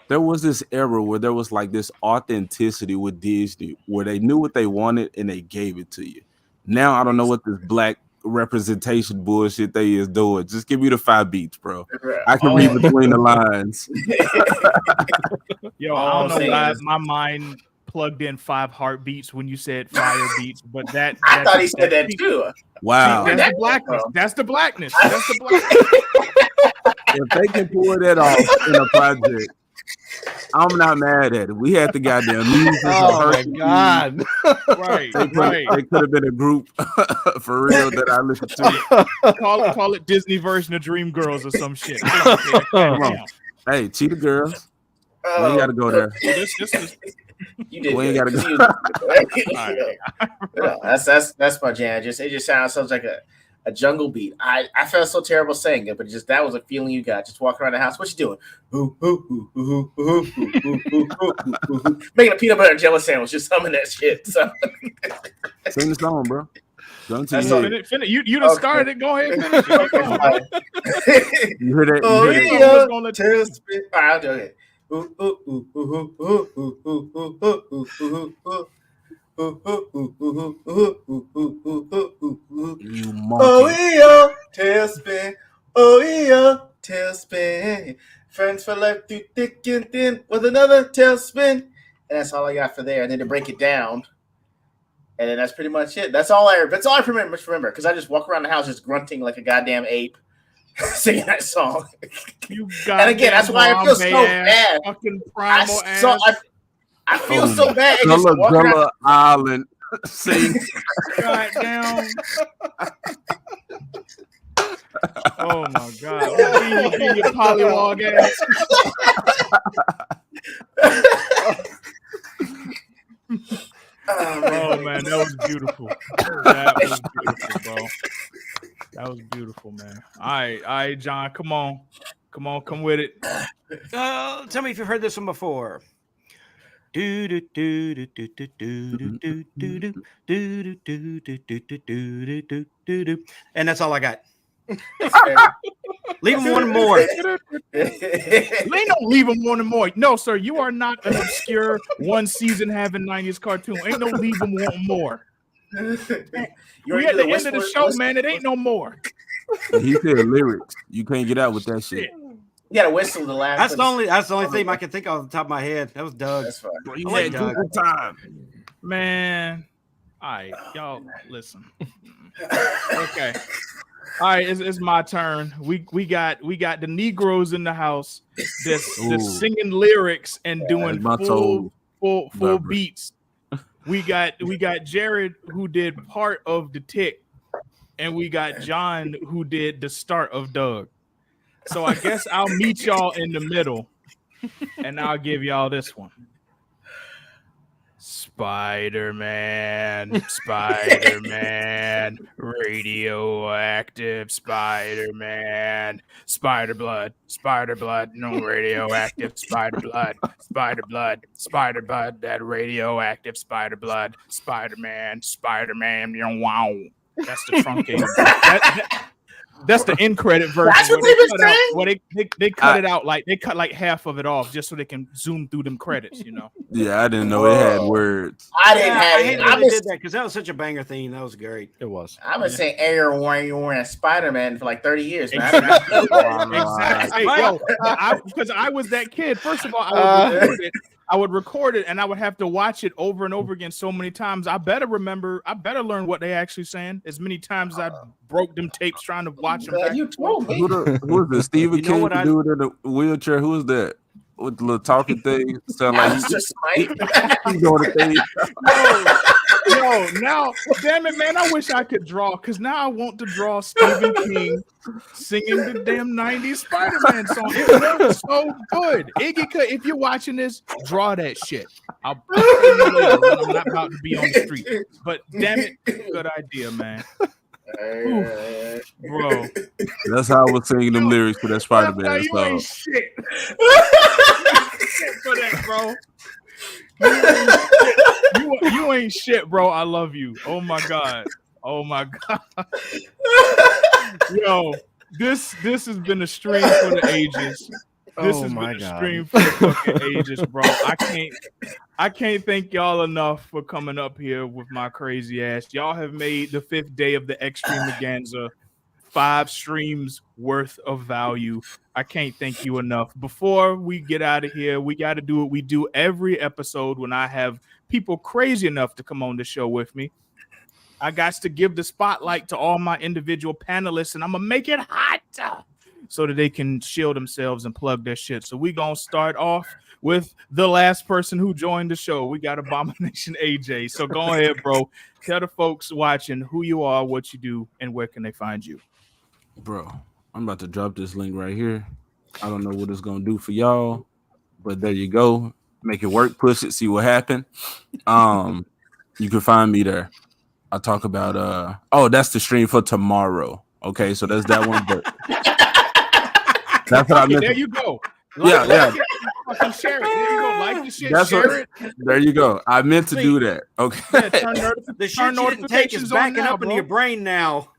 there was this era where there was like this authenticity with Disney where they knew what they wanted and they gave it to you. Now I don't know what this black representation bullshit they is doing. Just give me the 5 beats, bro. I can read between the lines. Yo, I don't know why my mind plugged in 5 heartbeats when you said fire beats, but that I thought he said that too. Wow. That's the blackness. That's the blackness. That's the blackness. If they can pull that off in a project, I'm not mad at it. We had the goddamn music. Oh my god! Right. They could have been a group for real that I listened to. Call it Disney version of Dreamgirls or some shit. I don't care. Come on. Hey, Cheetah Girls. We ain't got to go there. This is You did. We ain't gotta go. No, that's my jam. It just sounds like a jungle beat. I felt so terrible saying it, but that was a feeling you got. Just walking around the house. What you doing? Making a peanut butter and jelly sandwich. Just humming that shit. So. Sing the song, bro. Don't That's you all. finish. You done started it. Go ahead. Finish it. You hear that? Oh, You hear that? yeah. Gonna let Tailspin. All right, I'll do it. You Oh monkey. yeah, tailspin. Oh yeah, tailspin. Friends for life through thick and thin with another tailspin. And that's all I got for there. And then to break it down, and then that's pretty much it. That's all I remember. Because I just walk around the house just grunting like a goddamn ape, singing that song. And again, that's why I feel so bad. Fucking primal I feel so bad. Just Gullah walking around. Gullah Island. Sing. Goddamn. Oh my god. You pollywog ass. Oh man, that was beautiful. That was beautiful, bro. That was beautiful, man. All right, John, come on, come with it. Tell me if you've heard this one before. And that's all I got. Leave him one more. They don't leave him wanting more. No, sir, you are not an obscure one season having 90s cartoon. Ain't no leave him wanting more. We at the end of the show, man. It ain't no more. He said lyrics. You can't get out with that shit. You got to whistle the last. That's the only theme I can think of off the top of my head. That was Doug. That's fine. You I like had Doug. Google time. Man. All right, y'all listen. Okay. All right, it's my turn. We got the Negroes in the house that's singing lyrics and doing full beats. We got Jared who did part of the Tick, and we got John who did the start of Doug. So I guess I'll meet y'all in the middle, and I'll give y'all this one. Spider-Man, Spider-Man, radioactive Spider-Man, spider blood, no radioactive spider blood, that radioactive spider blood, Spider-Man, wow. That's the truncated. That's the end credit version. That's what they were saying. Well, they cut it out, like they cut like half of it off just so they can zoom through them credits, you know. Yeah, I didn't know it had words. I didn't have it. I did that because that was such a banger theme. That was great. It was. I've been saying Air Warren Spider-Man for like 30 years, man. Exactly. Because I was that kid. First of all, I would record it and I would have to watch it over and over again so many times. I better learn what they actually saying as many times as I broke them tapes trying to watch them. You told me. Who is this? Stephen King, the dude in the wheelchair. Who is that? With the little talking thing. Sound like he's doing a thing. No, now, damn it, man! I wish I could draw, because now I want to draw Stephen King singing the damn '90s Spider-Man song. It was so good. Iggy, if you're watching this, draw that shit. I'll pay you later when I'm not about to be on the street. But damn it, good idea, man. Oof, bro, that's how I was singing them lyrics for that Spider-Man you song. Ain't shit. Shit for that, bro. You ain't shit, bro. I love you. Oh my god. Yo, this has been a stream for the ages. This has been a stream for the fucking ages, bro. I can't thank y'all enough for coming up here with my crazy ass. Y'all have made the 5th day of the Extremaganza 5 streams worth of value. I can't thank you enough. Before we get out of here, we got to do what we do every episode when I have people crazy enough to come on the show with me. I got to give the spotlight to all my individual panelists, and I'm going to make it hot so that they can shield themselves and plug their shit. So we going to start off with the last person who joined the show. We got Abomination AJ. So go ahead, bro. Tell the folks watching who you are, what you do, and where can they find you. Bro, I'm about to drop this link right here. I don't know what it's going to do for y'all, but there you go. Make it work, push it, see what happened. You can find me there. I talk about that's the stream for tomorrow. Okay, so that's that one, but that's what I meant. There you go. Yeah. Fucking share it. There you go. Like the shit, share it. There you go. I meant to do that. Okay. Yeah, the shit you didn't take is backing up in your brain now.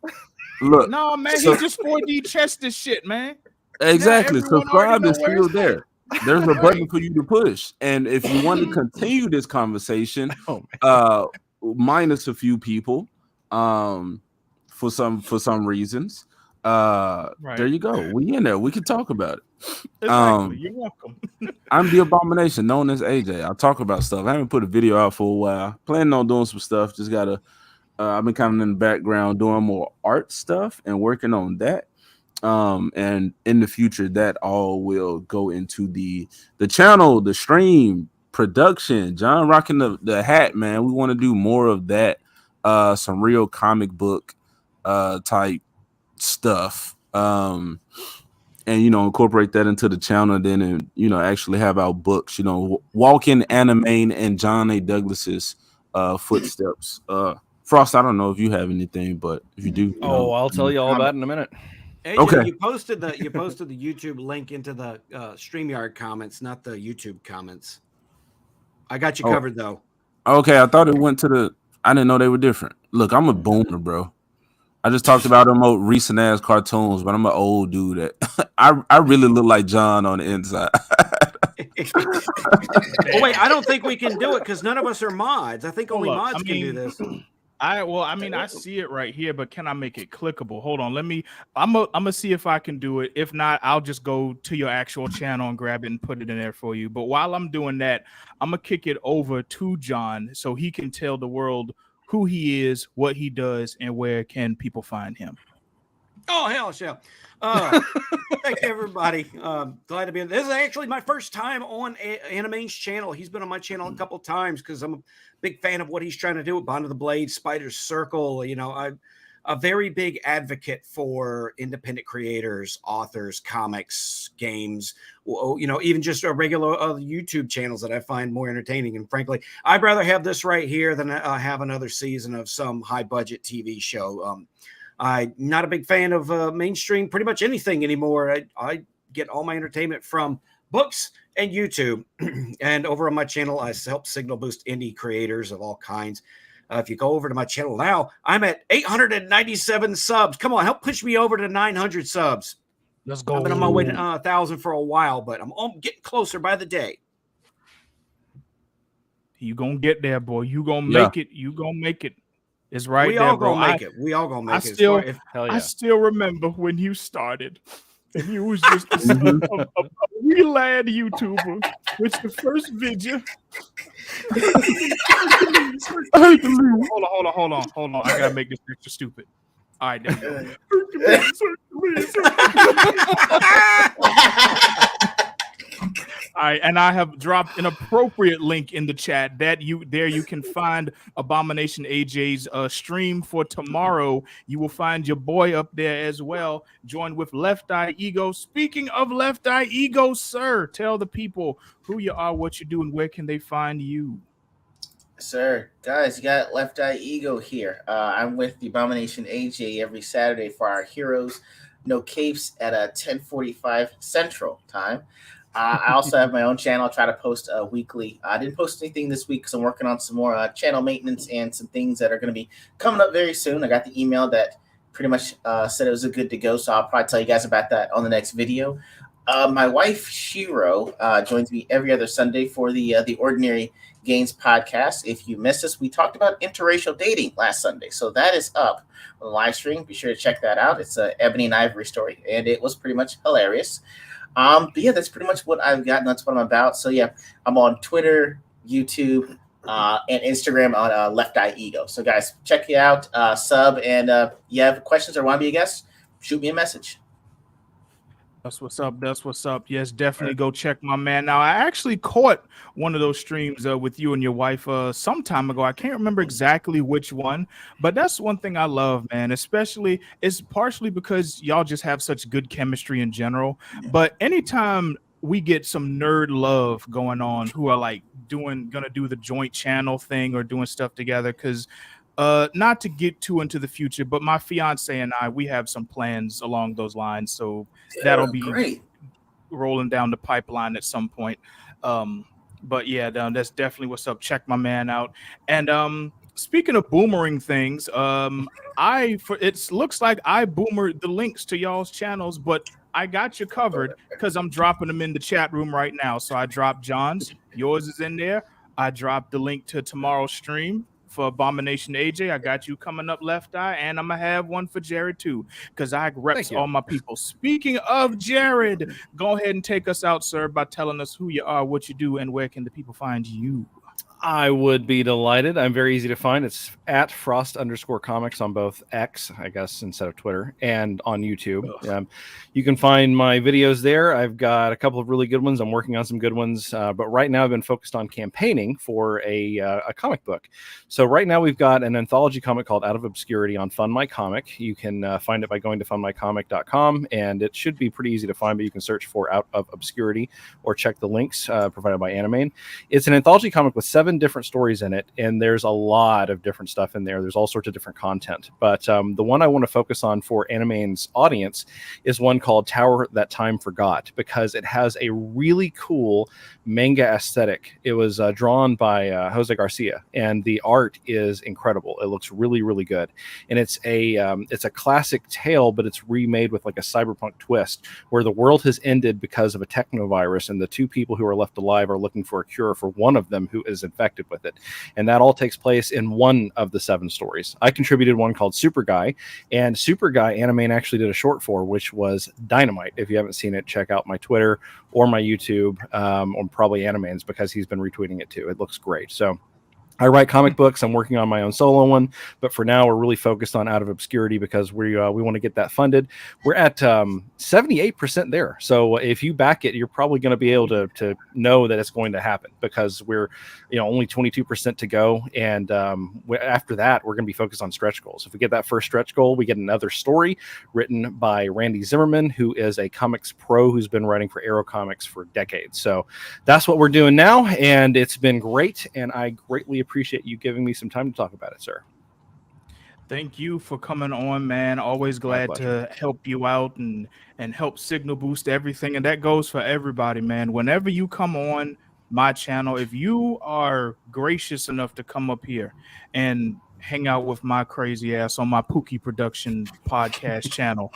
Look, no, man, he just 4D chest this shit, man. Exactly. Subscribe is still there. There's a button for you to push. And if you want to continue this conversation, minus a few people, for some reasons, there you go. We in there. We can talk about it. Exactly. You're welcome. I'm the Abomination, known as AJ. I'll talk about stuff. I haven't put a video out for a while. Planning on doing some stuff. Just gotta. I've been kind of in the background doing more art stuff and working on that. And in the future, that all will go into the channel, the stream, production. John rocking the hat, man. We want to do more of that. Some real comic book type stuff. And incorporate that into the channel, then, and actually have our books. Walk in Animaine and John A. Douglas's footsteps. Frost, I don't know if you have anything, but if you do, I'll tell you all about it in a minute. AJ, okay. You posted the YouTube link into the StreamYard comments, not the YouTube comments. I got you covered though. Okay, I thought it went to I didn't know they were different. Look, I'm a boomer, bro. I just talked about them old recent ass cartoons, but I'm an old dude that I really look like John on the inside. Oh wait, I don't think we can do it because none of us are mods. I think only mods can do this. I see it right here, but can I make it clickable? Hold on, I'm gonna see if I can do it. If not, I'll just go to your actual channel and grab it and put it in there for you. But while I'm doing that, I'm gonna kick it over to John so he can tell the world who he is, what he does, and where can people find him. Oh, hell, yeah. Thank you, everybody. Glad to be in. This is actually my first time on Animaine's channel. He's been on my channel a couple times because I'm a big fan of what he's trying to do with Bond of the Blade, Spider's Circle. You know, I'm a very big advocate for independent creators, authors, comics, games, you know, even just a regular YouTube channels that I find more entertaining. And frankly, I'd rather have this right here than have another season of some high budget TV show. I'm not a big fan of mainstream, pretty much anything anymore. I get all my entertainment from books and YouTube. And over on my channel, I help signal boost indie creators of all kinds. If you go over to my channel now, I'm at 897 subs. Come on, help push me over to 900 subs. Let's go. I've been on my way to 1,000 for a while, but I'm getting closer by the day. You gonna get there, boy. You gonna make it. You gonna make it. It's right we there, all bro. gonna make it. We all gonna make it. I still remember when you started, and you was just a wee lad YouTuber with your first video. Hold on. I gotta make this extra stupid. All right, there you go. All right, and I have dropped an appropriate link in the chat that you can find Abomination AJ's stream for tomorrow. You will find your boy up there as well, joined with Left Eye Ego. Speaking of Left Eye Ego, sir, tell the people who you are, what you do, and where can they find you. Sir, guys, you got Left Eye Ego here. I'm with the Abomination AJ every Saturday for our Heroes No Capes at 10:45 Central Time. I also have my own channel. I try to post weekly. I didn't post anything this week because I'm working on some more channel maintenance and some things that are going to be coming up very soon. I got the email that pretty much said it was good to go, so I'll probably tell you guys about that on the next video. My wife, Shiro, joins me every other Sunday for the Ordinary Games podcast. If you missed us, we talked about interracial dating last Sunday, so that is up on the live stream. Be sure to check that out. It's an Ebony and Ivory story, and it was pretty much hilarious. But yeah, that's pretty much what I've got, and that's what I'm about. So yeah, I'm on Twitter, YouTube, and Instagram on Left Eye Ego. So guys, check you out, sub, and you have questions or want to be a guest, shoot me a message. That's what's up. That's what's up. Yes, definitely go check my man. Now, I actually caught one of those streams with you and your wife some time ago. I can't remember exactly which one, but that's one thing I love, man. Especially, it's partially because y'all just have such good chemistry in general. But anytime we get some nerd love going on, who are like gonna do the joint channel thing or doing stuff together, because not to get too into the future, but my fiance and I, we have some plans along those lines. So that'll be great, rolling down the pipeline at some point. But yeah, that's definitely what's up. Check my man out. And speaking of boomerang things, it looks like I boomered the links to y'all's channels, but I got you covered because I'm dropping them in the chat room right now. So I dropped John's, yours is in there. I dropped the link to tomorrow's stream for Abomination AJ. I got you coming up, Left Eye, and I'm gonna have one for Jared too, because I reps all my people. Speaking of Jared, go ahead and take us out, sir, by telling us who you are, what you do, and where can the people find you. I would be delighted. I'm very easy to find. It's at Frost_Comics on both X, I guess, instead of Twitter, and on YouTube. You can find my videos there. I've got a couple of really good ones. I'm working on some good ones, but right now I've been focused on campaigning for a comic book. So right now we've got an anthology comic called Out of Obscurity on Fund My Comic. You can find it by going to fundmycomic.com, and it should be pretty easy to find, but you can search for Out of Obscurity or check the links provided by Animaine. It's an anthology comic with 7 different stories in it, and there's a lot of different stuff in there. There's all sorts of different content, but the one I want to focus on for Animaine's audience is one called Tower That Time Forgot, because it has a really cool manga aesthetic. It was drawn by Jose Garcia, and the art is incredible. It looks really, really good, and it's a classic tale, but it's remade with like a cyberpunk twist, where the world has ended because of a technovirus, and the 2 people who are left alive are looking for a cure for one of them, who is is infected with it. And that all takes place in one of the 7 stories. I contributed one called Super Guy, and Super Guy Animaine actually did a short for, which was dynamite. If you haven't seen it, check out my Twitter or my YouTube, or probably Animaine's, because he's been retweeting it too. It looks great. So I write comic books. I'm working on my own solo one, but for now we're really focused on Out of Obscurity because we want to get that funded. We're at 78% there. So if you back it, you're probably going to be able to know that it's going to happen, because we're only 22% to go, and after that we're going to be focused on stretch goals. If we get that first stretch goal, we get another story written by Randy Zimmerman, who is a comics pro who's been writing for Arrow Comics for decades. So that's what we're doing now, and it's been great, and I greatly appreciate you giving me some time to talk about it, sir. Thank you for coming on, man. Always glad to help you out and help signal boost everything. And that goes for everybody, man. Whenever you come on my channel, if you are gracious enough to come up here and hang out with my crazy ass on my Pookie Production podcast channel,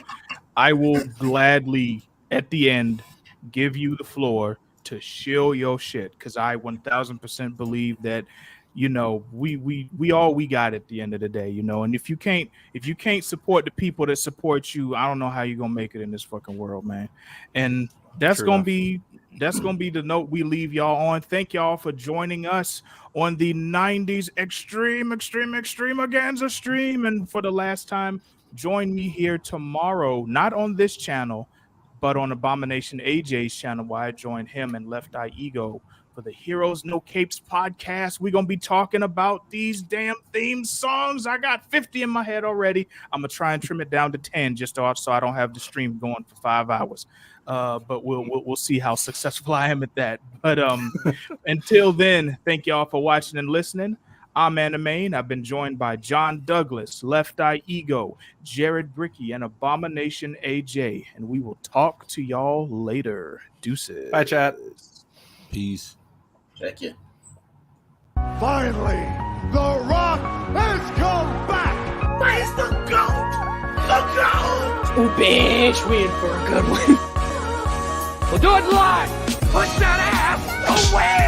I will gladly at the end give you the floor to shill your shit, because I 1000% believe that we all we got at the end of the day, and if you can't support the people that support you, I don't know how you're gonna make it in this fucking world, man. And that's gonna be the note we leave y'all on. Thank y'all for joining us on the 90s extreme Aganza stream, and for the last time, join me here tomorrow, not on this channel, but on Abomination AJ's channel, where I joined him and Left Eye Ego for the Heroes No Capes podcast. We're going to be talking about these damn theme songs. I got 50 in my head already. I'm going to try and trim it down to 10 just so I don't have the stream going for 5 hours. But we'll see how successful I am at that. But until then, thank y'all for watching and listening. I'm Animaine. I've been joined by John Douglas, Left Eye Ego, Jared Bricky, and Abomination AJ. And we will talk to y'all later. Deuces. Bye, chat. Peace. Thank you. Finally, The Rock has come back! Where's the goat? The goat! Oh, bitch, we in for a good one. We'll do it live. Push that ass away.